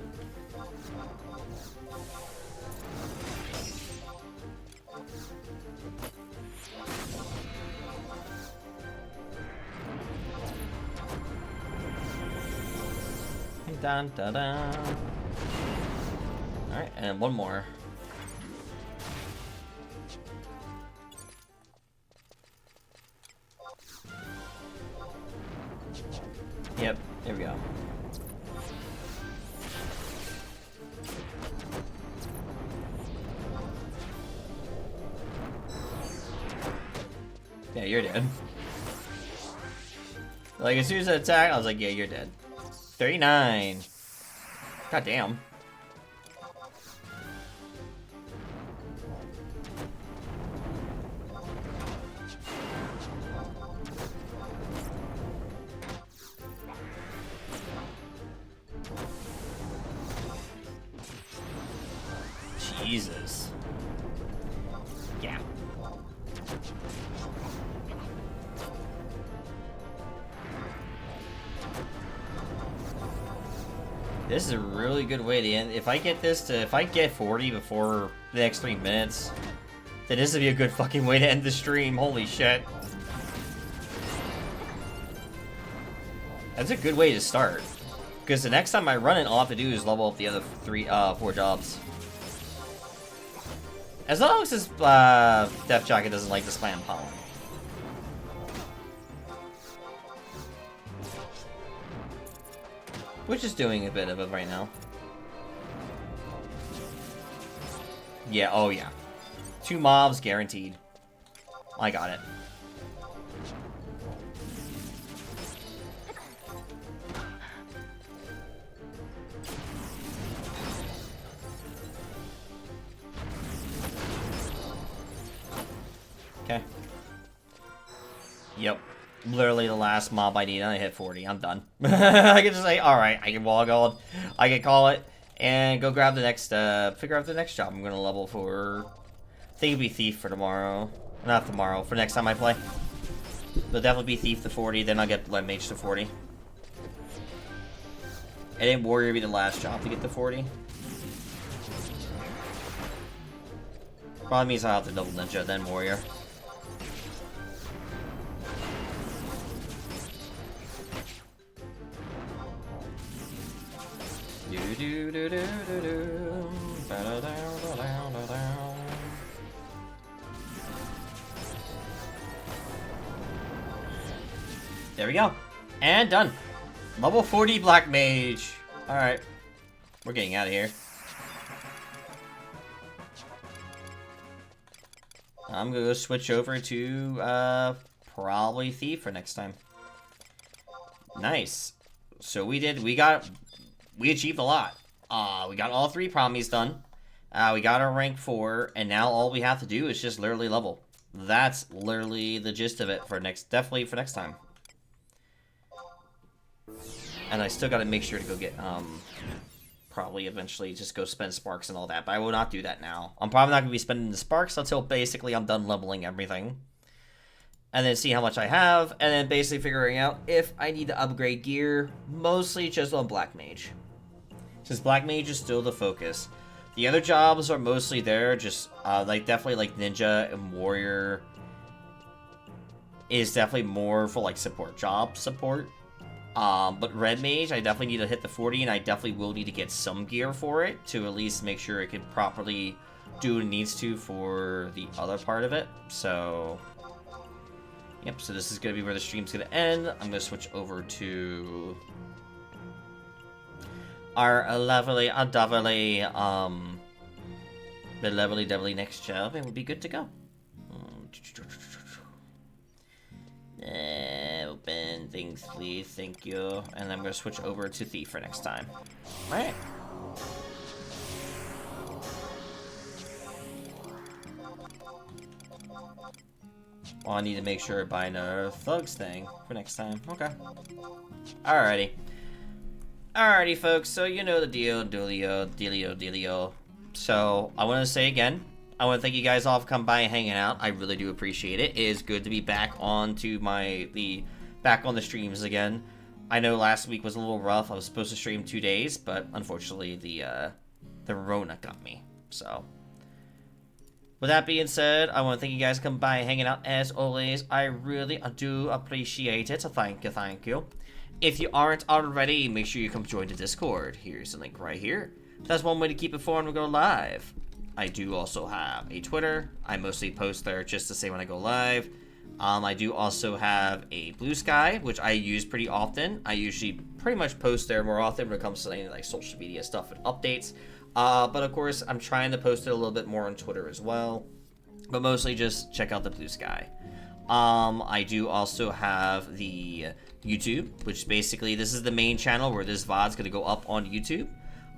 Dun, dun, dun. Alright, and one more. Yep, there we go. Yeah, you're dead. Like, as soon as I attacked, I was like, yeah, you're dead. 39. God damn. Jesus. Yeah. This is a really good way to end. If I get 40 before the next 3 minutes, then this would be a good fucking way to end the stream. Holy shit. That's a good way to start. Because the next time I run it, all I have to do is level up the other 4 jobs. As long as this Death Jacket doesn't like to spam pollen. Which is doing a bit of it right now. Yeah, oh yeah. 2 mobs guaranteed. I got it. Okay. Yep. Literally the last mob I need, and I hit 40. I'm done. I can just say, alright, I can log on, I can call it, and go grab the next, figure out the next job I'm gonna level for. I think it'll be Thief for tomorrow. Not tomorrow, for next time I play. It'll definitely be Thief to 40, then I'll get Blood Mage to 40. And then Warrior will be the last job to get to 40. Probably means I'll have to double Ninja, then Warrior. There we go. And done. Level 40 Black Mage. Alright. We're getting out of here. I'm gonna go switch over to probably Thief for next time. Nice. So we achieved a lot. We got all 3 promies done. We got our rank 4, and now all we have to do is just literally level. That's literally the gist of it for definitely for next time. And I still gotta make sure to go get, probably eventually just go spend sparks and all that, but I will not do that now. I'm probably not gonna be spending the sparks until basically I'm done leveling everything. And then see how much I have, and then basically figuring out if I need to upgrade gear, mostly just on Black Mage. Since Black Mage is still the focus. The other jobs are mostly there, just, like, definitely, like, Ninja and Warrior is definitely more for, like, job support. But Red Mage, I definitely need to hit the 40, and I definitely will need to get some gear for it, to at least make sure it can properly do what it needs to for the other part of it, so... Yep, so this is going to be where the stream's going to end. I'm going to switch over to our lovely, the lovely next job, and we'll be good to go. Open things, please. Thank you. And I'm going to switch over to Thief for next time. Alright. Well, I need to make sure I buy another Thugs thing for next time. Okay. Alrighty. Alrighty, folks. So, you know the deal. Dealio. So, I want to say again, I want to thank you guys all for coming by and hanging out. I really do appreciate it. It is good to be back on to back on the streams again. I know last week was a little rough. I was supposed to stream 2 days, but unfortunately the Rona got me. So, with that being said, I want to thank you guys for coming by and hanging out as always. I really do appreciate it. So thank you, thank you. If you aren't already, make sure you come join the Discord. Here's the link right here. That's one way to keep informed when we go live. I do also have a Twitter. I mostly post there just to say when I go live. I do also have a Blue Sky, which I use pretty often. I usually pretty much post there more often when it comes to any like social media stuff and updates. But of course, I'm trying to post it a little bit more on Twitter as well. But mostly just check out the Blue Sky. I do also have the YouTube, which basically this is the main channel where this VOD's going to go up on YouTube.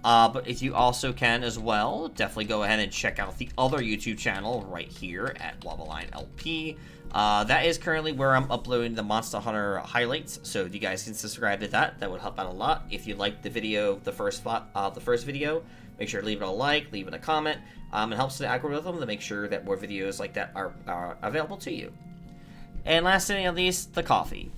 But if you also can as well, definitely go ahead and check out the other YouTube channel right here at Wobbleline LP. That is currently where I'm uploading the Monster Hunter highlights, so if you guys can subscribe to that, that would help out a lot. If you liked the video, the first video, make sure to leave it a like, leave it a comment. It helps the algorithm to make sure that more videos like that are available to you. And last but not least, the coffee.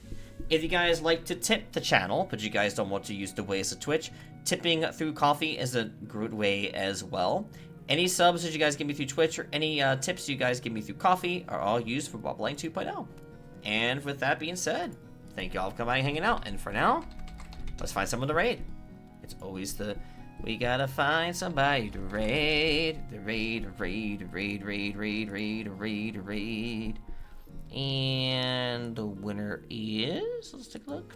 If you guys like to tip the channel, but you guys don't want to use the ways of Twitch, tipping through coffee is a good way as well. Any subs that you guys give me through Twitch or any tips you guys give me through coffee are all used for Wobbleline 2.0. And with that being said, thank you all for coming by and hanging out. And for now, let's find someone to raid. It's always the, we gotta find somebody to raid. The raid. And the winner is, let's take a look.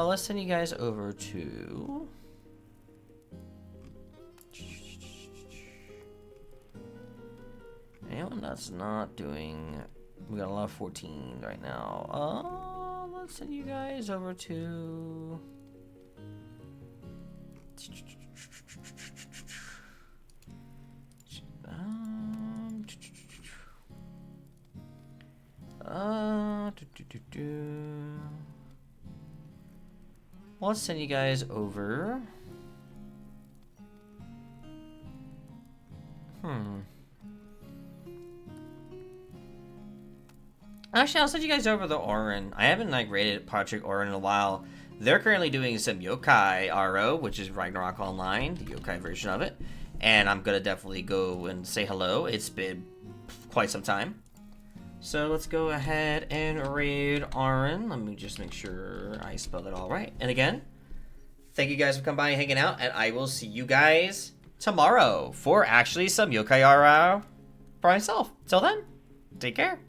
Let's send you guys over to anyone that's not doing. We got a lot of 14 right now. Let's send you guys over to. Let's send you guys over. Actually, I'll send you guys over the Orin. I haven't like rated Project Orin in a while. They're currently doing some Yokai RO, which is Ragnarok Online, the Yokai version of it. And I'm gonna definitely go and say hello. It's been quite some time. So let's go ahead and raid Orin. Let me just make sure I spelled it all right. And again, thank you guys for coming by and hanging out. And I will see you guys tomorrow for actually some Yokai RO by myself. Till then, take care.